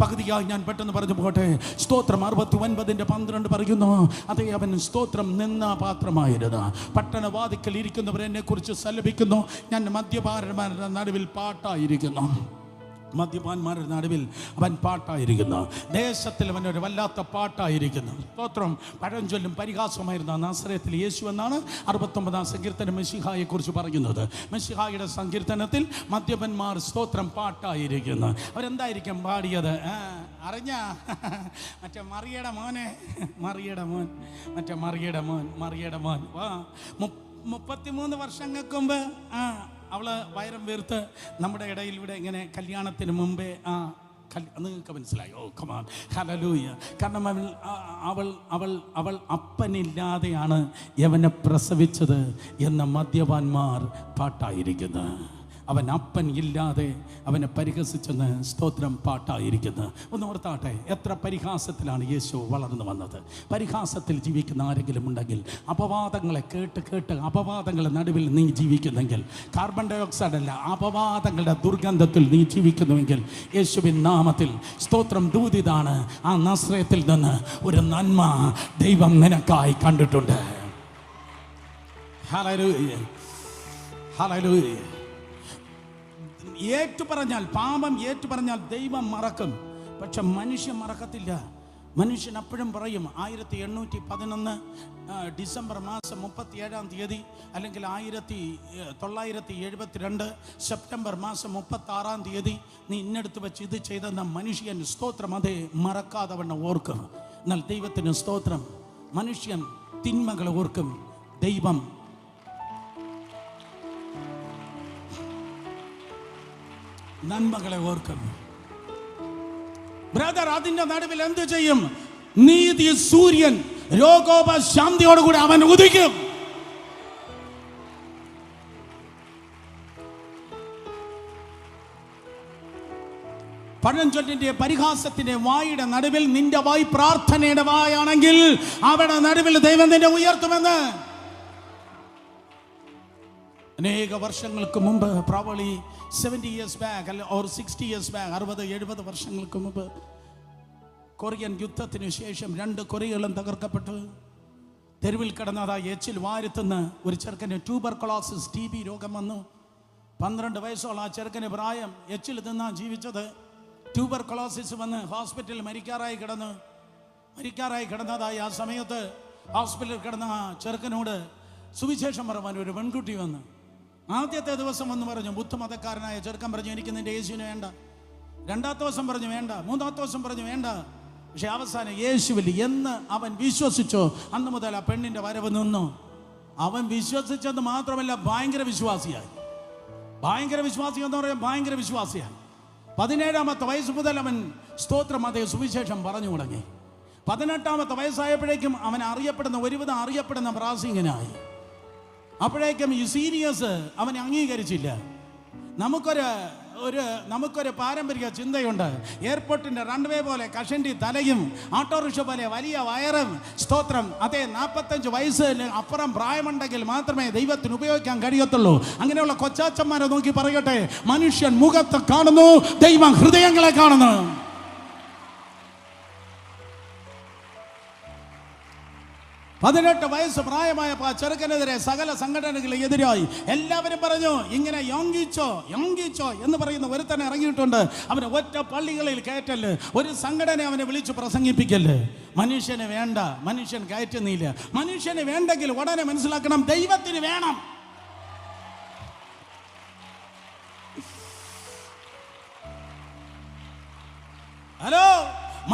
പകുതിയായി ഞാൻ പെട്ടെന്ന് പറഞ്ഞു പോകട്ടെ. സ്തോത്രം 69:12 പറയുന്നു, അതേ, അവൻ സ്തോത്രം നിന്ന പാത്രമായിരുന്നു. പട്ടണവാതിക്കൽ ഇരിക്കുന്നവർ എന്നെ കുറിച്ച് സല്ലപിക്കുന്നു. ഞാൻ മദ്യപാന്മാരുടെ നടുവിൽ പാട്ടായിരിക്കുന്നു. മദ്യപാന്മാരുടെ നടുവിൽ അവൻ പാട്ടായിരിക്കുന്നു. ദേശത്തിൽ അവൻ ഒരു വല്ലാത്ത പാട്ടായിരിക്കുന്നു. സ്തോത്രം. പഴഞ്ചൊല്ലും പരിഹാസമായിരുന്ന നാസറേത്തിൽ യേശു എന്നാണ് 69-ാം സങ്കീർത്തനം മെശിഹായെ കുറിച്ച് പറയുന്നത്. മെശിഹായുടെ സങ്കീർത്തനത്തിൽ മദ്യപന്മാർ സ്തോത്രം പാട്ടായിരിക്കുന്നു. അവരെന്തായിരിക്കും പാടിയത്? അറിഞ്ഞ മറ്റേ മറിയയുടെ മോൻ 33 വർഷങ്ങൾക്ക് മുമ്പ് അവള് വയറും വീർത്ത് നമ്മുടെ ഇടയിൽ ഇവിടെ ഇങ്ങനെ കല്യാണത്തിന് മുമ്പേ നിങ്ങൾക്ക് മനസ്സിലായി? Oh come on, hallelujah. കാരണം അവൾ അപ്പനില്ലാതെയാണ് യവനെ പ്രസവിച്ചത് എന്ന മദ്യപാന്മാർ പാട്ടായിരിക്കുന്നു. അവൻ അപ്പൻ ഇല്ലാതെ അവനെ പരിഹസിച്ചെന്ന് സ്തോത്രം പാട്ടായിരിക്കുന്നു. ഒന്ന് ഓർത്താട്ടെ, എത്ര പരിഹാസത്തിലാണ് യേശു വളർന്നു വന്നത്. പരിഹാസത്തിൽ ജീവിക്കുന്ന ആരെങ്കിലും ഉണ്ടെങ്കിൽ, അപവാദങ്ങളെ കേട്ട് അപവാദങ്ങളുടെ നടുവിൽ നീ ജീവിക്കുന്നെങ്കിൽ, കാർബൺ ഡൈ ഓക്സൈഡ് അല്ല, അപവാദങ്ങളുടെ ദുർഗന്ധത്തിൽ നീ ജീവിക്കുന്നുവെങ്കിൽ, യേശുവിൻ നാമത്തിൽ സ്തോത്രം ദൂതിതാണ്. ആ നസ്രയത്തിൽ നിന്ന് ഒരു നന്മ ദൈവം നിനക്കായി കണ്ടിട്ടുണ്ട്. Hallelujah, hallelujah. പാപം ഏറ്റുപറഞ്ഞാൽ ദൈവം മറക്കും, പക്ഷെ മനുഷ്യൻ മറക്കത്തില്ല. മനുഷ്യൻ അപ്പോഴും പറയും 1811 ഡിസംബർ മാസം 37-ാം തീയതി അല്ലെങ്കിൽ 1972 സെപ്റ്റംബർ മാസം 36-ാം തീയതി നീ ഇന്നടുത്ത് വെച്ച് ഇത് ചെയ്തെന്ന മനുഷ്യൻ സ്തോത്രം അതേ മറക്കാതെ വണ്ണം ഓർക്കും. എന്നാൽ ദൈവത്തിന് സ്തോത്രം, മനുഷ്യൻ തിന്മകളെ ഓർക്കും, ദൈവം നന്മകളെ ഓർക്കും. ബ്രദർ, അതിന്റെ നടുവിൽ എന്ത് ചെയ്യും? നീതി സൂര്യൻ രോഗോപശാന്തിയോടുകൂടി അവൻ ഉദിക്കും. പഴഞ്ചൊല്ലിന്റെ പരിഹാസത്തിന്റെ വായുടെ നടുവിൽ നിന്റെ വായ് പ്രാർത്ഥനയുടെ വായാണെങ്കിൽ അവിടെ നടുവിൽ ദൈവം നിന്നെ ഉയർത്തുമെന്ന്. അനേക വർഷങ്ങൾക്ക് മുമ്പ്, probably 70 years back or 60 years back, 60-70 വർഷങ്ങൾക്ക് മുമ്പ് കൊറിയൻ യുദ്ധത്തിന് ശേഷം 2 കൊറിയകളും തകർക്കപ്പെട്ടു. തെരുവിൽ കിടന്നതായി എച്ചിൽ വാരുത്തുന്ന ഒരു ചെറുക്കന് ട്യൂബർകുലോസിസ് TB രോഗം വന്നു. 12 വയസ്സുള്ള ആ ചെറുക്കന് പ്രായം. എച്ചിൽ തിന്നാൻ ജീവിച്ചത്. ട്യൂബർകുലോസിസ് വന്ന് ഹോസ്പിറ്റലിൽ മരിക്കാറായി കിടന്നതായി ആ സമയത്ത് ഹോസ്പിറ്റലിൽ കിടന്ന ആ ചെറുക്കനോട് സുവിശേഷം പറയാൻ ഒരു പെൺകുട്ടി വന്ന് ആദ്യത്തെ ദിവസം വന്ന് പറഞ്ഞു. ബുദ്ധമതക്കാരനായ ചെറുക്കൻ പറഞ്ഞു, എനിക്ക് നിന്റെ യേശുവിന് വേണ്ട. 2ാമത്തെ ദിവസം പറഞ്ഞു വേണ്ട. 3ാമത്തെ ദിവസം പറഞ്ഞു വേണ്ട. പക്ഷെ അവസാനം യേശുവിൽ എന്ന് അവൻ വിശ്വസിച്ചോ അന്ന് മുതൽ ആ പെണ്ണിന്റെ വരവ് നിന്നു. അവൻ വിശ്വസിച്ചത് മാത്രമല്ല, ഭയങ്കര വിശ്വാസിയായി. ഭയങ്കര വിശ്വാസി എന്ന് പറയാൻ ഭയങ്കര വിശ്വാസിയായി. 17ാമത്തെ വയസ്സ് മുതൽ അവൻ സ്തോത്രം അതേ സുവിശേഷം പറഞ്ഞു തുടങ്ങി. 18ാമത്തെ വയസ്സായപ്പോഴേക്കും അവൻ ഒരുവിധം അറിയപ്പെടുന്ന പ്രാസംഗികനായി. അപ്പോഴേക്കും ഈ സീനിയേഴ്സ് അവനെ അംഗീകരിച്ചില്ല. നമുക്കൊരു പാരമ്പര്യ ചിന്തയുണ്ട്. എയർപോർട്ടിന്റെ റൺവേ പോലെ കഷണ്ടി തലയും ഓട്ടോറിക്ഷ പോലെ വലിയ വയറും സ്തോത്രം അതേ 45 വയസ്സിന് അപ്പുറം പ്രായമുണ്ടെങ്കിൽ മാത്രമേ ദൈവത്തിന് ഉപയോഗിക്കാൻ കഴിയത്തുള്ളൂ. അങ്ങനെയുള്ള കൊച്ചാച്ചന്മാരെ നോക്കി പറയട്ടെ, മനുഷ്യൻ മുഖത്ത് കാണുന്നു, ദൈവം ഹൃദയങ്ങളെ കാണുന്നു. പതിനെട്ട് വയസ്സ് പ്രായമായപ്പോൾ ആ ചെറുക്കനെതിരെ സകല സംഘടനകളെതിരായി എല്ലാവരും പറഞ്ഞു, ഇങ്ങനെ യോങ്കിച്ചോ എന്ന് പറയുന്ന ഒരുത്തനെ ഇറങ്ങിയിട്ടുണ്ട്. അവനെ ഒറ്റ പള്ളികളിൽ കയറ്റല്, ഒരു സംഘടന അവനെ വിളിച്ചു പ്രസംഗിപ്പിക്കല്. മനുഷ്യന് വേണ്ട, മനുഷ്യൻ കയറ്റുന്നില്ല. മനുഷ്യന് വേണ്ടെങ്കിൽ ഉടനെ മനസ്സിലാക്കണം, ദൈവത്തിന് വേണം. ഹലോ,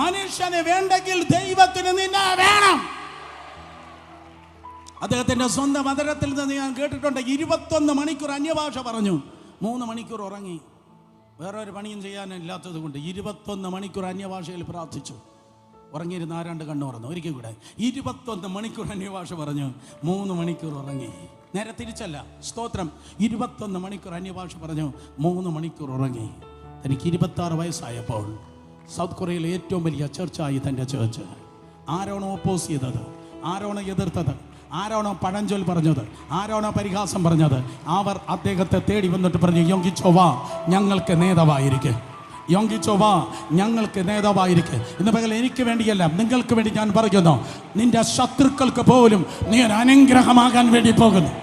മനുഷ്യന് വേണ്ടെങ്കിൽ ദൈവത്തിന് നിന്നെ വേണം. അദ്ദേഹത്തിന്റെ സ്വന്തം മതത്തിൽ നിന്ന് ഞാൻ കേട്ടിട്ടുണ്ട്, 21 മണിക്കൂർ അന്യഭാഷ പറഞ്ഞു, 3 മണിക്കൂർ ഉറങ്ങി. വേറെ ഒരു പണിയും ചെയ്യാനില്ലാത്തത് കൊണ്ട് 21 മണിക്കൂർ അന്യഭാഷയിൽ പ്രാർത്ഥിച്ചു. ഉറങ്ങിയിരുന്ന ആരാണ്ട് കണ്ണു തുറന്നു. ഒരിക്കൽ കൂടെ 21 മണിക്കൂർ അന്യഭാഷ പറഞ്ഞു, 3 മണിക്കൂർ ഉറങ്ങി. നേരെ തിരിച്ചല്ല, സ്തോത്രം. 21 മണിക്കൂർ അന്യഭാഷ പറഞ്ഞു, 3 മണിക്കൂർ ഉറങ്ങി. തനിക്ക് 26 വയസ്സായപ്പോൾ സൗത്ത് കൊറിയയിലെ ഏറ്റവും വലിയ ചർച്ചായി തൻ്റെ ചേർച്ച്. ആരാണോ ഓപ്പോസ് ചെയ്തത്, ആരാണോ എതിർത്തത്, ആരാണോ പഴഞ്ചൊൽ പറഞ്ഞത്, ആരാണോ പരിഹാസം പറഞ്ഞത്, അവർ അദ്ദേഹത്തെ തേടി വന്നിട്ട് പറഞ്ഞു, യോങ്കിച്ചോവാ ഞങ്ങൾക്ക് നേതാവായിരിക്കെ, യോങ്കിച്ചോവാ ഞങ്ങൾക്ക് നേതാവായിരിക്കെ. ഇന്ന് പകൽ എനിക്ക് വേണ്ടിയല്ല, നിങ്ങൾക്ക് വേണ്ടി ഞാൻ പറയുന്നു, നിന്റെ ശത്രുക്കൾക്ക് പോലും നീ ഒരു അനുഗ്രഹമാകാൻ വേണ്ടി പോകുന്നു.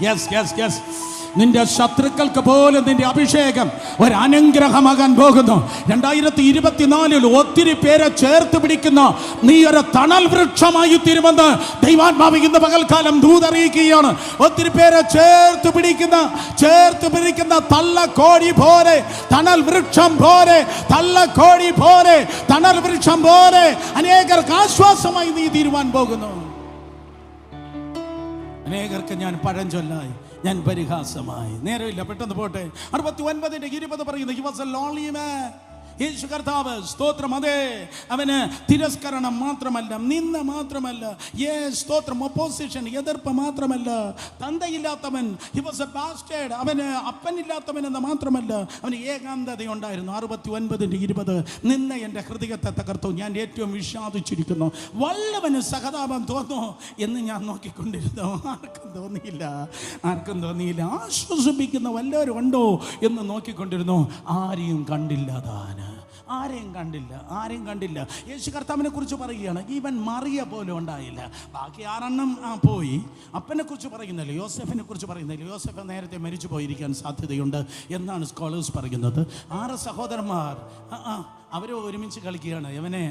യെസ് യെസ് യെസ്, നിന്റെ ശത്രുക്കൾക്ക് പോലും നിന്റെ അഭിഷേകം ഒരു അനുഗ്രഹമാകാൻ പോകുന്നു. 2024 ഒത്തിരി പേരെ ചേർത്ത് പിടിക്കുന്ന നീ ഒരു തണൽ വൃക്ഷമായി തീരുമെന്ന് ദൈവാത്മാവ് ഇന്ന് പകൽക്കാലം ദൂതറിയിക്കുകയാണ്. ഒത്തിരി പേരെ ചേർത്ത് പിടിക്കുന്ന തള്ളക്കോഴി പോലെ, തണൽ വൃക്ഷം പോലെ, തള്ളക്കോഴി പോലെ, തണൽ വൃക്ഷം പോലെ അനേകർക്ക് ആശ്വാസമായി നീ തീരുവാൻ പോകുന്നു. അനേകർക്ക് ഞാൻ പഴഞ്ചൊല്ലായി, ഞാൻ പരിഹാസമായി. നേരമില്ല, പെട്ടെന്ന് പോട്ടെ. 69:20 പറയുന്നു, he was a lonely man. യേശു കർത്താവ് സ്തോത്രം അതേ അവന് തിരസ്കരണം മാത്രമല്ല, നിന്ന മാത്രമല്ല, സ്തോത്രം ഒപ്പോസിഷൻ എതിർപ്പ് മാത്രമല്ല, തന്തയില്ലാത്തവൻ, he was a bastard, അവന് അപ്പനില്ലാത്തവൻ എന്ന് മാത്രമല്ല, അവന് ഏകാന്തതയുണ്ടായിരുന്നു. 69:20 നിന്ന എൻ്റെ ഹൃദയത്തെ തകർത്തു, ഞാൻ ഏറ്റവും വിഷാദിച്ചിരിക്കുന്നു, വല്ലവന് സഹതാപം തോന്നുമോ എന്ന് ഞാൻ നോക്കിക്കൊണ്ടിരുന്നു. ആർക്കും തോന്നിയില്ല. ആശ്വസിപ്പിക്കുന്ന വല്ലവരും ഉണ്ടോ എന്ന് നോക്കിക്കൊണ്ടിരുന്നു. ആരെയും കണ്ടില്ല. യേശു കർത്താവിനെ കുറിച്ച് പറയുകയാണ്, ഈവൻ മറിയ പോലും ഉണ്ടായില്ല. ബാക്കി 6 പോയി. അപ്പനെ കുറിച്ച് പറയുന്നില്ല, യോസെഫിനെ കുറിച്ച് പറയുന്നില്ല. യോസെഫ് നേരത്തെ മരിച്ചു പോയിരിക്കാൻ സാധ്യതയുണ്ട് എന്നാണ് സ്കോളേഴ്സ് പറയുന്നത്. 6 സഹോദരന്മാർ, അവർ ഒരുമിച്ച് കളിക്കുകയാണ്. അവനെ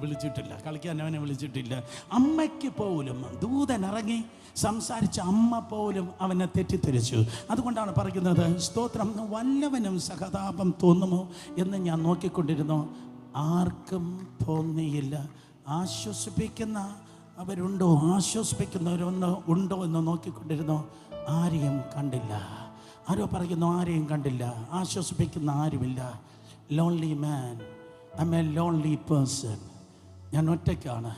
വിളിച്ചിട്ടില്ല, കളിക്കാൻ അവനെ വിളിച്ചിട്ടില്ല. അമ്മയ്ക്ക് പോലും ദൂതൻ ഇറങ്ങി സംസാരിച്ച അമ്മ പോലും അവനെ തെറ്റിദ്ധരിച്ചു. അതുകൊണ്ടാണ് പറയുന്നത്, സ്തോത്രം, വല്ലവനും സഹതാപം തോന്നുമോ എന്ന് ഞാൻ നോക്കിക്കൊണ്ടിരുന്നു, ആർക്കും തോന്നിയില്ല. ആശ്വസിപ്പിക്കുന്ന അവരുണ്ടോ, ആശ്വസിപ്പിക്കുന്നവരൊന്ന് ഉണ്ടോ എന്ന് നോക്കിക്കൊണ്ടിരുന്നു, ആരെയും കണ്ടില്ല. ആരോ പറയുന്നു, ആരെയും കണ്ടില്ല, ആശ്വസിപ്പിക്കുന്ന ആരുമില്ല. Lonely man, I M A lonely person. ഞാൻ ഒറ്റയ്ക്കാണ്.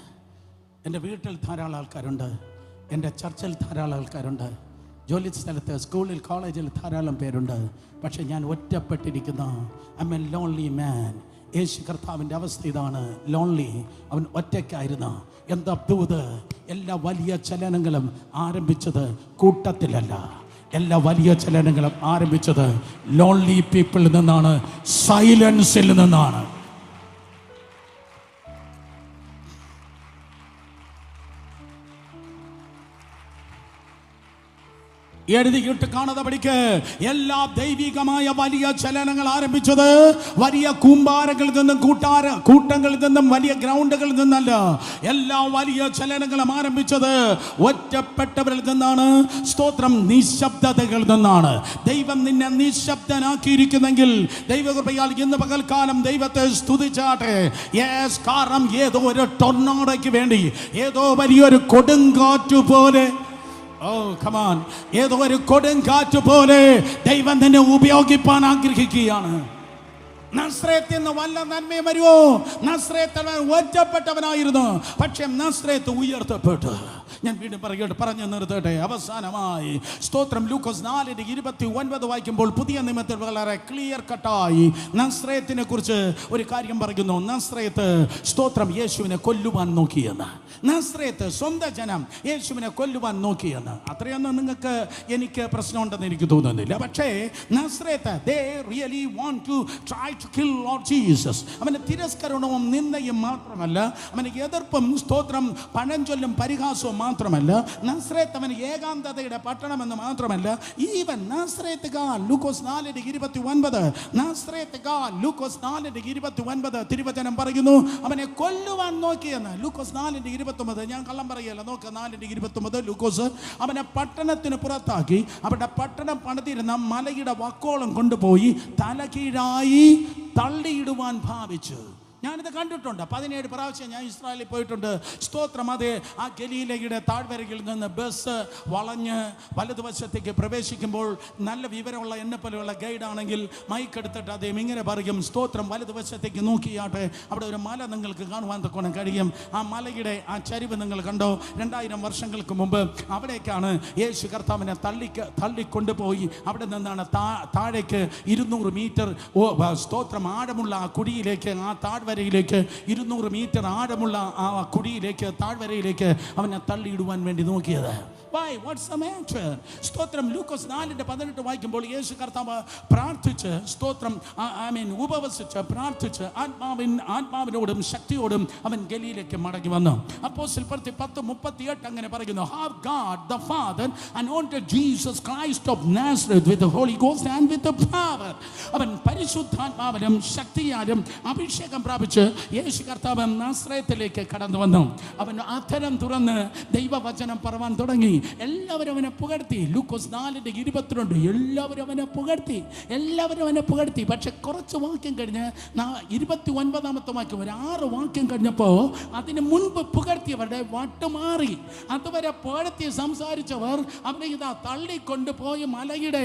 എൻ്റെ വീട്ടിൽ ധാരാളം ആൾക്കാരുണ്ട്, എൻ്റെ ചർച്ചിൽ ധാരാളം ആൾക്കാരുണ്ട്, ജോലി സ്ഥലത്ത്, സ്കൂളിൽ, കോളേജിൽ ധാരാളം പേരുണ്ട്. പക്ഷെ ഞാൻ ഒറ്റപ്പെട്ടിരിക്കുന്ന, ഐ എം എ ലോൺലി മാൻ. യേശു കർത്താവിൻ്റെ അവസ്ഥ ഇതാണ്, ലോൺലി. അവൻ ഒറ്റയ്ക്കായിരുന്നു. എന്താ ദൂത്? എല്ലാ വലിയ ചലനങ്ങളും ആരംഭിച്ചത് കൂട്ടത്തിലല്ല. എല്ലാ വലിയ ചലനങ്ങളും ആരംഭിച്ചത് ലോൺലി പീപ്പിളിൽ നിന്നാണ്, സൈലൻസിൽ നിന്നാണ്. എഴുതിയിട്ട് കാണാതെ പഠിക്ക്. എല്ലാ ദൈവികമായ വലിയ ചലനങ്ങൾ ആരംഭിച്ചത് വലിയ കൂമ്പാരങ്ങളിൽ നിന്നും, കൂട്ടങ്ങളിൽ നിന്നും, വലിയ ഗ്രൗണ്ടുകളിൽ നിന്നല്ല. എല്ലാ വലിയ ചലനങ്ങളും ആരംഭിച്ചത് ഒറ്റപ്പെട്ടവരിൽ നിന്നാണ്. സ്തോത്രം, നിശബ്ദതകളിൽ നിന്നാണ്. ദൈവം നിന്നെ നിശബ്ദനാക്കിയിരിക്കുന്നെങ്കിൽ ദൈവകൃപയാൽ ഇന്ന് പകൽക്കാലം ദൈവത്തെ സ്തുതിച്ചാട്ടെ. യെസ്, കാരണം ഏതോ ഒരു ടൊർണാഡോയ്ക്ക് വേണ്ടി, ഏതോ വലിയൊരു കൊടുങ്കാറ്റ് പോലെ, ഏതോ ഒരു കൊടുങ്കാറ്റ് പോലെ ദൈവം തന്നെ ഉപയോഗിപ്പാൻ ആഗ്രഹിക്കുകയാണ്. നസ്രേത്തിൽ നിന്ന് വല്ല നന്മയും വരുമോ? നസ്രേത്ത് ഒറ്റപ്പെട്ടവനായിരുന്നു, പക്ഷെ നസ്രേത്ത് ഉയർത്തപ്പെട്ടു. ഞാൻ വീണ്ടും പറഞ്ഞു നിർത്തട്ടെ. അവസാനമായി സ്തോത്രം, ലൂക്കോസ് 4:29 വായിക്കുമ്പോൾ പുതിയ നിയമത്തിൽ വളരെ ക്ലിയർ കട്ടായി നസ്രേത്തിനെ കുറിച്ച് ഒരു കാര്യം പറയുന്നു. നസ്രേത്ത്, സ്തോത്രം, യേശുവിനെ കൊല്ലുവാൻ നോക്കിയെന്ന്. നസ്രേത്ത്, സ്വന്തം ജനം യേശുവിനെ കൊല്ലുവാൻ നോക്കിയെന്ന്. അത്രയൊന്നും നിങ്ങൾക്ക് എനിക്ക് പ്രശ്നമുണ്ടെന്ന് എനിക്ക് തോന്നുന്നില്ല. പക്ഷേ Nazareth, they really want to try to kill Lord Jesus. അവന് തിരസ്കരണവും നിന്ദയും മാത്രമല്ല, അവന് എതിർപ്പും, സ്തോത്രം, പഴഞ്ചൊല്ലും പരിഹാസവും മാത്രമല്ല. നസ്രേത്ത് അവന് ഏകാന്തതയുടെ പട്ടണമെന്ന് മാത്രമല്ല, ഈവൻ നസ്രേത്തുകാർ, ലൂക്കോസ് 4:29, നസ്രേത്തുകാർ, ലൂക്കോസ് 4:29 തിരുവചനം പറയുന്നു, അവനെ കൊല്ലുവാൻ നോക്കിയെന്ന്. ലൂക്കോസ് 4:29, ഞാൻ കള്ളം പറയല്ല, നോക്ക്, 4:29 ലൂക്കോസ്. അവനെ പട്ടണത്തിന് പുറത്താക്കി അവരുടെ പട്ടണം പണിതിരുന്ന മലയുടെ വക്കോളം കൊണ്ടുപോയി തലകീഴായി തള്ളിയിടുവാൻ ഭാവിച്ചു. ഞാനിത് കണ്ടിട്ടുണ്ട്. 17 പ്രാവശ്യം ഞാൻ ഇസ്രായേലിൽ പോയിട്ടുണ്ട്. സ്തോത്രം, അത് ആ ഗലീലയുടെ താഴ്വരയിൽ നിന്ന് ബസ് വളഞ്ഞ് വലതുവശത്തേക്ക് പ്രവേശിക്കുമ്പോൾ നല്ല വിവരമുള്ള എന്നെ പോലെയുള്ള ഗൈഡാണെങ്കിൽ മൈക്ക് എടുത്തിട്ട് അദ്ദേഹം ഇങ്ങനെ പറയും, സ്തോത്രം, വലതുവശത്തേക്ക് നോക്കിയാട്ടെ, അവിടെ ഒരു മല നിങ്ങൾക്ക് കാണുവാൻ തക്കോണം കഴിയും. ആ മലയുടെ ആ ചരിവ് നിങ്ങൾ കണ്ടോ? 2000 വർഷങ്ങൾക്ക് മുമ്പ് അവിടേക്കാണ് യേശു കർത്താവിനെ തള്ളിക്കൊണ്ടുപോയി. അവിടെ നിന്നാണ് താഴേക്ക് 200 മീറ്റർ സ്തോത്രം ആഴമുള്ള ആ കുഴിയിലേക്ക്, ആ താഴ്വരയിലേക്ക് 200 മീറ്റർ ആഴമുള്ള ആ കുഴിയിലേക്ക്, താഴ്വരയിലേക്ക് അവനെ തള്ളിയിടുവാൻ വേണ്ടി നോക്കിയത്. Why? What's the matter? സ്തോത്രം, ലൂക്കോസ് 4:18 വായിക്കുമ്പോൾ യേശു കർത്താവ് പ്രാർത്ഥിച്ച്, സ്തോത്രം, ഉപവസിച്ച് പ്രാർത്ഥിച്ച് ആത്മാവിനോടും ശക്തിയോടും അവൻ ഗലീലയ്ക്ക് മടങ്ങി വന്നു. അപ്പോസ്തലർ 10:38 അങ്ങനെ പറയുന്നു, How God the Father anointed Jesus Christ of Nazareth with the Holy Ghost and with the power. അവൻ പരിശുദ്ധാത്മാവിലും ശക്തിയാലും അഭിഷേകം പ്രാപിച്ച് യേശു കർത്താവ് നാസറേത്തിലേക്ക് കടന്നു വന്നു. അവൻ അധരം തുറന്ന് ദൈവവചനം പറവാൻ തുടങ്ങി. എല്ലാവരും അവനെ പുകഴ്ത്തി. ലൂക്കോസ് 4:22 എല്ലാവരും അവനെ പുകഴ്ത്തി. പക്ഷെ കുറച്ച് വാക്യം കഴിഞ്ഞ് 29ാമത്തെ വാക്യം, ഒരു 6 വാക്യം കഴിഞ്ഞപ്പോൾ അതിന് മുൻപ് പുകഴ്ത്തിയവരുടെ വട്ടുമാറി. അതുവരെ പുകഴ്ത്തി സംസാരിച്ചവർ അവനെ ഇതാ തള്ളിക്കൊണ്ടുപോയി മലയുടെ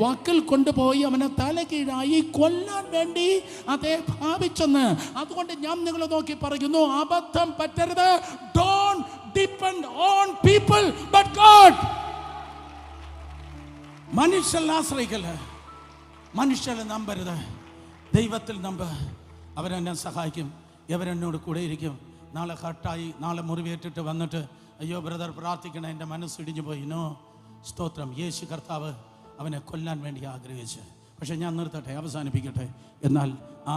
വക്കിൽ കൊണ്ടുപോയി അവനെ തലകീഴായി കൊല്ലാൻ വേണ്ടി അതേ ഭാവിച്ചെന്ന്. അതുകൊണ്ട് ഞാൻ നിങ്ങളെ നോക്കി പറയുന്നു, അബദ്ധം പറ്റരുത്. Don't depend on people but God. മനുഷ്യരിൽ ആശ്രയിക്കല്ല, മനുഷ്യരെ നമ്പരുത്, ദൈവത്തിൽ നമ്പ. അവരെന്നെ സഹായിക്കും, ഇവരെന്നോട് കൂടെ ഇരിക്കും. നാളെ ഹട്ടായി, നാളെ മുറിവേറ്റിട്ട് വന്നിട്ട് അയ്യോ ബ്രദർ പ്രാർത്ഥിക്കണം, എൻ്റെ മനസ്സിടിഞ്ഞു പോയി. നോ, സ്തോത്രം, യേശു കർത്താവ് അവനെ കൊല്ലാൻ വേണ്ടി ആഗ്രഹിച്ചു. പക്ഷെ ഞാൻ നിർത്തട്ടെ, അവസാനിപ്പിക്കട്ടെ. എന്നാൽ ആ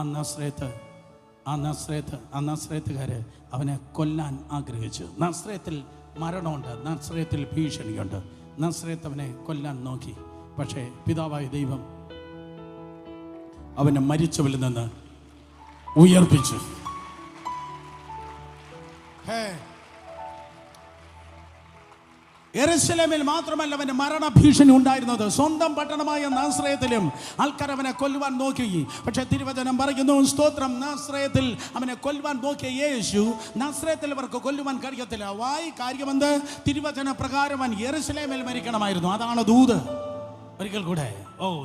നസ്രേത്തുകാര് അവനെ കൊല്ലാൻ ആഗ്രഹിച്ചു. നസ്രേത്തിൽ മരണമുണ്ട്, നസ്രേത്തിൽ ഭീഷണിയുണ്ട്. നസ്രേത്ത് അവനെ കൊല്ലാൻ നോക്കി. പക്ഷേ പിതാവായ ദൈവം അവനെ മരിച്ചവരിൽ നിന്ന് ഉയർപ്പിച്ചു. യെരൂശലേമിൽ മാത്രമല്ല അവന് മരണഭീഷണി ഉണ്ടായിരുന്നത്. സ്വന്തം പട്ടണമായ നാസ്രയത്തിലും ആൾക്കാർ അവനെ കൊല്ലുവാൻ നോക്കി. പക്ഷെ തിരുവചനം പറയുന്നു, സ്തോത്രം, നാസ്രയത്തിൽ അവനെ കൊല്ലുവാൻ നോക്കിയ യേശു നാസ്രയത്തിൽ അവർക്ക് കൊല്ലുവാൻ കഴിയത്തില്ല. കാര്യമെന്ത്? തിരുവചന പ്രകാരം അവൻ യെരൂശലേമിൽ മരിക്കണമായിരുന്നു. അതാണ് ദൂത്. ഒരിക്കൽ കൂടെ,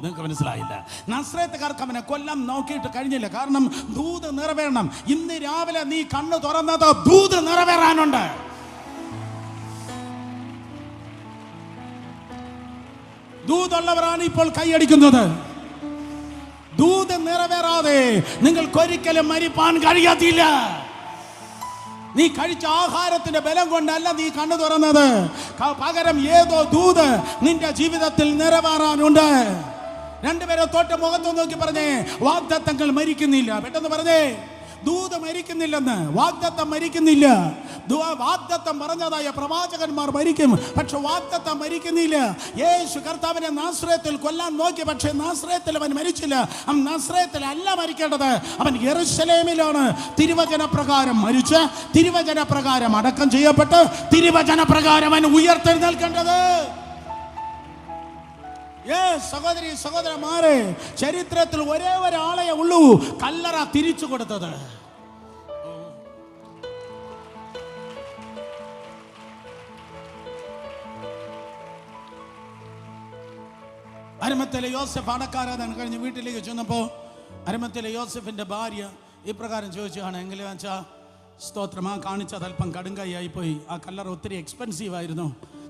നിങ്ങൾക്ക് മനസ്സിലായില്ല. നാസ്രയത്തുകാർക്ക് അവനെ കൊല്ലാൻ നോക്കിയിട്ട് കഴിഞ്ഞില്ല. കാരണം ദൂത് നിറവേറണം. ഇന്ന് രാവിലെ നീ കണ്ണു തുറന്നത് ദൂത് നിറവേറാനുണ്ട്. ദൂതുള്ളവരാണ് ഇപ്പോൾ കൈയടിക്കുന്നത്. ദൂത് നിറവേറാതെ നിങ്ങൾക്കൊരിക്കലും മരിപ്പാൻ കഴിയത്തില്ല. നീ കഴിച്ച ആഹാരത്തിന്റെ ബലം കൊണ്ടല്ല നീ കണ്ണു തുറന്നത്. പകരം ഏതോ ദൂത് നിന്റെ ജീവിതത്തിൽ നിറവേറാനുണ്ട്. രണ്ടുപേരെ തൊട്ട് മുഖത്ത് നോക്കി പറഞ്ഞേ, വാഗ്ദത്തങ്ങൾ മരിക്കുന്നില്ല. പെട്ടെന്ന് പറഞ്ഞേ, ദൂത് മരിക്കുന്നില്ലെന്ന്. വാഗ്ദത്തം മരിക്കുന്നില്ല. വാഗ്ദത്തം പറഞ്ഞതായ പ്രവാചകന്മാർ മരിക്കും, പക്ഷെ വാഗ്ദത്തം മരിക്കുന്നില്ല. യേശു കർത്താവിനെ നാസ്രയത്തിൽ കൊല്ലാൻ നോക്കി, പക്ഷെ നാസ്രയത്തിൽ അവൻ മരിച്ചില്ല. അവൻ നാസ്രയത്തിൽ അല്ല മരിക്കേണ്ടത്, അവൻ യെരൂശലേമിലാണ്. തിരുവചന പ്രകാരം മരിച്ച്, തിരുവചന പ്രകാരം അടക്കം ചെയ്യപ്പെട്ട്, തിരുവചന പ്രകാരം അവൻ ഉയർത്തെഴുന്നേൽക്കേണ്ടത്. സഹോദരി സഹോദരന്മാരെ, ചരിത്രത്തിൽ ഒരേ ഒരാളെ ഉള്ളൂ കല്ലറ തിരിച്ചു കൊടുത്തത്. അരിമത്തിലെ യോസഫ് അടക്കാരാധന കഴിഞ്ഞ് വീട്ടിലേക്ക് ചെന്നപ്പോൾ അരിമത്തിലെ യോസഫിന്റെ ഭാര്യ ഇപ്രകാരം ചോദിച്ചാണ്, എങ്കിലും വെച്ചാൽ സ്തോത്രം, ആ കാണിച്ചത് അല്പം കടുങ്കൈയായി പോയി. ആ കല്ലറ ഒത്തിരി എക്സ്പെൻസീവ് ആയിരുന്നു.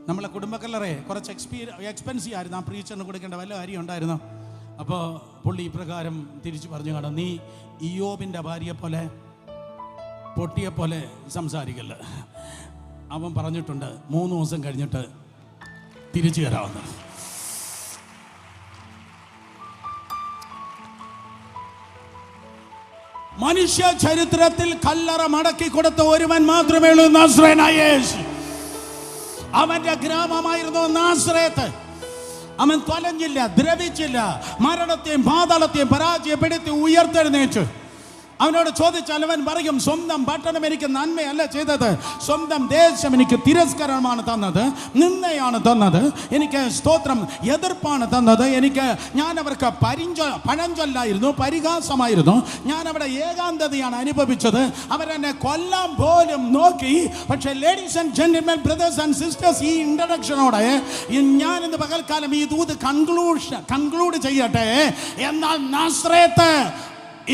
നമ്മളെ കുടുംബക്കല്ലറെ കുറച്ച് എക്സ്പെൻസീവ് ആയിരുന്നു. ആ പ്രീച്ചറിന് കൊടുക്കേണ്ട വല്ല കാര്യം ഉണ്ടായിരുന്നു. അപ്പോൾ പുള്ളി ഇപ്രകാരം തിരിച്ചു പറഞ്ഞു കാണാം, നീ ഇയ്യോബിൻ്റെ ഭാര്യയെ പോലെ പൊട്ടിയെ പോലെ സംസാരിക്കല്ല. അവൻ പറഞ്ഞിട്ടുണ്ട് 3 ദിവസം കഴിഞ്ഞിട്ട് തിരിച്ചു കയറാവുന്ന. മനുഷ്യ ചരിത്രത്തിൽ കല്ലറ മടക്കി കൊടുത്ത ഒരുവൻ മാത്രമേ ഉള്ളൂ, നസ്രയനായ യേശു. അവന്റെ ഗ്രാമമായിരുന്നു നാസ്രയത്ത്. അവൻ തൊലഞ്ഞില്ല, ദ്രവിച്ചില്ല, മരണത്തെയും പാതാളത്തെയും പരാജയപ്പെടുത്തി ഉയർത്തെഴുന്നേറ്റു. അവനോട് ചോദിച്ചാൽ അവൻ പറയും, സ്വന്തം പട്ടണം എനിക്ക് നന്മയല്ല ചെയ്തത്, സ്വന്തം ദേശം എനിക്ക് തിരസ്കരമാണ് തന്നത്, നിന്ദയാണ് തന്നത്, എനിക്ക് സ്തോത്രം എതിർപ്പാണ് തന്നത്. ഞാൻ അവർക്ക് പഴഞ്ചൊല്ലായിരുന്നു, പരിഹാസമായിരുന്നു. ഞാൻ അവിടെ ഏകാന്തതയാണ് അനുഭവിച്ചത്. അവരെന്നെ കൊല്ലാൻ പോലും നോക്കി. പക്ഷേ ladies and gentlemen, brothers and sisters, ഈ ഇൻട്രഡക്ഷനോടെ ഞാൻ ഇന്ന് പകൽക്കാലം ഈ ദൂത് കൺക്ലൂഡ് ചെയ്യട്ടെ. എന്നാൽ നാസ്രയത്ത്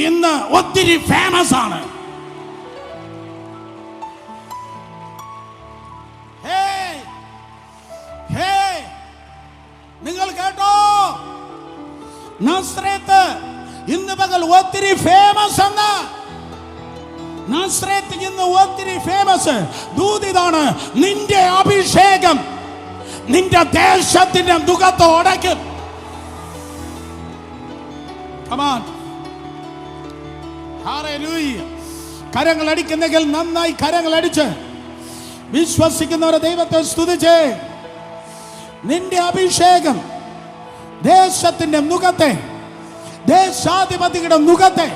ഇന്ന് ഒത്തിരി ഫേമസ് ആണ്. നിങ്ങൾ കേട്ടോ, നാസ്രയത്ത് ഇന്ന് പകൽ ഒത്തിരി ഫേമസ് ആണ്. നാസ്രയത്ത് ഇന്ന് ഒത്തിരി ഫേമസ്. ദൂതിതാണ്, നിന്റെ അഭിഷേകം നിന്റെ ദേശത്തിന്റെ മുഖത്ത് ഉടയ്ക്കും. Come on. കരങ്ങൾ അടിക്കുന്നെങ്കിൽ നന്നായി കരങ്ങൾ അടിച്ച് വിശ്വസിക്കുന്നവരെ ദൈവത്തെ സ്തുതിച്ച്. നിന്റെ അഭിഷേകം ദേശത്തിന്റെ മുഖത്തെ, ദേശാധിപതിയുടെ മുഖത്തെ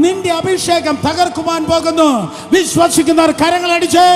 നിന്റെ അഭിഷേകം തകർക്കുവാൻ പോകുന്നു. വിശ്വസിക്കുന്നവർ കരങ്ങൾ അടിച്ച്.